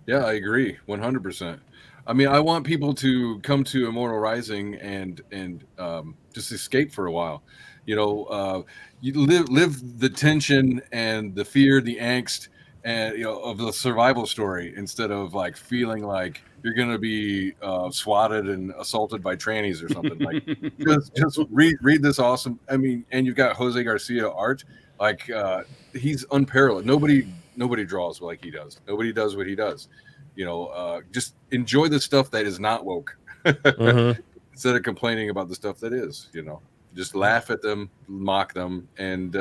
Yeah, I agree 100%. I mean, I want people to come to Immortal Rising and just escape for a while. You know, you live the tension and the fear, the angst, and of the survival story, instead of like feeling like you're gonna be swatted and assaulted by trannies or something. Like, just read this awesome. I mean, and you've got Jose Garcia art. Like, he's unparalleled. Nobody draws like he does. Nobody does what he does. Just enjoy the stuff that is not woke, instead of complaining about the stuff that is. Just laugh at them, mock them, and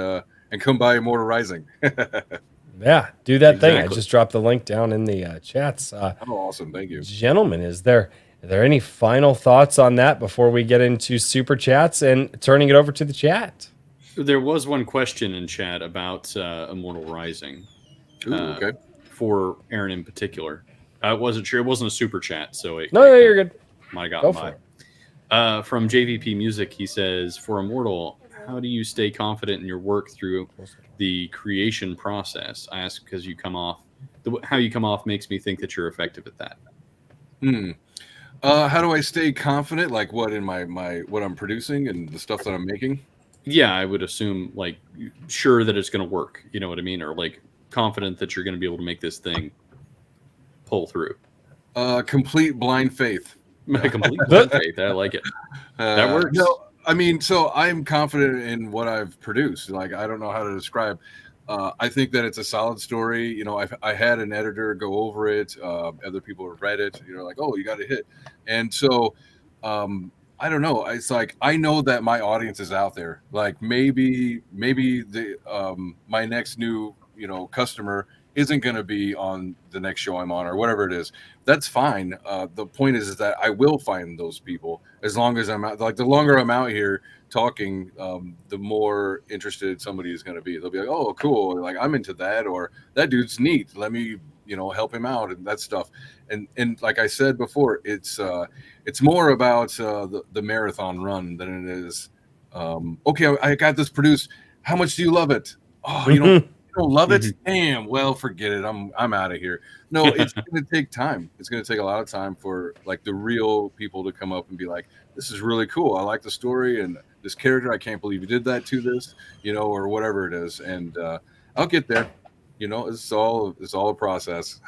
come by Immortal Rising. Yeah, do that thing. I Exactly. just dropped the link down in the chats. Oh, awesome. Thank you. Gentlemen, are there any final thoughts on that before we get into super chats and turning it over to the chat? There was one question in chat about Immortal Rising. Ooh, okay. For Aaron in particular. I wasn't sure. It wasn't a super chat, so No, you're good. Might have Go gotten for by. From JVP Music, he says, for Immortal, how do you stay confident in your work through the creation process? I ask because how you come off makes me think that you're effective at that. How do I stay confident? Like what in my what I'm producing and the stuff that I'm making? Yeah, I would assume like sure that it's going to work. You know what I mean? Or like confident that you're going to be able to make this thing pull through. Complete blind faith. Complete blind faith. I like it. That works. No, I mean, so I'm confident in what I've produced. Like, I don't know how to describe. I think that it's a solid story. I had an editor go over it. Other people have read it. Like, oh, you got a hit. And so, I don't know. It's like, I know that my audience is out there. Like maybe the my next new customer isn't going to be on the next show I'm on or whatever it is. That's fine. The point is that I will find those people as long as I'm out. Like the longer I'm out here talking, the more interested somebody is going to be. They'll be like, oh, cool. Like I'm into that, or that dude's neat. Let me, help him out and that stuff. And like I said before, it's more about the marathon run than it is. Okay, I got this produced. How much do you love it? Oh, you don't love it? Damn. Well, forget it. I'm out of here. No, it's going to take time. It's going to take a lot of time for like the real people to come up and be like, this is really cool. I like the story and this character. I can't believe you did that to this, or whatever it is. And I'll get there. It's all a process.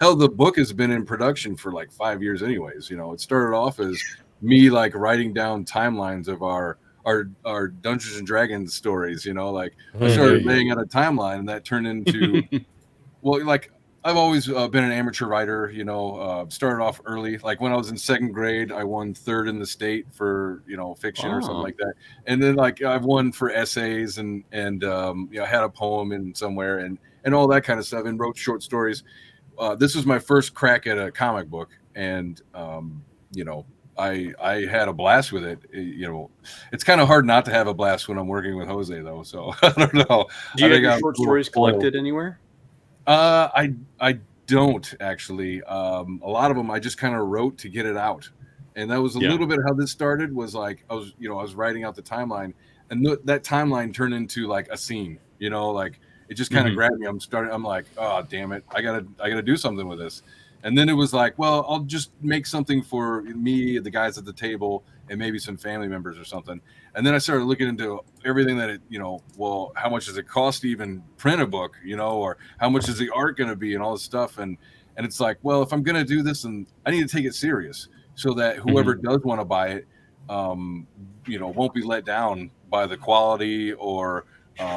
Hell, the book has been in production for like 5 years anyways. It started off as me like writing down timelines of our our Dungeons and Dragons stories. Like I There started you go. laying out a timeline, and that turned into well, like I've always been an amateur writer. Started off early. Like when I was in second grade, I won third in the state for fiction or something Oh. like that. And then like I've won for essays and had a poem in somewhere and all that kind of stuff, and wrote short stories. This was my first crack at a comic book, and I had a blast with it. It's kind of hard not to have a blast when I'm working with Jose, though. So I don't know. Do you I have think your I'm short a little stories spoiled. collected anywhere? I don't actually. A lot of them I just kind of wrote to get it out, and that was a Yeah. little bit how this started. Was like I was writing out the timeline, and that timeline turned into like a scene. Like it just kind of Mhm. grabbed me. I'm like, oh damn it, I gotta do something with this. And then it was like, well, I'll just make something for me, the guys at the table, and maybe some family members or something. And then I started looking into everything that well, how much does it cost to even print a book, or how much is the art going to be and all this stuff. And it's like, well, if I'm going to do this, and I need to take it serious so that whoever does want to buy it, won't be let down by the quality or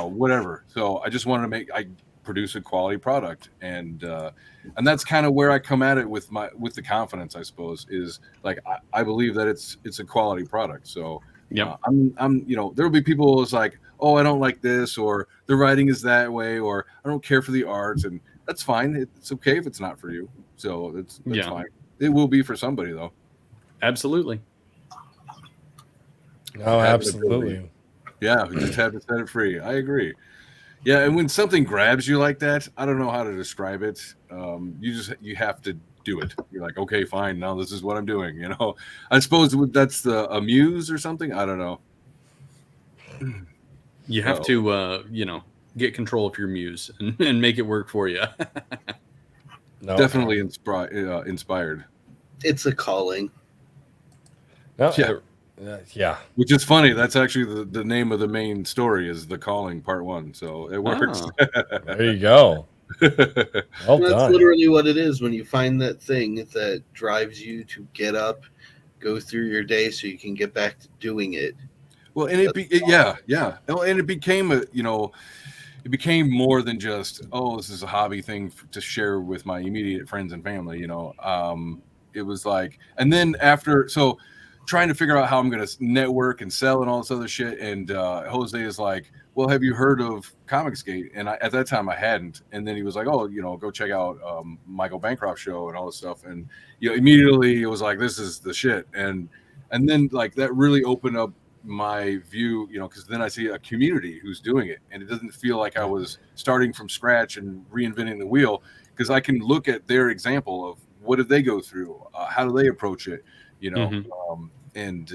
whatever. So I just wanted to produce a quality product, and that's kind of where I come at it with the confidence, I suppose, is like I believe that it's a quality product. So Yep. I'm there will be people who's like, oh, I don't like this, or the writing is that way, or I don't care for the art, and that's fine. It's okay if it's not for you. So that's Yeah. fine. It will be for somebody though. Absolutely. Oh, absolutely. Yeah, we just have to set it free. I agree. Yeah, and when something grabs you like that, I don't know how to describe it. You have to do it. You're like, okay, fine. Now this is what I'm doing. I suppose that's the a muse or something. I don't know. You have to, get control of your muse and make it work for you. No, Definitely inspired. It's a calling. No, Yeah. Yeah. Which is funny. That's actually the name of the main story is The Calling Part 1. So it works. Oh. There you go. Well That's done. literally what it is when you find that thing that drives you to get up, go through your day so you can get back to doing it. Well, and yeah. And it became it became more than just, oh, this is a hobby thing to share with my immediate friends and family. It was like, and then so trying to figure out how I'm going to network and sell and all this other shit. And Jose is like, well, have you heard of Comicsgate? And at that time I hadn't. And then he was like, oh, go check out Michael Bancroft's show and all this stuff. And immediately it was like, this is the shit. And then like that really opened up my view, because then I see a community who's doing it, and it doesn't feel like I was starting from scratch and reinventing the wheel, because I can look at their example of what did they go through, how do they approach it, and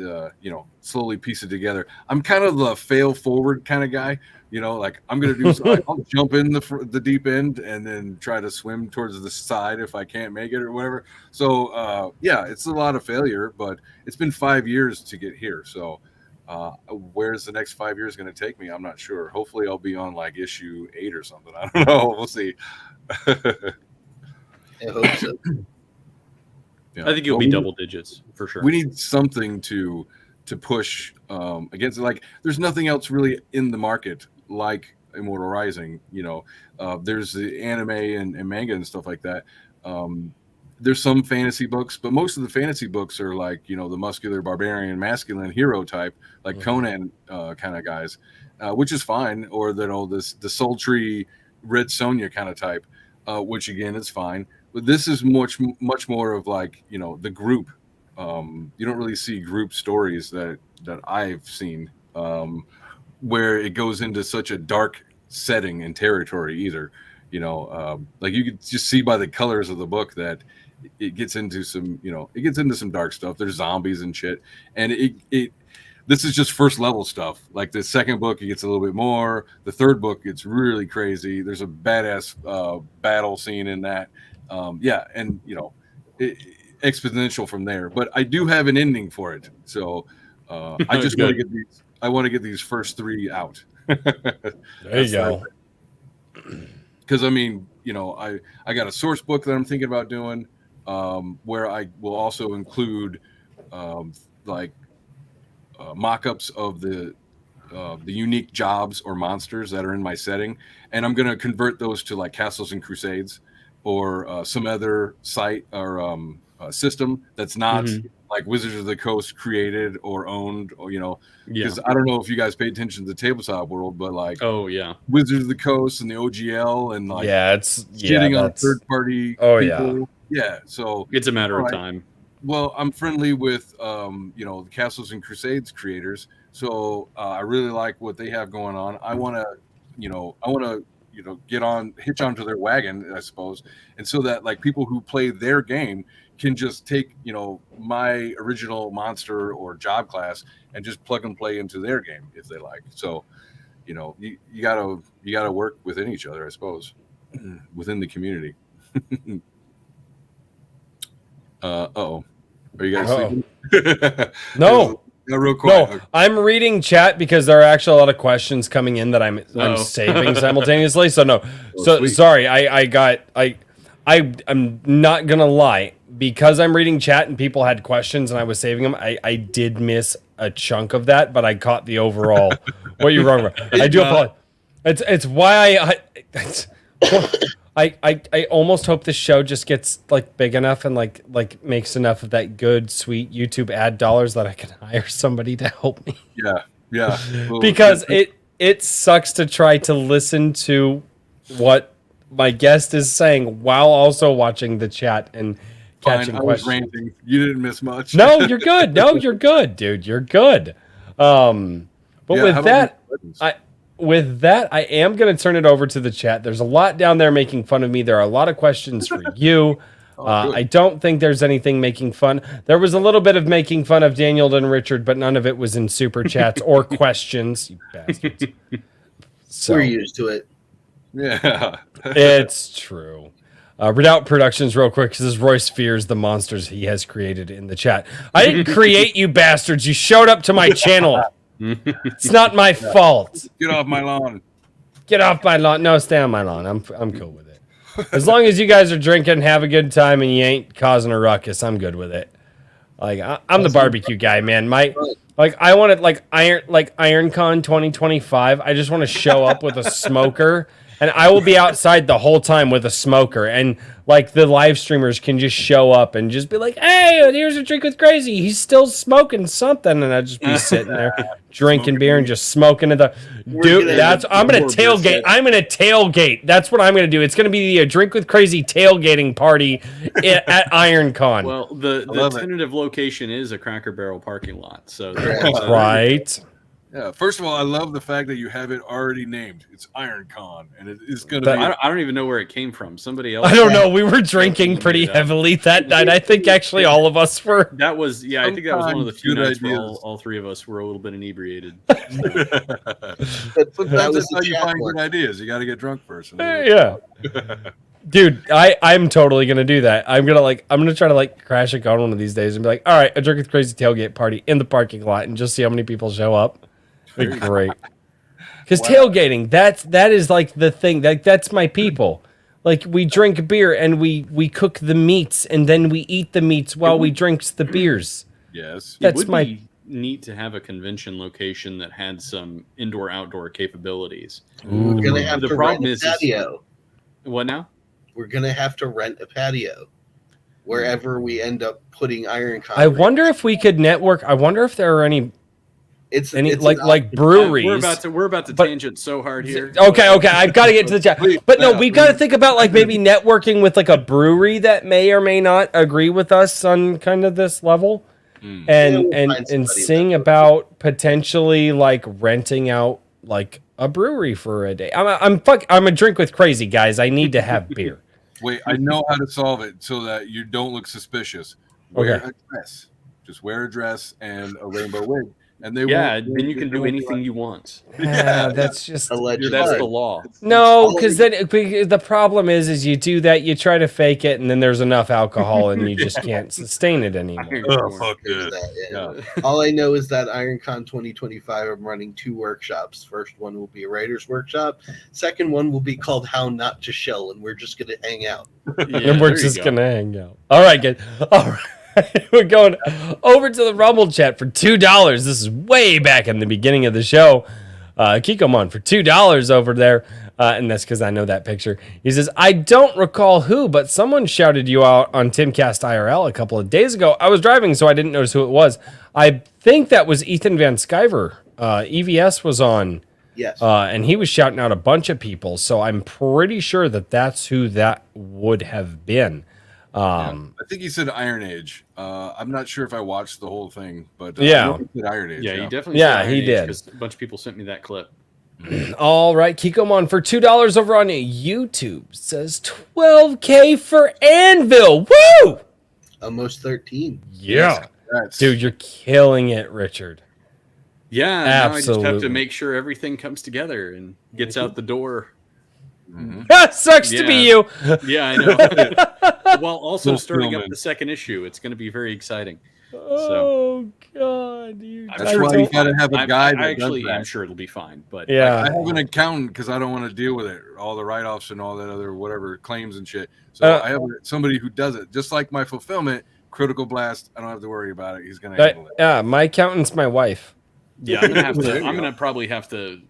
slowly piece it together. I'm kind of the fail forward kind of guy, like I'm gonna do I'll jump in the deep end and then try to swim towards the side if I can't make it or whatever. So yeah, it's a lot of failure, but it's been 5 years to get here. So where's the next 5 years going to take me? I'm not sure. Hopefully I'll be on like issue 8 or something. I don't know. We'll see. I hope so. Yeah. I think you'll be double digits for sure. We need something to push against. Like there's nothing else really in the market like Immortal Rising. There's the anime and manga and stuff like that. There's some fantasy books, but most of the fantasy books are like, the muscular barbarian, masculine hero type, like Conan kind of guys, which is fine. Or the sultry Red Sonja kind of type, which again is fine. But this is much more of like, the group. You don't really see group stories that I've seen where it goes into such a dark setting and territory either. Like you could just see by the colors of the book that it gets into some dark stuff. There's zombies and shit, and this is just first level stuff. Like the second book, it gets a little bit more. The third book, it's really crazy. There's a badass battle scene in that. And exponential from there. But I do have an ending for it, so I just want to get these. I want to get these first 3 out. There you go. Because I mean, I got a source book that I'm thinking about doing, where I will also include mock-ups of the unique jobs or monsters that are in my setting, and I'm going to convert those to like Castles and Crusades or some other site or system that's not like Wizards of the Coast created or owned, or because I don't know if you guys pay attention to the tabletop world, but like Wizards of the Coast and the OGL and like shitting on third-party people. Yeah, so it's a matter of time. Well, I'm friendly with the Castles and Crusades creators, so I really like what they have going on. I want to hitch onto their wagon, I suppose, and so that like people who play their game can just take my original monster or job class and just plug and play into their game if they like. So you gotta work within each other, I suppose, within the community. Are you guys sleeping? No. Real quick. No, I'm reading chat because there are actually a lot of questions coming in that I'm saving simultaneously. So no. Sorry. I'm not gonna lie, because I'm reading chat and people had questions and I was saving them. I did miss a chunk of that, but I caught the overall. What you're wrong about. I do apologize. It's why I almost hope this show just gets like big enough and like makes enough of that good sweet YouTube ad dollars that I can hire somebody to help me. Yeah. Because it sucks to try to listen to what my guest is saying while also watching the chat and catching questions. Ranting. You didn't miss much. No, you're good. No, you're good, dude. You're good. But with that, I am going to turn it over to the chat. There's a lot down there making fun of me. There are a lot of questions for you. I don't think there's anything making fun. There was a little bit of making fun of Daniel and Richard, but none of it was in super chats or questions. You bastards. So, we're used to it. Yeah. It's true. Redoubt Productions, real quick, because Royce fears the monsters he has created in the chat. I didn't create you bastards. You showed up to my channel. It's not my fault. Get off my lawn. Get off my lawn. No, stay on my lawn. I'm cool with it. As long as you guys are drinking, have a good time, and you ain't causing a ruckus, I'm good with it. Like I'm the barbecue guy, man. I wanted like IronCon 2025. I just want to show up with a smoker, and I will be outside the whole time with a smoker, and like the live streamers can just show up and just be like, "Hey, here's a drink with Crazy. He's still smoking something," and I'd just be sitting there drinking beer and just smoking it. Dude, I'm gonna tailgate. I'm gonna tailgate. That's what I'm gonna do. It's gonna be the Drink with Crazy tailgating party at IronCon. Well, the tentative location is a Cracker Barrel parking lot. So right. Yeah. First of all, I love the fact that you have it already named. It's IronCon, and it is going to be. I don't even know where it came from. Somebody else. I don't know. We were drinking pretty heavily that night. I think actually all of us were. That was I think that was one of the few nights where all three of us were a little bit inebriated. That's how you find good ideas. You got to get drunk first. Yeah. Dude, I'm totally gonna do that. I'm gonna try to crash a gun one of these days and be like, all right, a Drink with Crazy tailgate party in the parking lot, and just see how many people show up. It'd be great. Because tailgating, that is like the thing. That's my people. Like we drink beer and we cook the meats and then we eat the meats while we drink the beers. Yes, that's be neat to have a convention location that had some indoor-outdoor capabilities. We're gonna have to rent a patio. What now? We're gonna have to rent a patio wherever we end up putting IronCon. I wonder if we could network. I wonder if there are any breweries. We're about to tangent so hard here. Okay. I've got to get to the chat. But no, we've got to think about maybe networking with a brewery that may or may not agree with us on kind of this level, and seeing about potentially renting out a brewery for a day. I'm a Drink with Crazy, guys. I need to have beer. Wait, I know how to solve it so that you don't look suspicious. Wear a dress. Just wear a dress and a rainbow wig. And then you can do anything you want. Yeah, that's just that's the law. No, because then the problem is you do that, you try to fake it, and then there's enough alcohol, and you just can't sustain it anymore. Oh, fuck it. Yeah. All I know is that IronCon 2025, I'm running 2 workshops. First one will be a writer's workshop. Second one will be called How Not to Shell, and we're just gonna hang out. And we're just gonna hang out. All right, good. All right. We're going over to the Rumble chat for $2. This is way back in the beginning of the show. Kikomon for $2 over there. And that's because I know that picture. He says, I don't recall who, but someone shouted you out on Timcast IRL a couple of days ago. I was driving, so I didn't notice who it was. I think that was Ethan Van Sciver. EVS was on. Yes. And he was shouting out a bunch of people. So I'm pretty sure that that's who that would have been. I think he said Iron Age. I'm not sure if I watched the whole thing, but Yeah. I know he said Iron Age. Yeah, he definitely. Yeah, said Iron he Age, did. 'cause a bunch of people sent me that clip. All right, Kikomon for $2 over on YouTube says 12K for Anvil. Woo! Almost 13. Yeah. That's, Dude, you're killing it, Richard. Yeah, now I just have Absolutely. to make sure everything comes together and gets out the door. Sucks to be you. Yeah, I know. While also Little starting up filming. the second issue, it's going to be very exciting. Oh, God. that's why you got to have a guy that I actually does that. am sure it'll be fine, but Yeah. I have an accountant because I don't want to deal with it, all the write-offs and all that other whatever claims and shit. So I have somebody who does it, just like my fulfillment. Critical Blast, I don't have to worry about it. He's going to handle it. Yeah, my accountant's my wife. yeah, I'm gonna have There to. you I'm go. gonna probably have to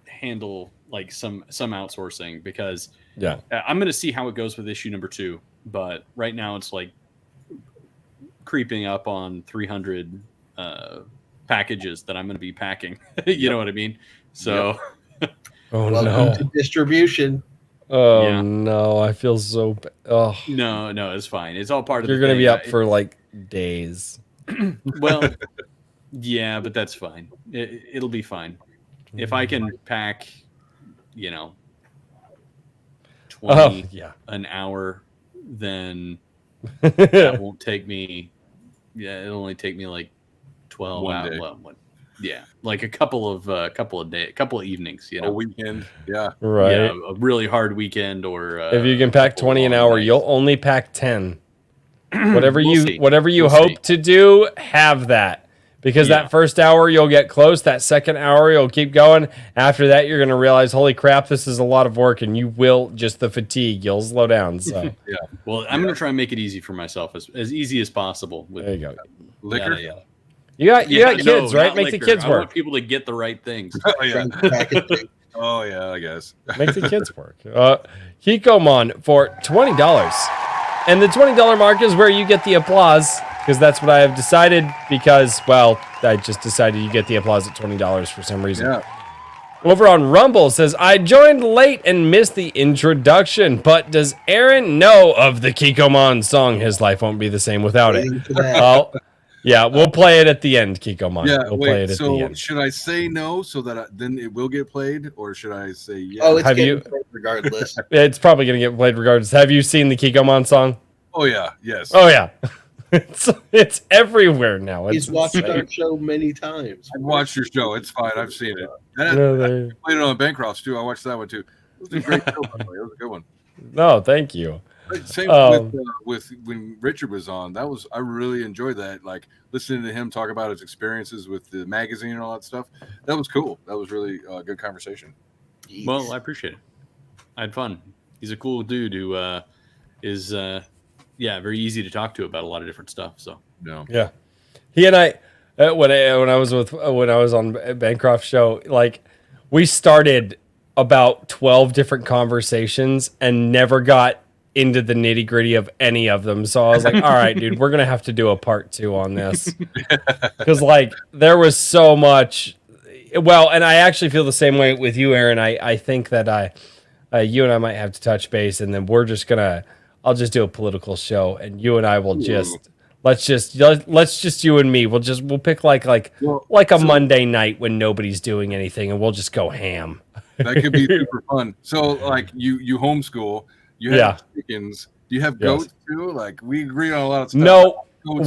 handle like some outsourcing because Yeah. I'm gonna see how it goes with issue number 2. But right now it's like creeping up on 300 packages that I'm gonna be packing. You know what I mean? So Oh, Welcome no. to distribution. Oh, Yeah. no. I feel so bad. Oh, no, it's fine. It's all part of. you're the going to thing. be up for like days. Well, yeah, but that's fine. It'll be fine if I can pack, 20 Oh, yeah. an hour, then that won't take me. Yeah, it'll only take me like 12 One hours. day. Yeah, like a couple of evenings. A weekend, yeah. Right. Yeah, a really hard weekend or. If you can pack couple 20 an long hour, nights. you'll only pack 10. Whatever We'll you see. whatever you We'll hope see. to do, have that. Because Yeah. that first hour you'll get close, that second hour you'll keep going. After that you're going to realize, holy crap, this is a lot of work, and you will just the fatigue, you'll slow down. So Well, I'm gonna try and make it easy for myself as easy as possible. With there you go. Liquor. Yeah. You got kids, no, right? not Make the liquor. kids I want work. people to get the right things. Oh, yeah. Packaging. Oh, yeah, I guess. Make the kids work. Hikomon for $20. And the $20 mark is where you get the applause, because that's what I have decided, because, well, I just decided you get the applause at $20 for some reason. Yeah. Over on Rumble says, I joined late and missed the introduction, but does Aaron know of the Kikomon song? His life won't be the same without it. Waiting for that. Oh, yeah, we'll play it at the end, Kikomon. Yeah, we'll play wait, it at the so end. should I say no so that then it will get played, or should I say yeah? Oh, it's Have getting you- played regardless. It's probably going to get played regardless. Have you seen the Kikomon song? Oh, yeah, yes. Oh, yeah. it's everywhere now. It's He's watched insane. our show many times. I've watched your show. It's fine. I've seen it. No, I they- played it on Bancrofts, too. I watched that one, too. It was a great show, by the way. It was a good one. No, thank you. Same with when Richard was on. I really enjoyed that. Like listening to him talk about his experiences with the magazine and all that stuff. That was cool. That was really a good conversation. Jeez. Well, I appreciate it. I had fun. He's a cool dude who is very easy to talk to about a lot of different stuff. So No. Yeah, he and I when I was on Bancroft's show, like we started about 12 different conversations and never got into the nitty gritty of any of them. So I was like, all right, dude, we're gonna have to do a part 2 on this because like there was so much. Well, and I actually feel the same way with you, Aaron. I think that you and I might have to touch base, and then I'll just do a political show, and you and I will let's just you and me. We'll pick like a Monday night when nobody's doing anything, and we'll just go ham. That could be super fun. So like you homeschool, you have Yeah. chickens. Do you have Yes. goats too? Like we agree on a lot of stuff. No, Goats.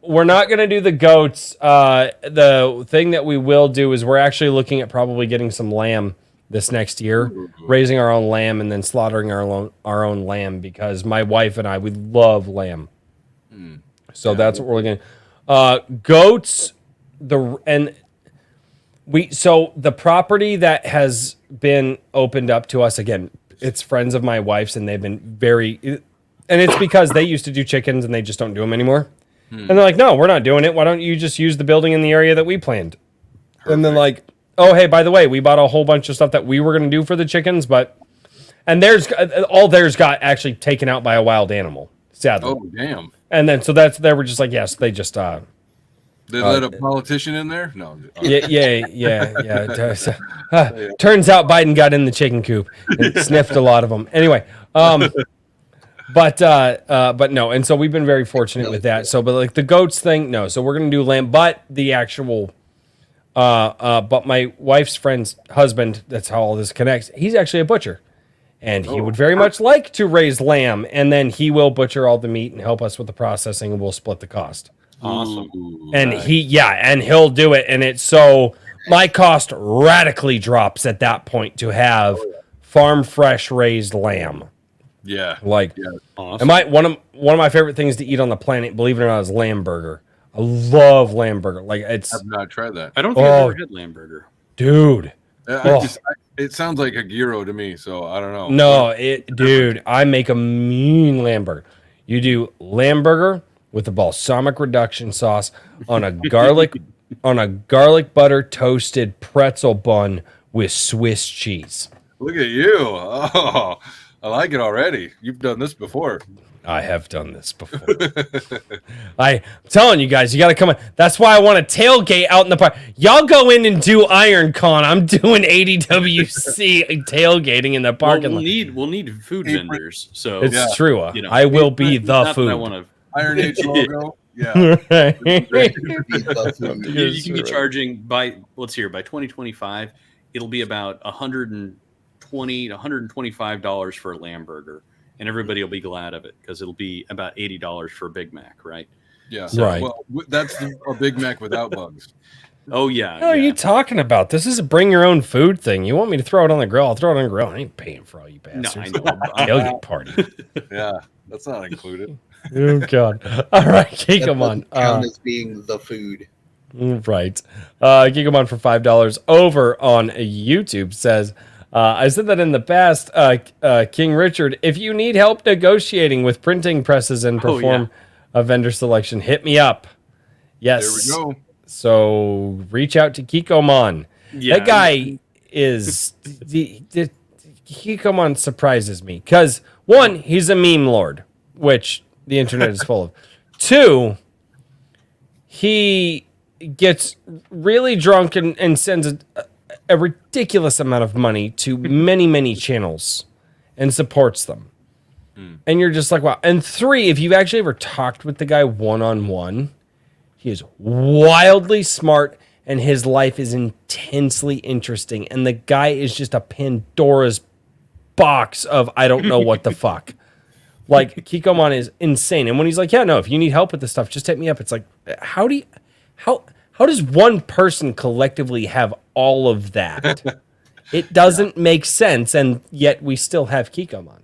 we're not gonna do the goats. The thing that we will do is we're actually looking at probably getting some lamb this next year, raising our own lamb and then slaughtering our own lamb because my wife and we love lamb. So that's what we're looking at. Goats, the property that has been opened up to us again, it's friends of my wife's and they've been very And it's because they used to do chickens and they just don't do them anymore. And they're like, no, we're not doing it. Why don't you just use the building in the area that we planned? And then like, oh, hey, by the way, we bought a whole bunch of stuff that we were going to do for the chickens, but all theirs got actually taken out by a wild animal, sadly. Oh, damn. And then so they were just like, yes, they just They let a politician in there? No. yeah. Turns out Biden got in the chicken coop and sniffed a lot of them. Anyway, but no, and so we've been very fortunate with that. So, but like the goats thing, no. So we're gonna do lamb, but the actual, but my wife's friend's husband, that's how all this connects. He's actually a butcher, and he would very much like to raise lamb, and then he will butcher all the meat and help us with the processing, and we'll split the cost. Awesome. And he'll do it, and it's so my cost radically drops at that point to have farm fresh raised lamb. Yeah. Like, Awesome. one of my favorite things to eat on the planet, believe it or not, is lamb burger. I love lamb burger. Like it's, I've not tried that. I don't think I've ever had lamb burger. dude. It sounds like a gyro to me, so I don't know. No, dude. I make a mean lamb burger. You do lamb burger with a balsamic reduction sauce on a garlic butter toasted pretzel bun with Swiss cheese. Look at you. Oh, I like it already. You've done this before. I have done this before. I'm telling you guys, you got to come in. That's why I want a tailgate out in the park. Y'all go in and do Iron Con. I'm doing ADWC tailgating in the parking lot. We'll need food vendors. So It's true. You know, I will be the not that food. I want to. Iron Age logo. Yeah. You can be charging by 2025. It'll be about $120 to $125 for a lamb burger, and everybody will be glad of it because it'll be about $80 for a Big Mac, right? Yeah. Right. Well, that's a Big Mac without bugs. Oh yeah. What are you talking about? This is a bring your own food thing. You want me to throw it on the grill? I'll throw it on the grill. I ain't paying for all you No, bastards. I know. Tailgate party. Yeah, that's not included. Oh God! All right, Geekamon. Count as being the food. Right. Geekamon for $5 over on YouTube says, I said that in the past, King Richard, if you need help negotiating with printing presses and perform a vendor selection, hit me up. Yes. There we go. So reach out to Geekamon. Yeah. That guy is the Geekamon surprises me because one, he's a meme lord, which the internet is full of. Two, he gets really drunk and sends a ridiculous amount of money to many, many channels and supports them. And you're just like, wow. And three, if you've actually ever talked with the guy one-on-one, he is wildly smart and his life is intensely interesting. And the guy is just a Pandora's box of I don't know what the fuck. Like, Geekamon is insane. And when he's like, yeah, no, if you need help with this stuff, just hit me up. It's like, how does one person collectively have all of that? It doesn't make sense, and yet we still have Geekamon.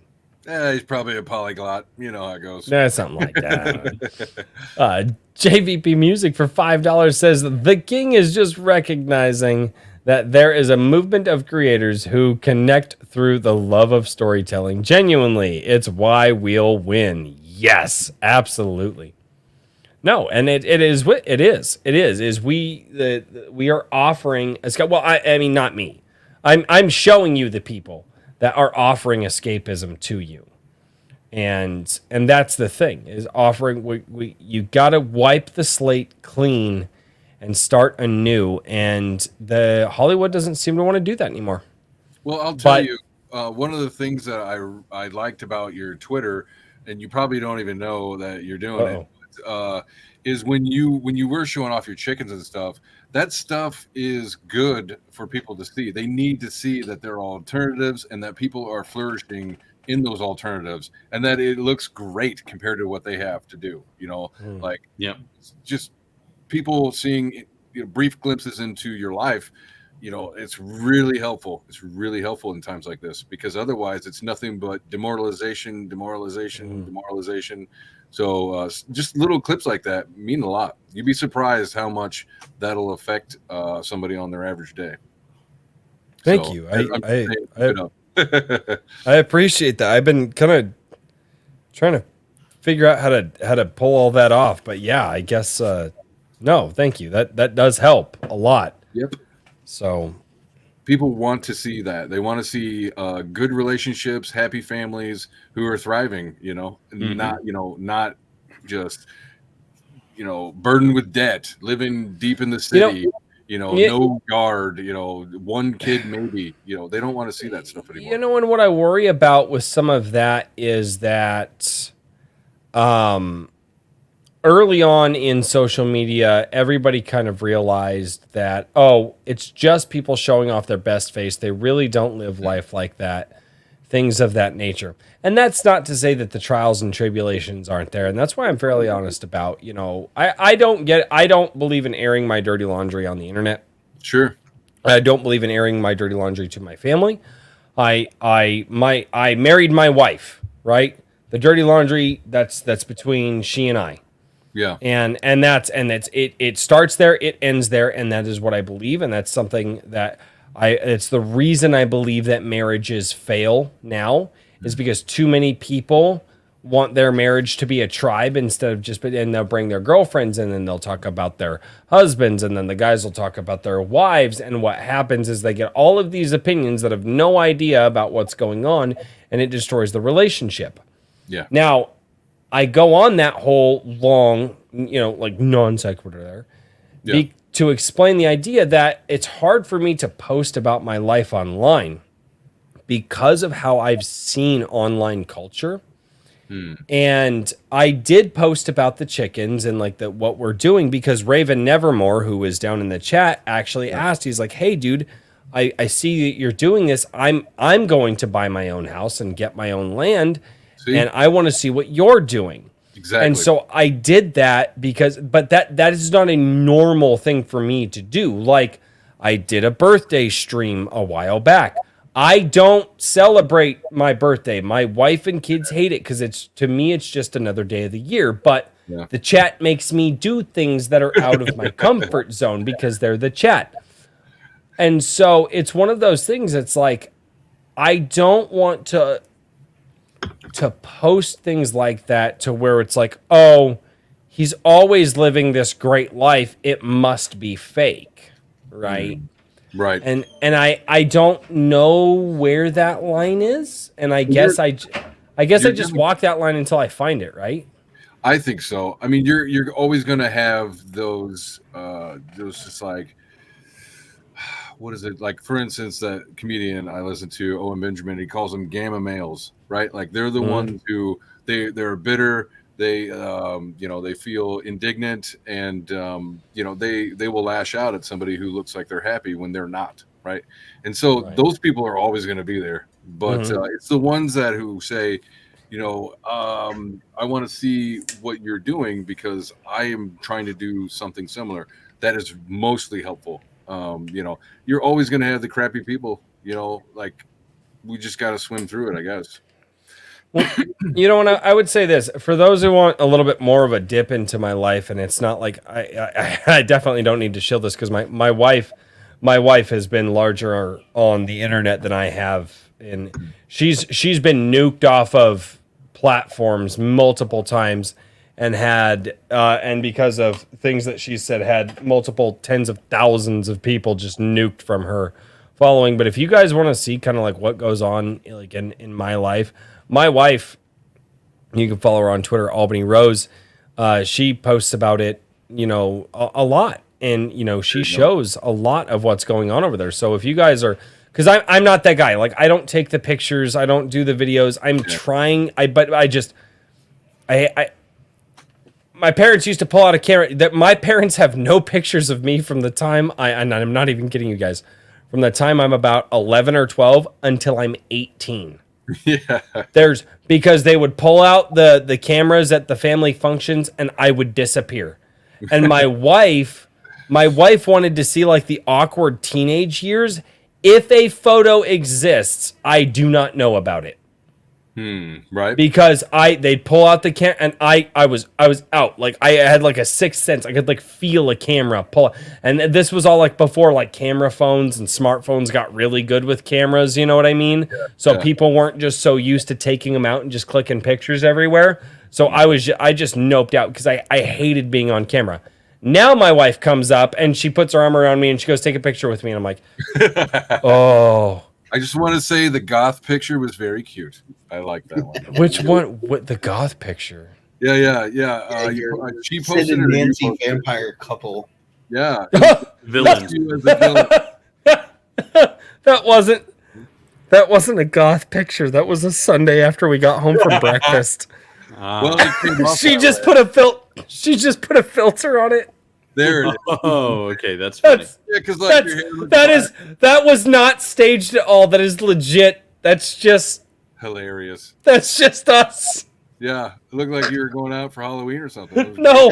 Yeah, he's probably a polyglot. You know how it goes. Nah, something like that. JVP Music for $5 says, the king is just recognizing that there is a movement of creators who connect through the love of storytelling. Genuinely, it's why we'll win. Yes, absolutely. No, and it is we are offering I mean not me. I'm showing you the people that are offering escapism to you. And that's the thing is offering you got to wipe the slate clean and start anew, and the Hollywood doesn't seem to want to do that anymore. Well, I'll tell you, one of the things that I liked about your Twitter, and you probably don't even know that you're doing it, is when you were showing off your chickens and stuff. That stuff is good for people to see. They need to see that there are alternatives and that people are flourishing in those alternatives, and that it looks great compared to what they have to do. Just people seeing brief glimpses into your life. It's really helpful. It's really helpful in times like this, because otherwise it's nothing but demoralization. So just little clips like that mean a lot. You'd be surprised how much that'll affect somebody on their average day. Thank you. I appreciate that. I've been kind of trying to figure out how to pull all that off. But yeah, I guess no, thank you. That does help a lot. Yep. So People want to see that. They want to see good relationships, happy families who are thriving, not just, burdened with debt, living deep in the city, no guard, one kid maybe, they don't want to see that stuff anymore. And what I worry about with some of that is that early on in social media, everybody kind of realized that, oh, it's just people showing off their best face. They really don't live life like that, things of that nature. And that's not to say that the trials and tribulations aren't there. And that's why I'm fairly honest about, I don't believe in airing my dirty laundry on the internet. Sure. I don't believe in airing my dirty laundry to my family. I married my wife, right? The dirty laundry, that's between she and I. Yeah. And that's it starts there, it ends there, and that is what I believe, and that's something that it's the reason I believe that marriages fail now is because too many people want their marriage to be a tribe instead of just, and they'll bring their girlfriends in and they'll talk about their husbands, and then the guys will talk about their wives, and what happens is they get all of these opinions that have no idea about what's going on, and it destroys the relationship. Yeah. Now, I go on that whole long, like non sequitur there, to explain the idea that it's hard for me to post about my life online because of how I've seen online culture. And I did post about the chickens and like what we're doing because Raven Nevermore, who was down in the chat, actually asked, he's like, hey, dude, I see that you're doing this. I'm going to buy my own house and get my own land. And I want to see what you're doing. Exactly. And so I did that but that is not a normal thing for me to do. Like I did a birthday stream a while back. I don't celebrate my birthday. My wife and kids hate it because to me, it's just another day of the year. But the chat makes me do things that are out of my comfort zone because they're the chat. And so it's one of those things. It's like, I don't want to post things like that to where it's like, oh, he's always living this great life. It must be fake. Right. Right. And I don't know where that line is. And I guess I just walk that line until I find it. Right. I think so. I mean, you're always going to have those just like, what is it? Like, for instance, that comedian I listen to, Owen Benjamin, he calls them gamma males, right? Like they're the ones who they're bitter. They, they feel indignant and, they will lash out at somebody who looks like they're happy when they're not. Right. And so those people are always going to be there, but it's the ones who say, I want to see what you're doing because I am trying to do something similar. That is mostly helpful. You're always going to have the crappy people, like we just got to swim through it, I guess. Well, and I would say this for those who want a little bit more of a dip into my life, and it's not like I definitely don't need to shield this because my wife has been larger on the internet than I have, and she's been nuked off of platforms multiple times and and because of things that she said had multiple tens of thousands of people just nuked from her following. But if you guys want to see kind of like what goes on like in my life, my wife, you can follow her on Twitter, Albany Rose. She posts about it, a lot. And, she shows a lot of what's going on over there. So if you guys are, because I'm not that guy. Like, I don't take the pictures. I don't do the videos. I'm trying. My parents used to pull out a camera. My parents have no pictures of me from the time and I'm not even kidding you guys, from the time I'm about 11 or 12 until I'm 18. Yeah. Because they would pull out the cameras at the family functions and I would disappear. And my wife wanted to see like the awkward teenage years. If a photo exists, I do not know about it. Right. because they'd pull out the camera and I was out. Like I had like a sixth sense. I could like feel a camera pull. And this was all like before like camera phones and smartphones got really good with cameras. You know what I mean? So people weren't just so used to taking them out and just clicking pictures everywhere. So I just noped out because I hated being on camera. Now my wife comes up and she puts her arm around me and she goes, take a picture with me. And I'm like, oh. I just want to say the goth picture was very cute. I like that one. Which one? What, the goth picture? Yeah. She Sid posted and it. Nancy vampire couple. Yeah. Villain. You as a villain. That wasn't a goth picture. That was a Sunday after we got home from breakfast. Well, it came off She that just way. put a filter on it. There it is. Oh, okay, that's funny. Yeah, because like your hair was That was not staged at all. That is legit. That's just hilarious. us. Yeah, it looked like you were going out for Halloween or something. No,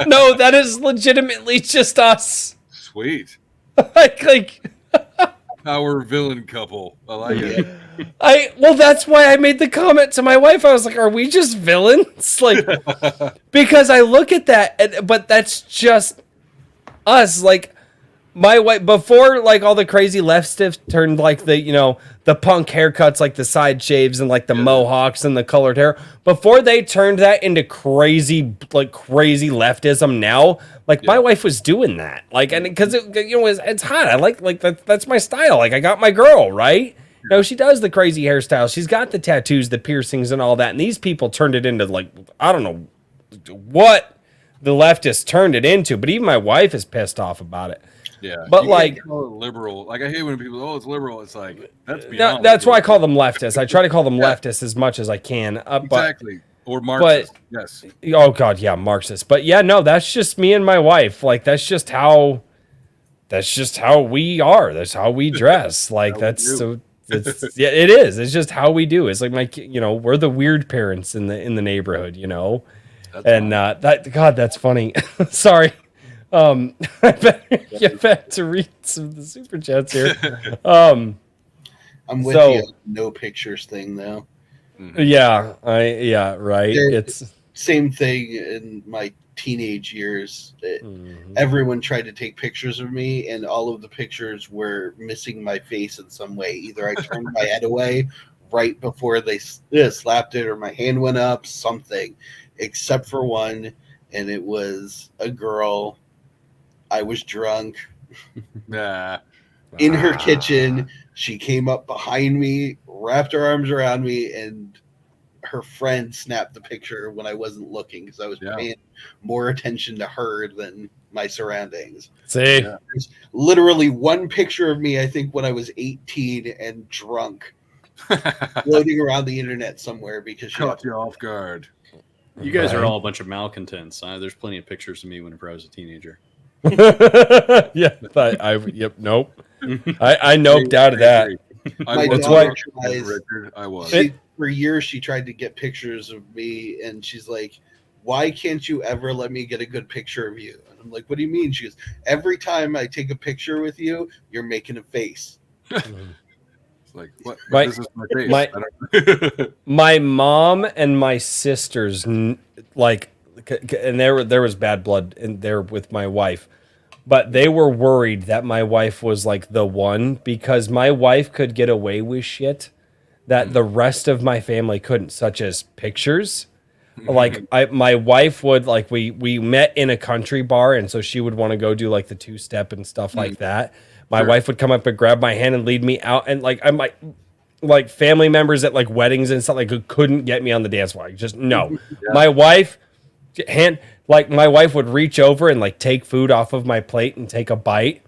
no, that is legitimately just us. Sweet. like Power villain couple. I like it. that's why I made the comment to my wife. I was like, are we just villains? Like, because I look at that, but that's just us. Like, my wife, before like all the crazy left stiff turned like the punk haircuts, like the side shaves and like the mohawks and the colored hair, before they turned that into crazy leftism now, like my wife was doing that. Like, and because it's hot. I like that's my style. Like I got my girl, right? She does the crazy hairstyle. She's got the tattoos, the piercings and all that. And these people turned it into like, I don't know what the leftists turned it into, but even my wife is pissed off about it. Yeah, but you like call it liberal. Like I hate when people, it's liberal. It's like that's beyond. That's why I call them leftists. I try to call them leftists as much as I can. Exactly. Or Marxist. Yes. Oh God, yeah, Marxist. But yeah, no, that's just me and my wife. Like that's just how we are. That's how we dress. Like that's so. Yeah, it is. It's just how we do. It's like we're the weird parents in the neighborhood. That's funny. Sorry. I better get back to read some of the super chats here. I'm with you. No pictures thing though. Yeah, right. It's same thing in my teenage years. Everyone tried to take pictures of me, and all of the pictures were missing my face in some way. Either I turned my head away right before they slapped it, or my hand went up. Something, except for one, and it was a girl. I was drunk in her kitchen. She came up behind me, wrapped her arms around me, and her friend snapped the picture when I wasn't looking because I was paying more attention to her than my surroundings. See, there's literally one picture of me, I think, when I was 18 and drunk, floating around the internet somewhere because she caught you off guard. You guys are all a bunch of malcontents. There's plenty of pictures of me whenever I was a teenager. Nope. I noped out of that. That's why I was. For years, she tried to get pictures of me, and she's like, "Why can't you ever let me get a good picture of you?" And I'm like, "What do you mean?" She goes, "Every time I take a picture with you, you're making a face." It's like, what? This is my face. My mom and my sisters, like, and there was bad blood in there with my wife. But they were worried that my wife was like the one because my wife could get away with shit that the rest of my family couldn't, such as pictures. Like my wife would like we met in a country bar, and so she would want to go do like the 2-step and stuff like that. My wife would come up and grab my hand and lead me out, and like I'm like family members at like weddings and stuff like who couldn't get me on the dance floor. Just no. My wife my wife would reach over and like take food off of my plate and take a bite.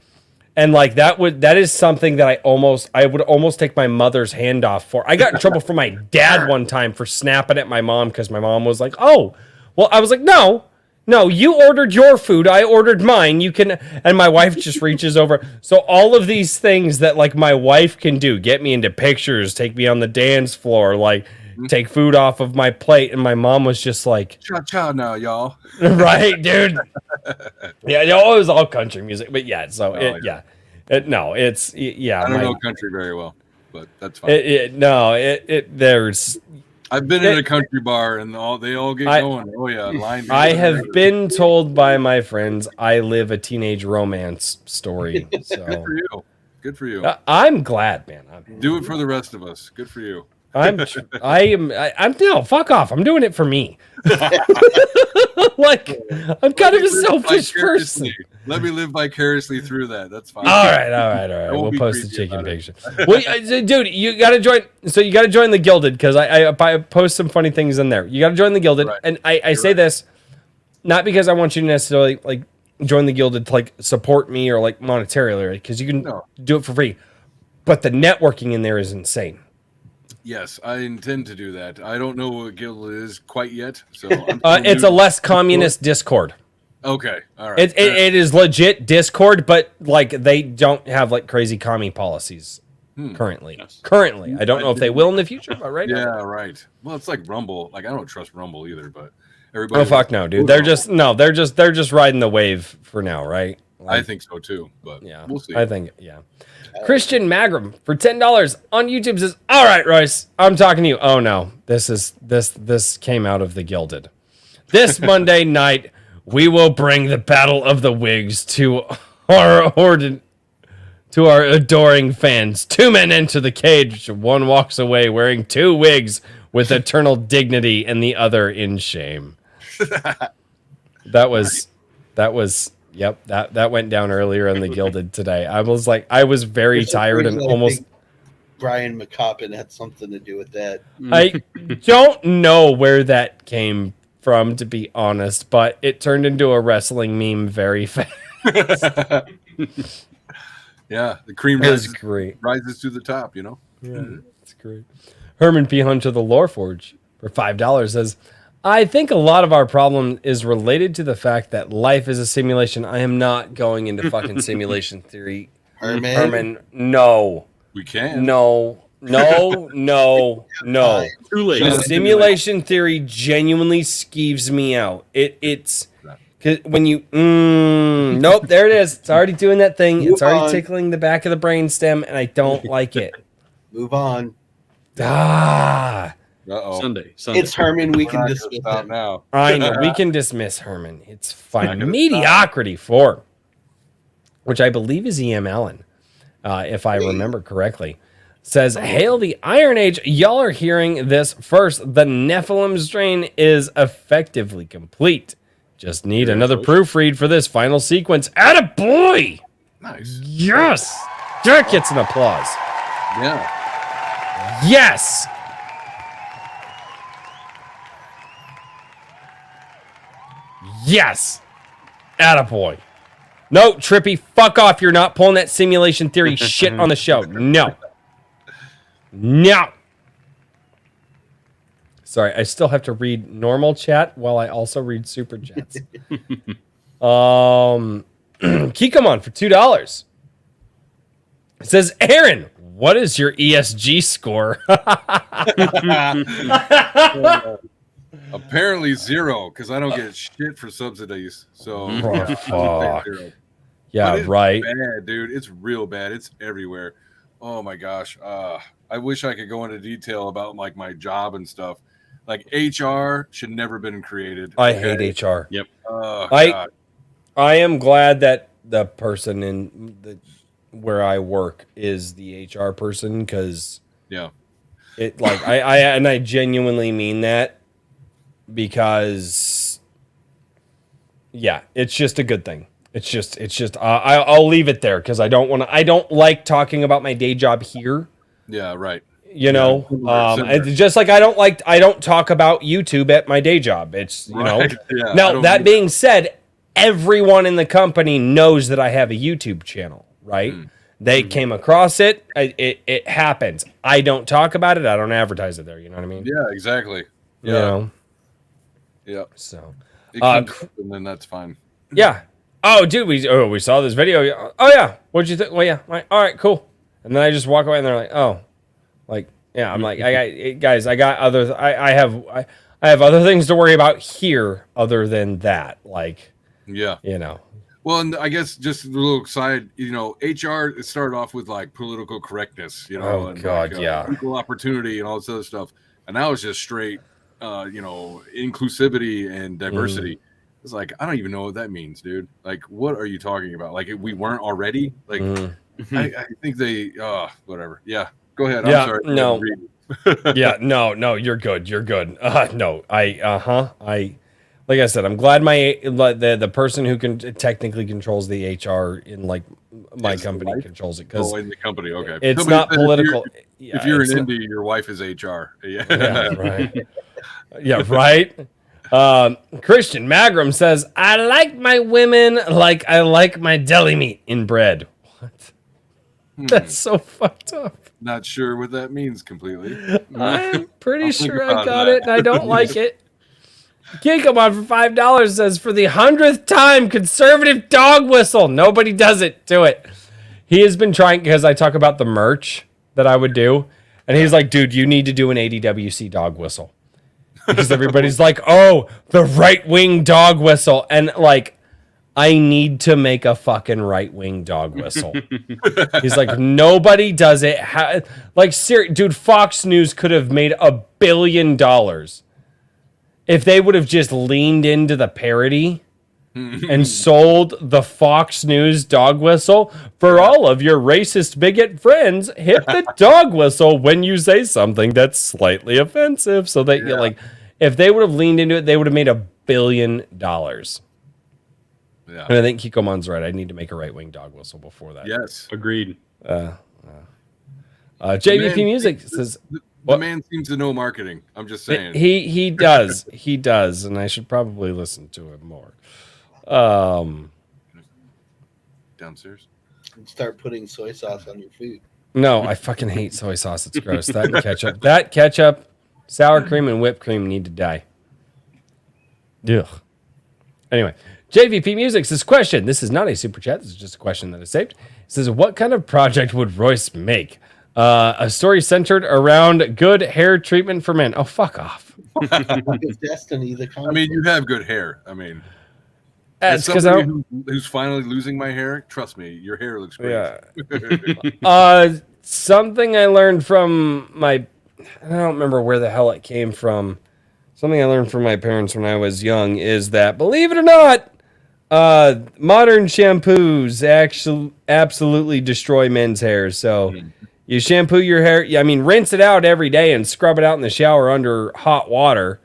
And like that is something that I would almost take my mother's hand off for. I got in trouble from my dad one time for snapping at my mom because my mom was like, "Oh, well," I was like, No, you ordered your food. I ordered mine. You can," and my wife just reaches over. So all of these things that like my wife can do, get me into pictures, take me on the dance floor, like take food off of my plate. And my mom was just like, "Cha now, y'all." Right, dude. Yeah, it was all country music, but yeah. So I don't know country very well. but that's fine. There's. I've been in a country bar and they all get going. Oh yeah, line. I have been told by my friends I live a teenage romance story. So Good for you. Good for you. I'm glad, man. Do it for the rest of us. Good for you. I'm no, fuck off. I'm doing it for me. Like, I'm kind of a selfish person. Let me live vicariously through that. That's fine. All right. We'll post the chicken picture. Well, dude, you got to join. So you got to join the Gilded because I post some funny things in there. You got to join the Gilded, Right. and I say this not because I want you to necessarily like join the Gilded to like support me or like monetarily, because you can do it for free. But the networking in there is insane. Yes, I intend to do that. I don't know what guild is quite yet, so it's a less communist Discord. Okay, all right. It is legit Discord, but like they don't have like crazy commie policies currently. Yes. Currently, I don't know if they will in the future, but right now. Yeah, right. Well, it's like Rumble. Like I don't trust Rumble either, but everybody. Oh fuck no, dude. They're just riding the wave for now, right? Like, I think so too, but yeah, we'll see. I think Christian Magram for $10 on YouTube says, "All right, Royce, I'm talking to you." Oh no, this came out of the Gilded. This Monday night, we will bring the Battle of the Wigs to our adoring fans. 2 men enter the cage. One walks away wearing 2 wigs with eternal dignity, and the other in shame. That was. Yep, that went down earlier in the Gilded today. I was very tired and almost. Brian McCoppin had something to do with that. I don't know where that came from, to be honest, but it turned into a wrestling meme very fast. Yeah, the cream It was great. rises to the top. You know. Yeah, it's great. Herman P. Hunter, the Lore Forge, for $5 says, "I think a lot of our problem is related to the fact that life is a simulation." I am not going into fucking simulation theory. Herman, no. We can. No. Too late. The simulation theory genuinely skeeves me out. It's cause when you nope, there it is. It's already doing that thing. It's already tickling the back of the brainstem, and I don't like it. Move on. Uh-oh. Sunday. It's Herman. We can dismiss him now. I know we can dismiss Herman. It's fine. Mediocrity 4, which I believe is E.M. Allen, if I remember correctly, says, "Hail the Iron Age. Y'all are hearing this first. The Nephilim strain is effectively complete. Just need another proofread for this final sequence. Attaboy! Nice. Yes! That gets an applause. Yeah. Yes! Yes! Attaboy. No, Trippy, fuck off. You're not pulling that simulation theory shit on the show. No. No. Sorry, I still have to read normal chat while I also read super chats. Kikomon for $2. It says, "Aaron, what is your ESG score?" Apparently 0, because I don't get shit for subsidies. So Fuck. 0. Yeah, But it's right. bad, dude. It's real bad. It's everywhere. Oh my gosh. I wish I could go into detail about like my job and stuff. Like HR should never been created. I hate HR. Yep. God. I am glad that the person in where I work is the HR person, because Yeah. it like I genuinely mean that, because yeah, it's just a good thing. It's just I'll leave it there, because I don't like talking about my day job here. Yeah, right. You know, it's just like I don't talk about YouTube at my day job. It's, you know. Right. Yeah, Now, that being said, everyone in the company knows that I have a YouTube channel, right? They came across it. It happens. I don't talk about it. I don't advertise it there. You know what I mean? Yeah, exactly. You Yeah. know? Yeah. So, It comes up and then that's fine. yeah. Oh, dude, we saw this video. Oh, yeah. What'd you think? Well, yeah. Like, all right, cool. And then I just walk away and they're like, oh. Like, yeah, I'm like, I have other things to worry about here other than that. Like, Yeah. you know. Well, and I guess just a little side, HR it started off with like political correctness, Oh, and God, like, yeah. equal opportunity and all this other stuff, and now it's just straight, inclusivity and diversity. It's like I don't even know what that means, dude. Like, what are you talking about? Like, we weren't already. Like, I think they, whatever. Yeah, go ahead. Yeah, I'm sorry. no. Yeah, no, you're good. No, like I said, I'm glad the person who can technically controls the HR in like my Is company wife? controls it because in the company, okay. it's Somebody not said political. If you're it's an not- indie, your wife is HR. yeah, Yeah. right. Yeah, right. Christian Magram says, "I like my women like I like my deli meat in bread." What? That's so fucked up. Not sure what that means completely. I'm pretty I'll think sure I about got that. it, and I don't like it. Kikomon for $5 says, "For the 100th time, conservative dog whistle." Nobody does it. Do it. He has been trying because I talk about the merch that I would do, and he's like, "Dude, you need to do an ADWC dog whistle." Because everybody's like, "Oh, the right-wing dog whistle," and like, I need to make a fucking right-wing dog whistle. He's like, nobody does it. Dude, Fox News could have made $1 billion if they would have just leaned into the parody and sold the Fox News dog whistle. For all of your racist bigot friends, hit the dog whistle when you say something that's slightly offensive. So that you if they would have leaned into it, they would have made $1 billion. Yeah. And I think Kikomon's right. I need to make a right-wing dog whistle before that. Yes. Agreed. JVP Music says the man seems to know marketing. I'm just saying. he does. He does, and I should probably listen to him more. Downstairs. Start putting soy sauce on your food. No, I fucking hate soy sauce. It's gross. That ketchup, sour cream, and whipped cream need to die. Ugh. Anyway, JVP Music says, question. This is not a super chat. This is just a question that is saved. It says, what kind of project would Royce make? A story centered around good hair treatment for men. Oh, fuck off. Destiny, the I mean, you have good hair. I mean, That's because who's finally losing my hair. Trust me, your hair looks great. Yeah. Something I learned from I don't remember where the hell it came from. Something I learned from my parents when I was young is that, believe it or not, modern shampoos actually absolutely destroy men's hair. So you shampoo your hair. I mean, rinse it out every day and scrub it out in the shower under hot water,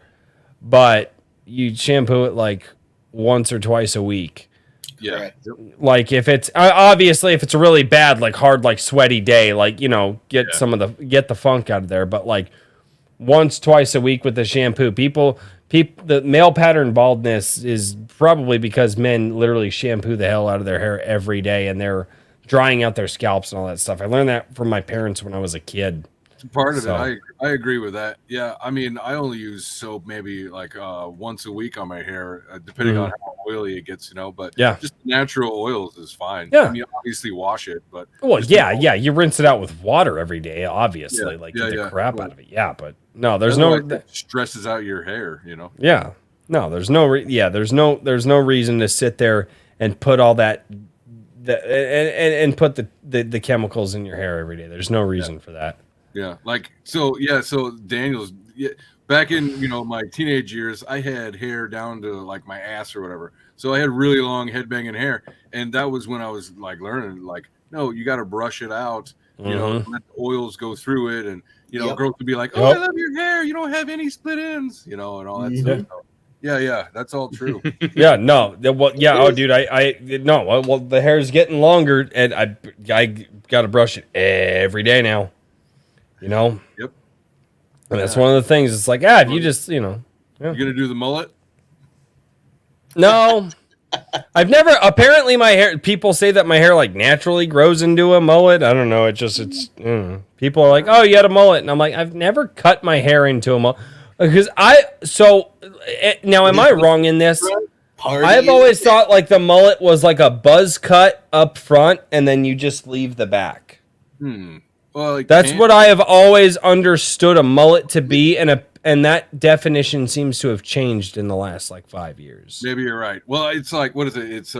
but you shampoo it like once or twice a week. Yeah. Correct. Like if it's obviously if it's a really bad, like hard, like sweaty day, like, get the funk out of there. But like once, twice a week with the shampoo, the male pattern baldness is probably because men literally shampoo the hell out of their hair every day and they're drying out their scalps and all that stuff. I learned that from my parents when I was a kid. Part of it, I agree with that. Yeah, I mean, I only use soap maybe like once a week on my hair, depending on how oily it gets, But just natural oils is fine. Yeah. I mean, obviously wash it, but you rinse it out with water every day, obviously, get the crap out of it. Yeah, but no, there's it stresses out your hair, Yeah, no, there's no reason to sit there and put all that. And put the chemicals in your hair every day. There's no reason for that. Yeah, so Daniel's back in my teenage years, I had hair down to like my ass or whatever. So I had really long headbanging hair, and that was when I was like learning no, you got to brush it out, let the oils go through it, and girls would be like, "Oh, I love your hair. You don't have any split ends," and all that stuff. Yeah, that's all true. Yeah, no, oh, dude, well, the hair's getting longer, and I got to brush it every day now. Yep. And that's one of the things. It's like, if you just, You're gonna do the mullet? No, I've never. Apparently, my hair. People say that my hair like naturally grows into a mullet. I don't know. People are like, "Oh, you had a mullet," and I'm like, I've never cut my hair into a mullet because now, am I wrong in this? I've always thought like the mullet was like a buzz cut up front, and then you just leave the back. Well, that's what I have always understood a mullet to be, and that definition seems to have changed in the last like 5 years. Maybe you're right. Well, it's like, what is it? It's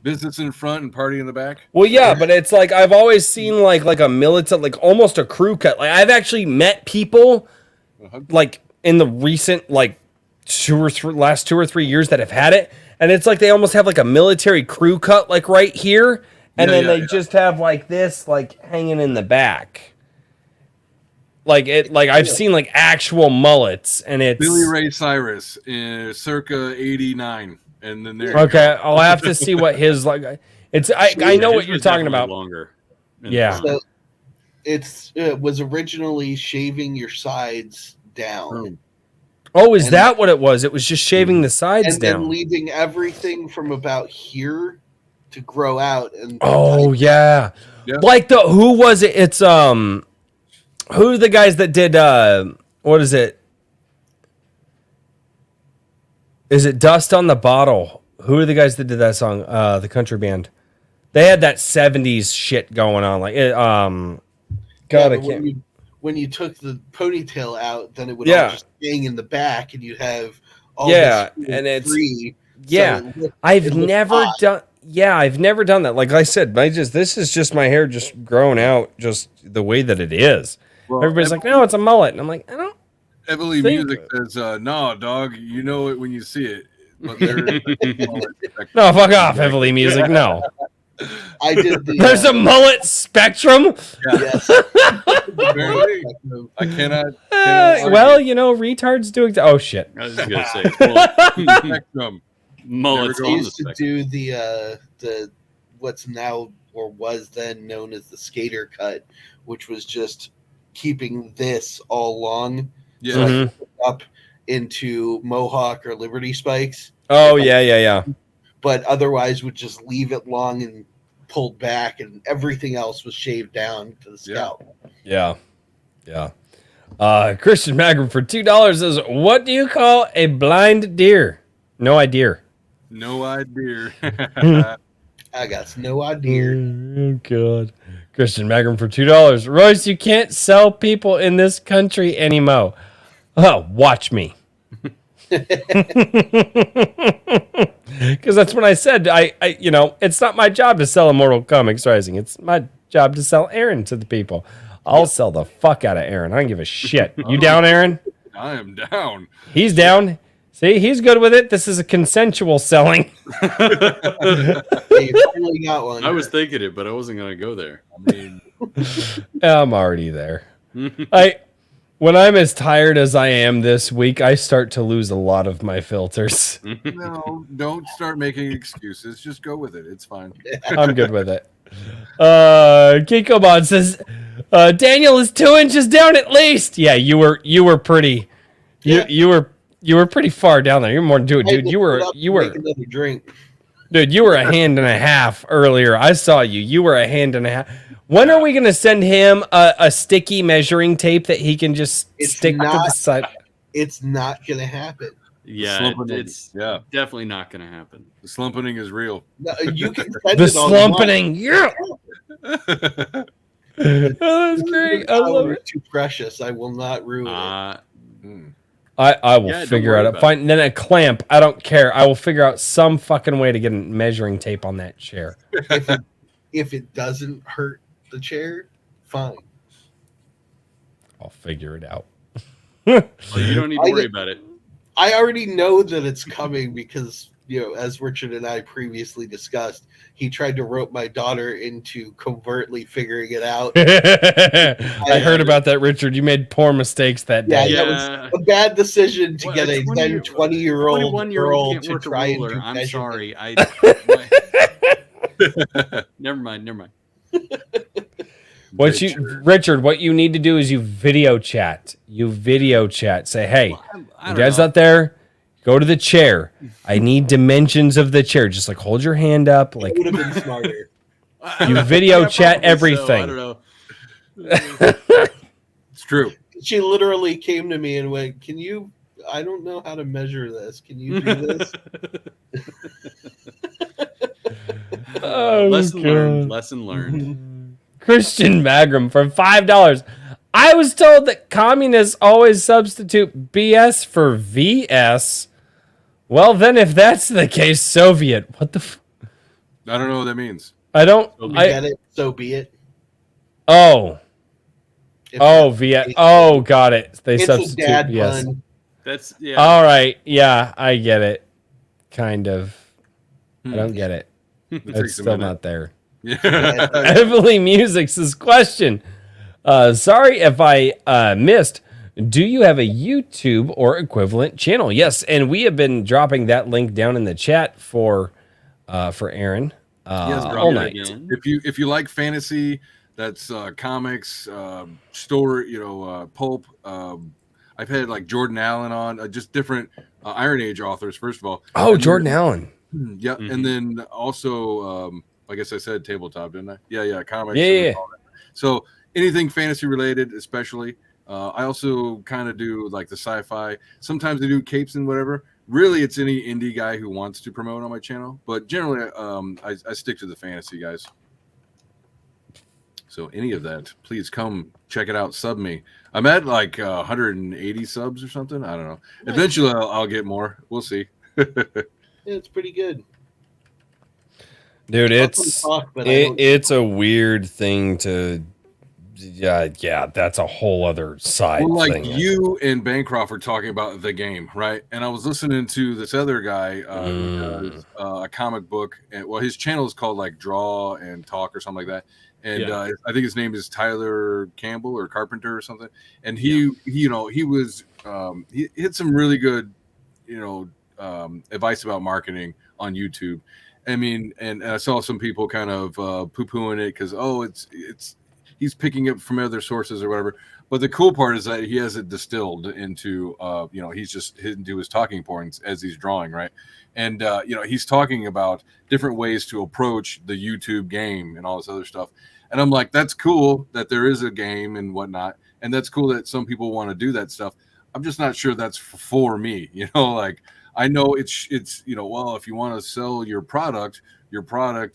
Business in front and party in the back. Well, yeah, but it's like I've always seen like a military, like almost a crew cut. Like I've actually met people like in the recent like last 2 or 3 years that have had it, and it's like they almost have like a military crew cut like right here, and then they just have like this like hanging in the back. Like it, like I've seen like actual mullets, and it's Billy Ray Cyrus in circa '89, and then there. Okay, I'll have to see what his like. It's I know what you're talking about. Longer. Yeah. So it was originally shaving your sides down. Oh, is that what it was? It was just shaving the sides and down. then leaving everything from about here to grow out. And Oh yeah. Yeah. Like who was it? It's who are the guys that did what is it? Is it Dust on the Bottle? Who are the guys that did that song? The country band. They had that 70s shit going on. Like God, I can't. When you took the ponytail out, then it would all just hang in the back, and you have all this and it's free. Yeah, so I've never done. Yeah, I've never done that. Like I said, this is just my hair just growing out just the way that it is. Well, everybody's like, no, it's a mullet, and I'm like, I don't. Heavily Music says, "No, dog, you know it when you see it." But no, fuck off, Heavily Music. No. I did. There's a mullet spectrum. Yeah. Yes. Apparently, I cannot. Well, you know, retards doing. Oh shit! I was just gonna say spectrum. Mullets I used to do the what's now or was then known as the skater cut, which was just keeping this all long, yeah, so I could put up into mohawk or Liberty spikes. Oh yeah. But otherwise would just leave it long and pulled back, and everything else was shaved down to the scalp. Yeah. Christian Magrum for $2 says, "What do you call a blind deer?" No idea. No idea. I got no idea. Oh God. Christian Magrum for $2. Royce, you can't sell people in this country anymore. Oh, watch me. Because that's what I said. I it's not my job to sell Immortal Comics Rising. It's my job to sell Aaron to the people. I'll sell the fuck out of Aaron. I don't give a shit. You down, Aaron? I am down. He's down. See, he's good with it. This is a consensual selling. Hey, you finally got one. I was thinking it, but I wasn't going to go there. I mean, I'm already there. When I'm as tired as I am this week, I start to lose a lot of my filters. No, don't start making excuses. Just go with it. It's fine. I'm good with it. Kikobon says, Daniel is 2 inches down at least. Yeah, you were pretty. You were pretty far down there. You're more than 2, dude. You were another drink. Dude, you were a hand and a half earlier. I saw you. You were a hand and a half. When are we going to send him a sticky measuring tape that he can just stick to the side? It's not going to happen. Yeah, it's definitely not going to happen. The slumpening is real. No, you can send the slumpening, yeah. Oh, that's great. I love it. Too precious. I will not ruin it. I will figure out. Find then a clamp. I don't care. I will figure out some fucking way to get a measuring tape on that chair. If it doesn't hurt the chair, fine. I'll figure it out. Well, you don't need to worry about it. I already know that it's coming because, as Richard and I previously discussed, he tried to rope my daughter into covertly figuring it out. I heard about that, Richard. You made poor mistakes that day. Yeah, that was a bad decision to get a 20-year-old girl to try and do I'm sorry. Never mind. Richard, what you need to do is you video chat. Say, hey, you guys out there, go to the chair. I need dimensions of the chair. Just like hold your hand up. Like would have been smarter. You video chat everything. So. I don't know. It's true. She literally came to me and went, "Can you? I don't know how to measure this. Can you do this?" Lesson learned. Christian Magrum for $5. I was told that communists always substitute BS for VS. Well, then, if that's the case, Soviet. What the? I don't know what that means. I don't. So You I get it? So be it. oh If oh not, via it's- oh got it. They It's a substitute dad yes. pun. That's yeah. All right, yeah, I get it. Kind of. I don't get it. It It's takes a still minute. not there. Yeah. Heavily Music's question. Sorry if I missed. Do you have a YouTube or equivalent channel? Yes, and we have been dropping that link down in the chat for Aaron Yes, all yeah, night. again. If you like fantasy, that's comics, story, pulp. I've had like Jordan Allen on, just different Iron Age authors. First of all, Oh, And Jordan then- Allen. Yeah, Mhm. and then also, I guess I said tabletop, didn't I? Yeah, comics. Yeah, and yeah. all that. So anything fantasy related, especially. I also kind of do like the sci-fi. Sometimes I do capes and whatever. Really, it's any indie guy who wants to promote on my channel, but generally, I stick to the fantasy guys. So any of that, please come check it out. Sub me. I'm at like 180 subs or something. I don't know. Nice. Eventually, I'll get more. We'll see. Yeah, it's pretty good. Dude, Awesome it's talk, but I don't- it's a weird thing to yeah, that's a whole other side Well, like thing. you and Bancroft were talking about the game, right? And I was listening to this other guy who does a comic book, and well, his channel is called like Draw and Talk or something like that. And Yeah. I think his name is Tyler Campbell or Carpenter or something. And he was he had some really good, advice about marketing on YouTube. I mean, and I saw some people kind of poo-pooing it because it's he's picking it from other sources or whatever. But the cool part is that he has it distilled into, he's just into his talking points as he's drawing, right? And, he's talking about different ways to approach the YouTube game and all this other stuff. And I'm like, that's cool that there is a game and whatnot. And that's cool that some people want to do that stuff. I'm just not sure that's for me, like I know it's, well, if you want to sell your product,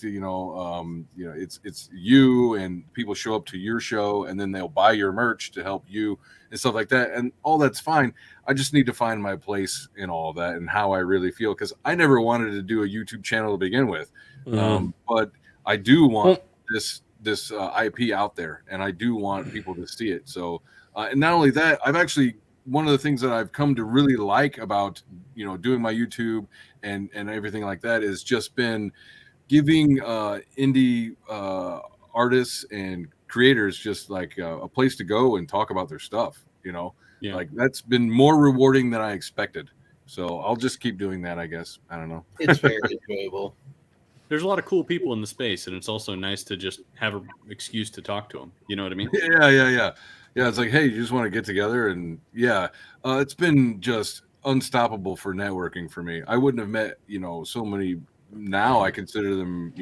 it's you, and people show up to your show and then they'll buy your merch to help you and stuff like that. And all that's fine. I just need to find my place in all of that and how I really feel. Cause I never wanted to do a YouTube channel to begin with. But I do want this IP out there, and I do want people to see it. So, and not only that, one of the things that I've come to really like about, doing my YouTube and everything like that is just been giving indie artists and creators just like a place to go and talk about their stuff. Yeah. Like that's been more rewarding than I expected. So I'll just keep doing that, I guess. I don't know. It's very enjoyable. There's a lot of cool people in the space, and it's also nice to just have an excuse to talk to them. You know what I mean? Yeah, it's like, hey, you just want to get together, and it's been just unstoppable for networking for me. I wouldn't have met, so many. Now I consider them,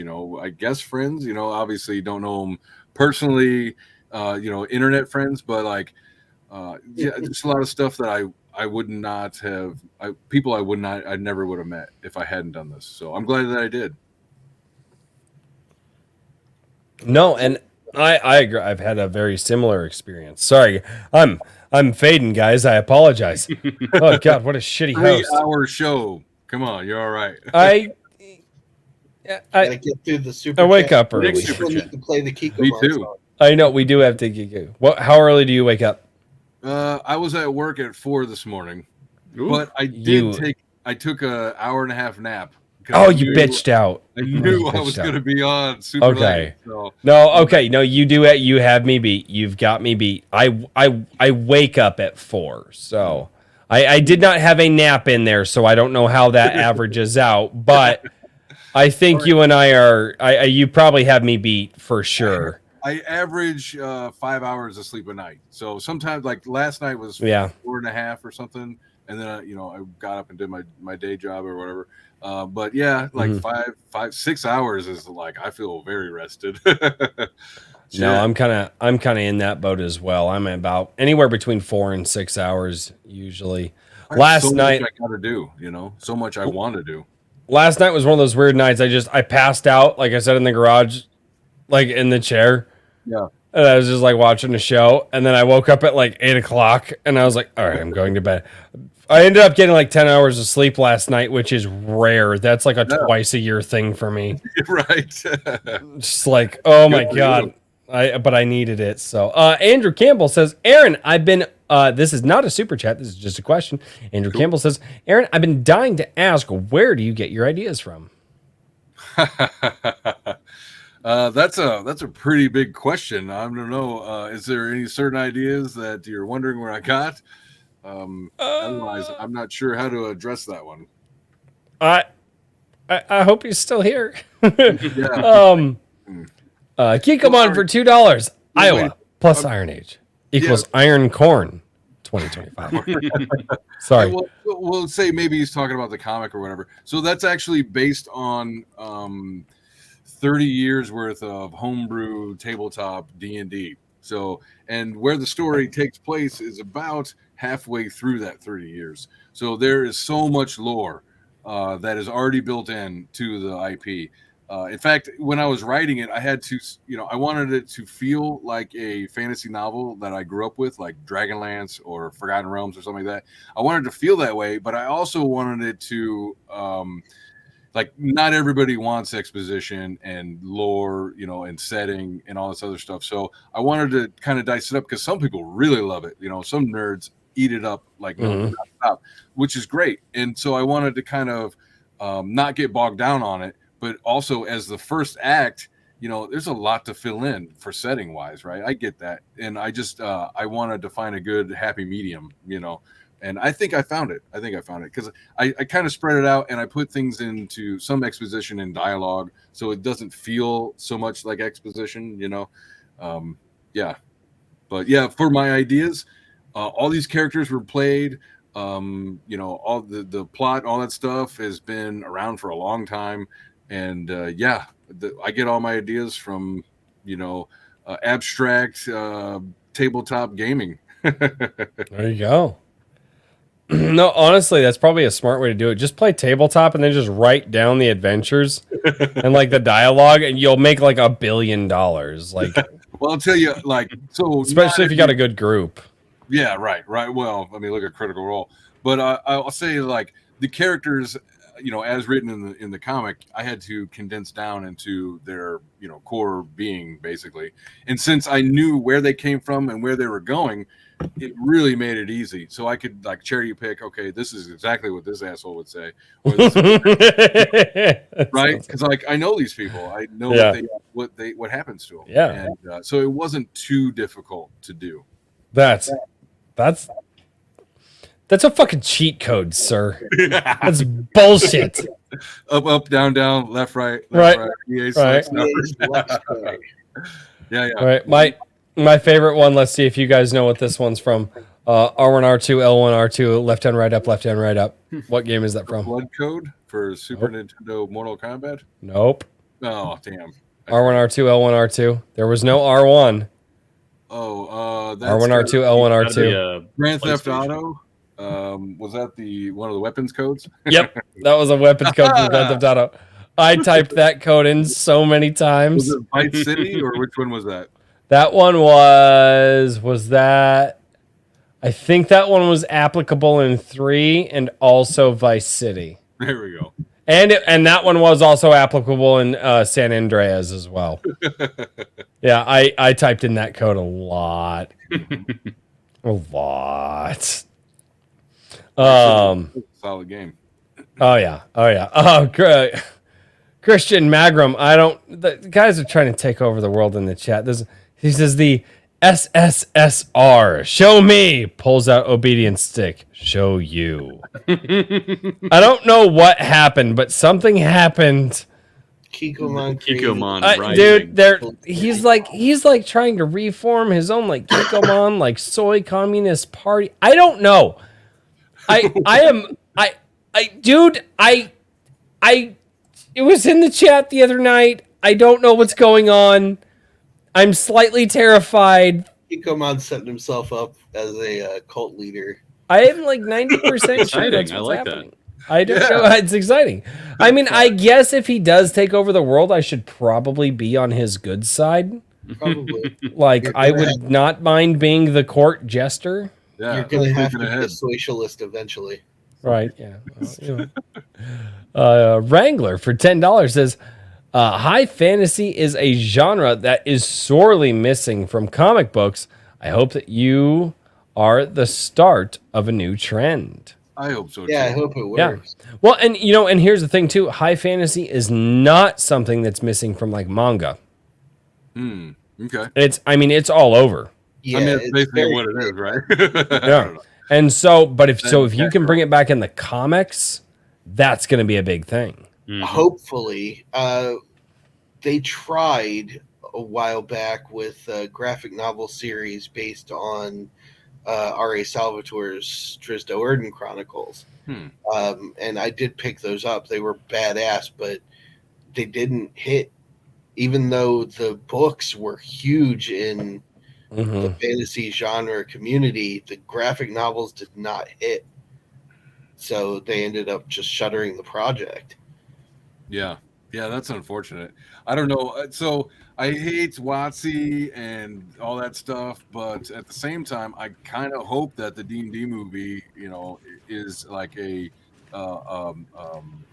I guess friends. Obviously don't know them personally, internet friends, but like, just a lot of stuff that I would not have, I never would have met if I hadn't done this. So I'm glad that I did. No, and I agree. I've had a very similar experience. Sorry, I'm fading, guys. I apologize. Oh God, what a shitty host. 3-hour show. Come on, you're all right. I Gotta get through the super. I wake chat. up early. Next We still need to play the Kiko Me Mom too. song. I know we do have to get. How early do you wake up? I was at work at 4 this morning, Ooh. but I took an hour and a half nap. 'cause Oh, I you knew- bitched out. I knew I bitched was out. going to be on super Okay. late. So. No, okay, no, you do it. You have me beat. You've got me beat. I wake up at 4, so I did not have a nap in there, so I don't know how that averages out. But I think you and I are. You probably have me beat for sure. I average 5 hours of sleep a night. So sometimes, like last night was 4.5 or something, and then I got up and did my day job or whatever. But yeah, like 6 hours is like I feel very rested. No, I'm kind of in that boat as well. I'm about anywhere between 4 and 6 hours usually. Last night much I got to do, so much I want to do. Last night was one of those weird nights. I passed out, like I said, in the garage, like in the chair. Yeah. And I was just like watching the show, and then I woke up at like 8 o'clock, and I was like, all right, I'm going to bed. I ended up getting like 10 hours of sleep last night, which is rare. That's like a twice a year thing for me. Right. Just like, oh my God. But I needed it. So Andrew Campbell says, Aaron, I've been this is not a super chat, this is just a question. Andrew Campbell says, Aaron, I've been dying to ask, where do you get your ideas from? That's a pretty big question. I don't know. Is there any certain ideas that you're wondering where I got? Otherwise, I'm not sure how to address that one. I hope he's still here. Yeah. Kikomon for $2. Iowa plus Iron Age equals Iron Corn 2025. Sorry. We'll say maybe he's talking about the comic or whatever. So that's actually based on 30 years worth of homebrew tabletop D&D. So, and where the story takes place is about halfway through that 30 years. So there is so much lore that is already built in to the IP. In fact, when I was writing it, I had to, I wanted it to feel like a fantasy novel that I grew up with, like Dragonlance or Forgotten Realms or something like that. I wanted to feel that way, but I also wanted it to, like, not everybody wants exposition and lore, and setting and all this other stuff. So I wanted to kind of dice it up because some people really love it. Some nerds eat it up like non-stop, which is great. And so I wanted to kind of not get bogged down on it. But also as the first act, there's a lot to fill in for setting wise, right? I get that. And I just, I wanted to find a good happy medium, and I think I found it. Because I kind of spread it out and I put things into some exposition and dialogue. So it doesn't feel so much like exposition, yeah. But yeah, for my ideas, all these characters were played. All the plot, all that stuff has been around for a long time. And I get all my ideas from, abstract tabletop gaming. There you go. No, honestly, that's probably a smart way to do it. Just play tabletop and then just write down the adventures and like the dialogue, and you'll make like $1 billion. Like, well, I'll tell you, like, so especially if you got a good group. Yeah, right. Well, I mean, look at Critical Role, but I'll say, like, the characters, as written in the comic, I had to condense down into their, core being, basically. And since I knew where they came from and where they were going, it really made it easy. So I could, like, cherry pick, okay, this is exactly what this asshole would say. Or this right? Because, like, I know these people. I know what happens to them. Yeah. And so it wasn't too difficult to do. That's a fucking cheat code, sir. That's bullshit. Up, down, left, right. Right. EA Right. Yeah. All right. My favorite one, let's see if you guys know what this one's from. R1, R2, L1, R2, left hand, right up, left hand, right up. What game is that from? Blood Code for Super Nintendo Mortal Kombat? Nope. Oh, damn. R1, R2, L1, R2. There was no R1. That's R1, R2, L1, R2. Grand Theft Auto. Was that one of the weapons codes? Yep, that was a weapons code for Grand Theft Auto. I typed that code in so many times. Was it Vice City or which one was that? That one was that. I think that one was applicable in 3 and also Vice City. There we go. And that one was also applicable in San Andreas as well. Yeah, I typed in that code a lot. A lot. Solid game. Oh yeah. Oh, great. Christian Magram. The guys are trying to take over the world in the chat. He says the SSSR. Show me. Pulls out obedience stick. Show you. I don't know what happened, but something happened. Kikomon, right? Dude, he's like trying to reform his own like Kikomon, like soy communist party. I don't know. It was in the chat the other night. I don't know what's going on. I'm slightly terrified. Kikomon setting himself up as a cult leader. I am like 90% sure that's what's I like happening. I don't know. It's exciting. I mean, I guess if he does take over the world, I should probably be on his good side. Probably. Like, You're I gonna would not mind being the court jester. Yeah, You're gonna have to thinking be a ahead. socialist eventually. Right. Yeah. Well, you know. Wrangler for $10 says, high fantasy is a genre that is sorely missing from comic books. I hope that you are the start of a new trend. I hope so Yeah, I too. hope it Yeah. works. Well, and you know, and here's the thing too. High fantasy is not something that's missing from like manga. Okay. I mean, it's all over. Yeah, I mean, it's basically very what it is, right? I Yeah. don't know. And so, but if Then you can bring it back in the comics, that's going to be a big thing. Hopefully, they tried a while back with a graphic novel series based on R.A. Salvatore's Drizzt Do'Urden Chronicles. And I did pick those up. They were badass, but they didn't hit. Even though the books were huge in the fantasy genre community, the graphic novels did not hit. So they ended up just shuttering the project. Yeah, that's unfortunate. I don't know. So I hate WotC and all that stuff, but at the same time, I kind of hope that the D&D movie, you know, is like uh, um, um,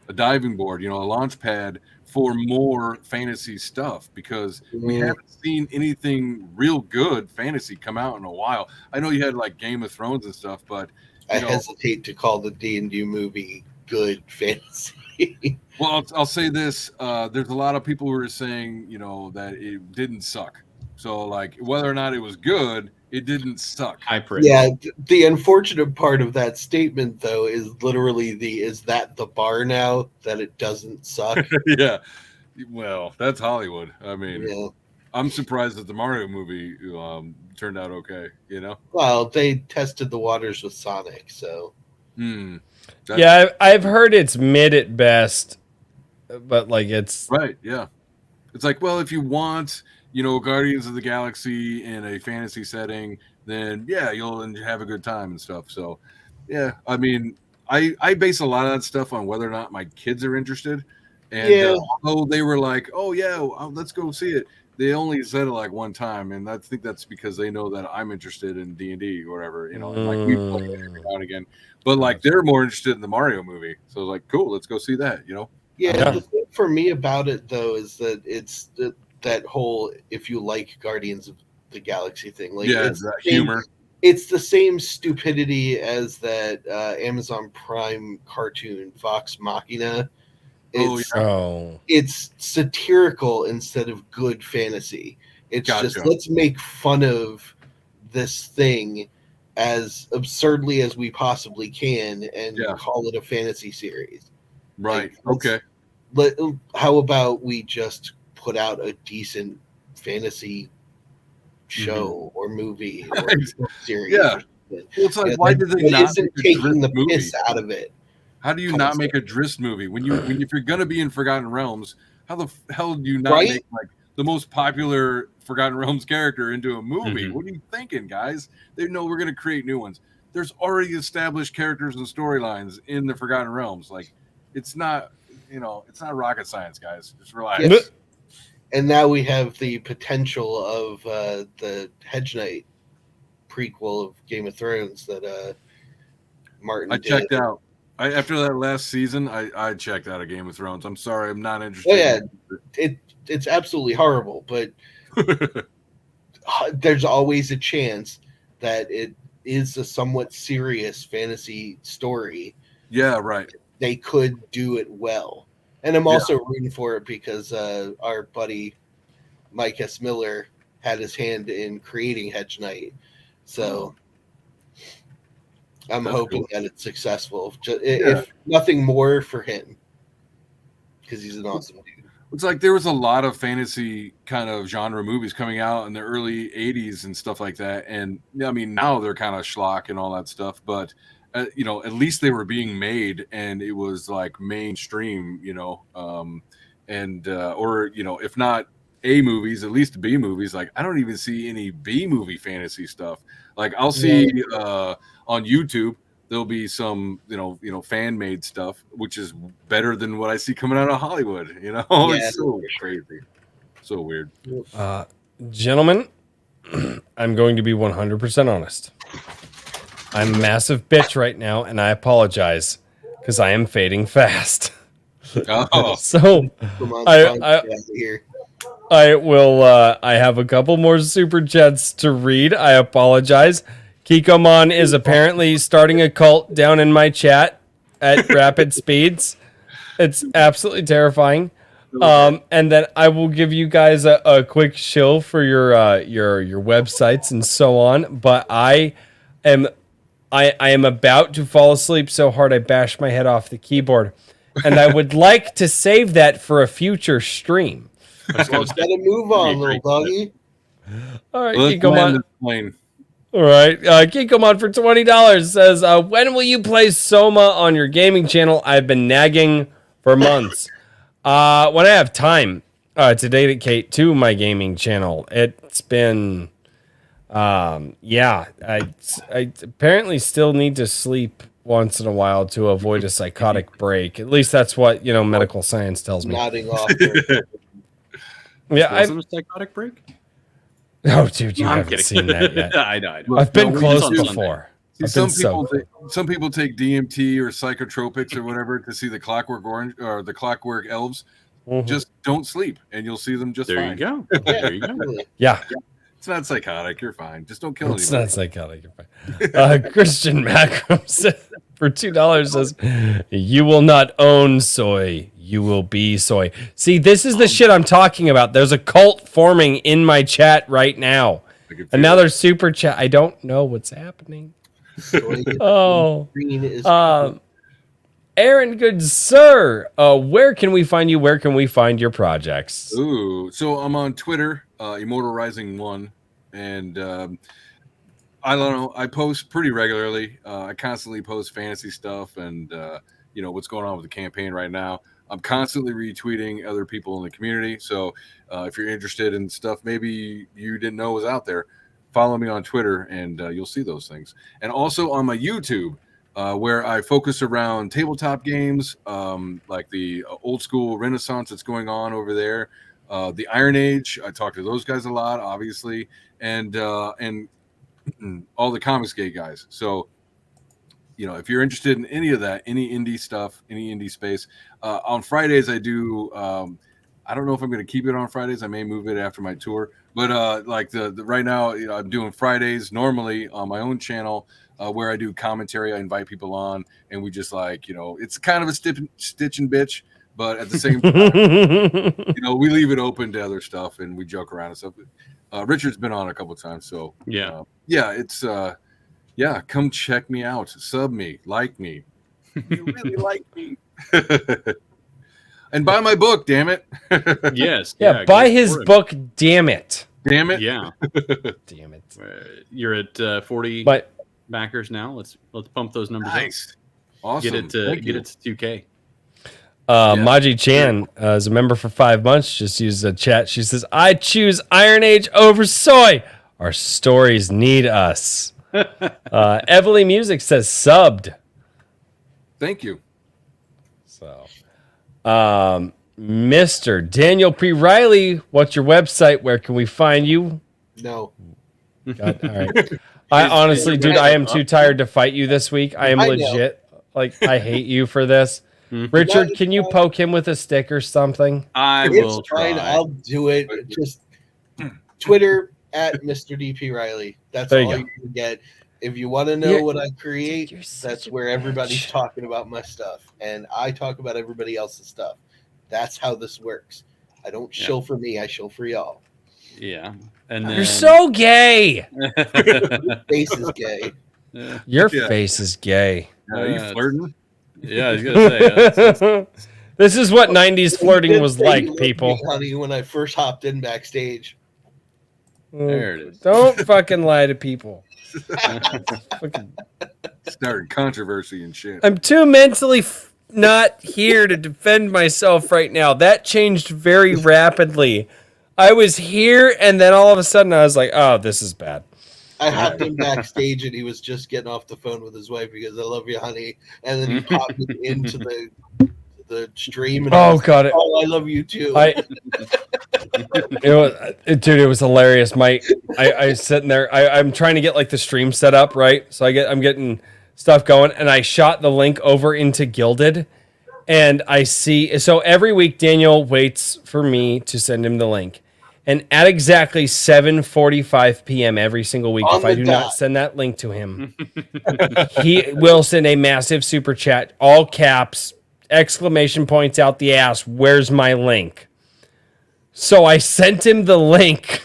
a diving board, you know, a launch pad for more fantasy stuff, because we haven't seen anything real good fantasy come out in a while. I know you had like Game of Thrones and stuff, but I hesitate to call the D&D movie good fantasy. Well, I'll say this: there's a lot of people who are saying, you know, that it didn't suck. So, like, whether or not it was good, it didn't suck. High praise. Yeah, the unfortunate part of that statement, though, is literally is that the bar now that it doesn't suck? Yeah. Well, that's Hollywood. I mean, Yeah. I'm surprised that the Mario movie turned out okay. You know. Well, they tested the waters with Sonic, so. Yeah, I've heard it's mid at best, but like it's right. Yeah, it's like, well, if you want, you know, Guardians of the Galaxy in a fantasy setting, then yeah, you'll have a good time and stuff. So, yeah, I mean, I base a lot of that stuff on whether or not my kids are interested. And although they were like, "Oh yeah, let's go see it," they only said it like one time, and I think that's because they know that I'm interested in D&D or whatever, you know, and like we play it every now and again. But like they're more interested in the Mario movie, so like, cool, let's go see that, you know. Yeah, the thing for me about it though is that it's that whole if you like Guardians of the Galaxy thing, like yeah, it's that humor. It's the same stupidity as that Amazon Prime cartoon Vox Machina. It's satirical instead of good fantasy. It's just let's make fun of this thing as absurdly as we possibly can and call it a fantasy series. Right. Like, okay. How about we just put out a decent fantasy show or movie or series? Yeah. Well, it's like, why did they not isn't taking the piss out of it? How do you not make a Drizzt movie when if you're gonna be in Forgotten Realms? How the hell do you not make like the most popular Forgotten Realms character into a movie? What are you thinking, guys? They know we're gonna create new ones. There's already established characters and storylines in the Forgotten Realms. Like, it's not, you know, it's not rocket science, guys. Just relax. Yes. And now we have the potential of the Hedge Knight prequel of Game of Thrones that Martin did. Checked out. After that last season, I checked out of Game of Thrones. I'm sorry, I'm not interested. Oh yeah, it's absolutely horrible, but there's always a chance that it is a somewhat serious fantasy story. Yeah, right. They could do it well, and I'm also rooting for it because our buddy Mike S. Miller had his hand in creating Hedge Knight, so. I'm hoping that it's successful. If nothing more for him, because he's an awesome dude. It's like there was a lot of fantasy kind of genre movies coming out in the early 80s and stuff like that. And I mean, now they're kind of schlock and all that stuff. But, you know, at least they were being made and it was like mainstream, you know, or, you know, if not A movies, at least B movies. Like, I don't even see any B movie fantasy stuff. Like, I'll see on YouTube, there'll be some, you know, fan made stuff, which is better than what I see coming out of Hollywood. You know, it's so crazy. So weird. Gentlemen, I'm going to be 100% honest. I'm a massive bitch right now, and I apologize because I am fading fast. Oh, So Come on, I- Frank, get out of here. I will. I have a couple more super chats to read. I apologize. Kikomon is apparently starting a cult down in my chat at rapid speeds. It's absolutely terrifying. And then I will give you guys a quick shill for your websites and so on. But I am about to fall asleep so hard I bashed my head off the keyboard, and I would like to save that for a future stream. Well, gotta move on, little doggy. All right, let's Kikomon. land this plane. All right, Kikomon for $20 says, "When will you play Soma on your gaming channel? I've been nagging for months. When I have time to dedicate to my gaming channel. It's been, yeah. I apparently still need to sleep once in a while to avoid a psychotic break. At least that's what medical science tells me. Nodding off. There. Yeah, Wasn't a psychotic break? Oh, dude, you No, I'm haven't kidding. seen that yet. I know. I've been No, we close just on before. See, I've been so some people take DMT or psychotropics or whatever to see the Clockwork Orange or the Clockwork Elves. Mhm. Just don't sleep, and you'll see them just There fine. you go. Yeah, There you go. really. Yeah. It's not psychotic. You're fine. Just don't kill It's anybody. not psychotic. You're fine. Christian Macram says, for $2 says, "You will not own soy. You will be soy." See, this is the shit I'm talking about. There's a cult forming in my chat right now. I can And feel now it. there's super chat. I don't know what's happening. Soy Oh. green is Aaron, good sir. Where can we find you? Where can we find your projects? Ooh, so I'm on Twitter, Immortal Rising 1, and I don't know. I post pretty regularly. I constantly post fantasy stuff and what's going on with the campaign right now. I'm constantly retweeting other people in the community. So if you're interested in stuff maybe you didn't know was out there, follow me on Twitter and you'll see those things. And also on my YouTube, where I focus around tabletop games, like the old school Renaissance that's going on over there. The Iron Age, I talk to those guys a lot, obviously, and all the Comicsgate guys. So, if you're interested in any of that, any indie stuff, any indie space, on Fridays I do. I don't know if I'm going to keep it on Fridays. I may move it after my tour, but like the right now, I'm doing Fridays normally on my own channel. Where I do commentary, I invite people on, and we just it's kind of a stitch and bitch, but at the same time, we leave it open to other stuff and we joke around and stuff. Richard's been on a couple of times, so Yeah. it's come check me out, sub me, like me. You really like me. And buy my book, damn it. Yes. Yeah, buy go his for it. book, damn it. Damn it. Yeah. Damn it. You're at 40 But backers now. Let's pump those numbers Nice. up. Awesome. Get it to Thank you. 2K. Maji Chan is a member for 5 months. Just used the chat. She says, "I choose Iron Age over soy. Our stories need us." Evely Music says subbed. Thank you. So, Mr. Daniel P. Riley, what's your website? Where can we find you? no. God, all right. I honestly, dude, I am too tired to fight you this week. I am I know. legit. Like, I hate you for this. Mhm. Richard, No, can you it's poke him with a stick or something? I will It's fine. try. I'll do it. Just Twitter at Mr. DP Riley. That's There you all go. you can get. If you want to know You're- what I create, You're such that's a where everybody's bitch. talking about my stuff, and I talk about everybody else's stuff. That's how this works. I don't Yeah. shill for me. I shill for y'all. Yeah. And then You're so gay. Face is gay. yeah, Your Yeah. face is gay. Are you flirting? I was gonna say. This is what 90s flirting Good was thing like, you loved people. me, honey, when I first hopped in backstage. There it is. Don't fucking lie to people. Fucking- Starting controversy and shit. I'm too mentally not here to defend myself right now. That changed very rapidly. I was here, and then all of a sudden I was like, oh, this is bad. I hopped in backstage and he was just getting off the phone with his wife because I love you, honey. And then he popped me into the the stream. And Oh, got it. Oh, I love you too. It was hilarious. I was sitting there. I'm trying to get like the stream set up, right? So I'm getting stuff going, and I shot the link over into Gilded, and I see. So every week, Daniel waits for me to send him the link, and at exactly 7:45 p.m. every single week, if I do not send that link to him, he will send a massive super chat, all caps, exclamation points out the ass. Where's my link? So I sent him the link,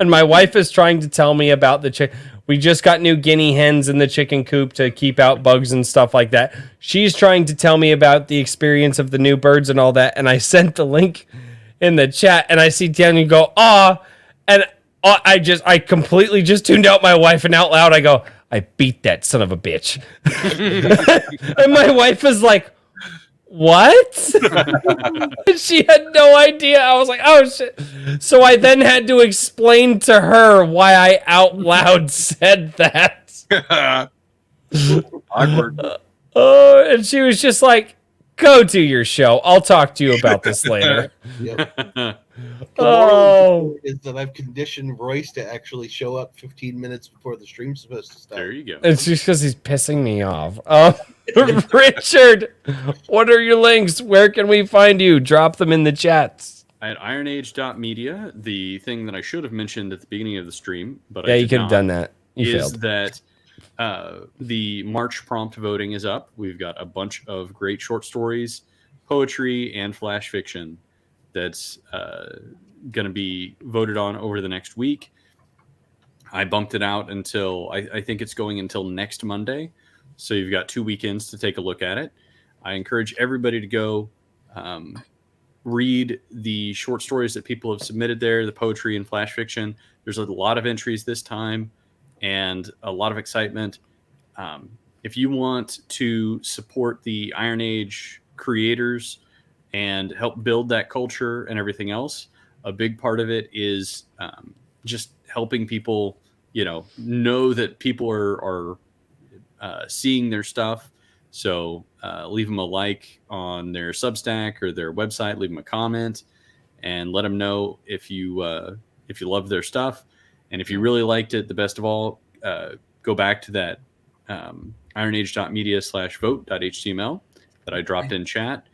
and my wife is trying to tell me about the chick. We just got new guinea hens in the chicken coop to keep out bugs and stuff like that. She's trying to tell me about the experience of the new birds and all that, and I sent the link in the chat, and I see Daniel go, and I completely just tuned out my wife, and out loud I go, I beat that son of a bitch. And my wife is like, what? She had no idea. I was like, oh shit. So I then had to explain to her why I out loud said that. Awkward. And she was just like, go do your show. I'll talk to you about this later. The is that I've conditioned Royce to actually show up 15 minutes before the stream's supposed to start. There you go. It's just because he's pissing me off. Richard, what are your links? Where can we find you? Drop them in the chats. At ironage.media, the thing that I should have mentioned at the beginning of the stream, but you could have done that. You is failed. that the March prompt voting is up. We've got a bunch of great short stories, poetry, and flash fiction that's going to be voted on over the next week. I bumped it out until I think it's going until next Monday. So you've got 2 weekends to take a look at it. I encourage everybody to go read the short stories that people have submitted there, the poetry and flash fiction. There's a lot of entries this time and a lot of excitement. If you want to support the Iron Age creators and help build that culture and everything else, a big part of it is just helping people, know that people are seeing their stuff. So leave them a like on their Substack or their website, leave them a comment, and let them know if you love their stuff. And if you really liked it, the best of all, go back to that ironage.media/vote.html that I dropped in chat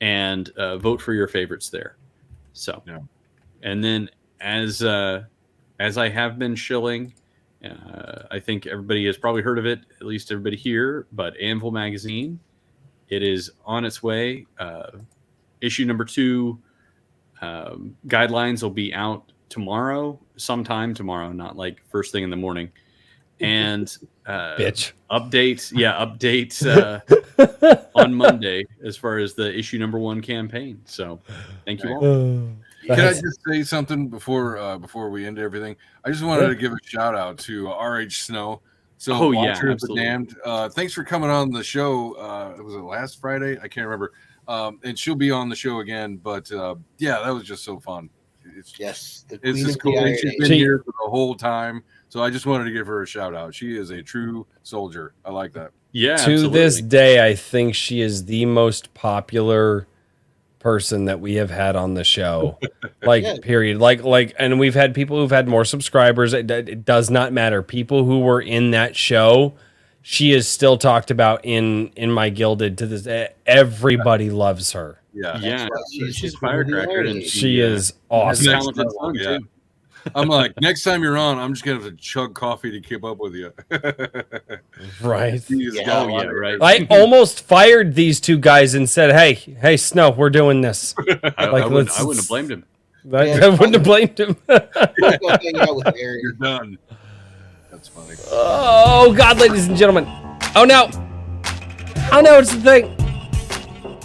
and vote for your favorites there. So, yeah. And then as I have been shilling, I think everybody has probably heard of it, at least everybody here, but Anvil Magazine, it is on its way. Issue number 2 guidelines will be out sometime tomorrow, not like first thing in the morning. And bitch. Updates on Monday as far as the issue number 1 campaign. So thank you all. Can I just say something before we end everything? I just wanted to give a shout out to RH Snow. So Watcher of the Damned. Thanks for coming on the show. Was it last Friday? I can't remember. And she'll be on the show again. But yeah, that was just so fun. It's just cool. She's been here for the whole time. So I just wanted to give her a shout out. She is a true soldier. I like that. Yeah. To this day, I think she is the most popular person that we have had on the show. Period. And we've had people who've had more subscribers. It does not matter. People who were in that show, she is still talked about in my Gilded to this day. Everybody loves her. Yeah. She's a firecracker, and she is awesome. Yeah. I'm like, next time you're on, I'm just gonna have to chug coffee to keep up with you. Right. Right. I almost fired these 2 guys and said, "Hey, Snow, we're doing this." I wouldn't have blamed him. I wouldn't have blamed him. You're done. That's funny. Oh God, ladies and gentlemen. Oh no, it's the thing.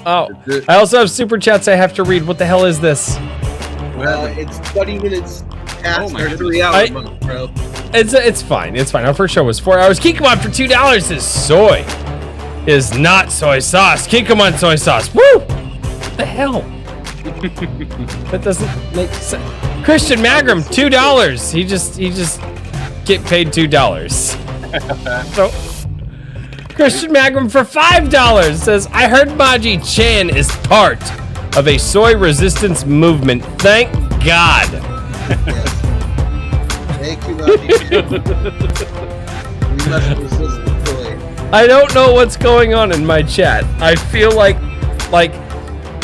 Oh, I also have super chats I have to read. What the hell is this? It's 20 minutes past our 3 hour month, bro. It's fine. It's fine. Our first show was 4 hours. Kikamon for $2 is soy. Is not soy sauce. Kikamon soy sauce. Woo! What the hell? That doesn't make sense. Christian Magram, $2. He just get paid $2. So Christian Magram for $5 says, I heard Maji Chan is part of a soy resistance movement. Thank God. Thank you, Robbie. We must resist the soy. I don't know what's going on in my chat. I feel like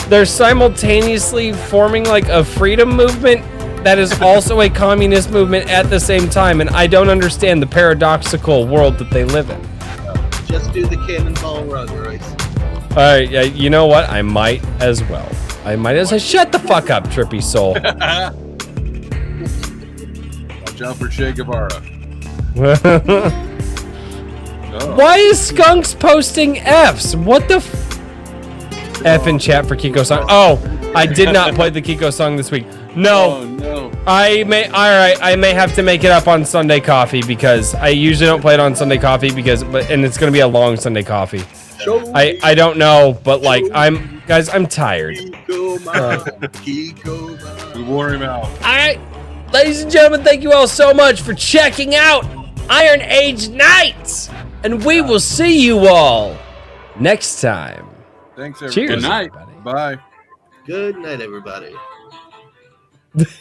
they're simultaneously forming like a freedom movement that is also a communist movement at the same time, and I don't understand the paradoxical world that they live in. Just do the cannonball run, Royce. All right, yeah, you know what? I might as well. Shut the fuck up, trippy soul. Watch out for Che Guevara. Oh. Why is Skunks posting Fs? What the F in chat for Kiko song? Oh, I did not play the Kiko song this week. No. Oh no. I may have to make it up on Sunday Coffee because I usually don't play it on Sunday Coffee and it's gonna be a long Sunday Coffee. I don't know, but like I'm tired. We wore him out. Alright, ladies and gentlemen, thank you all so much for checking out Iron Age Nights. And we will see you all next time. Thanks, everybody. Cheers. Good night. Everybody. Bye. Good night, everybody.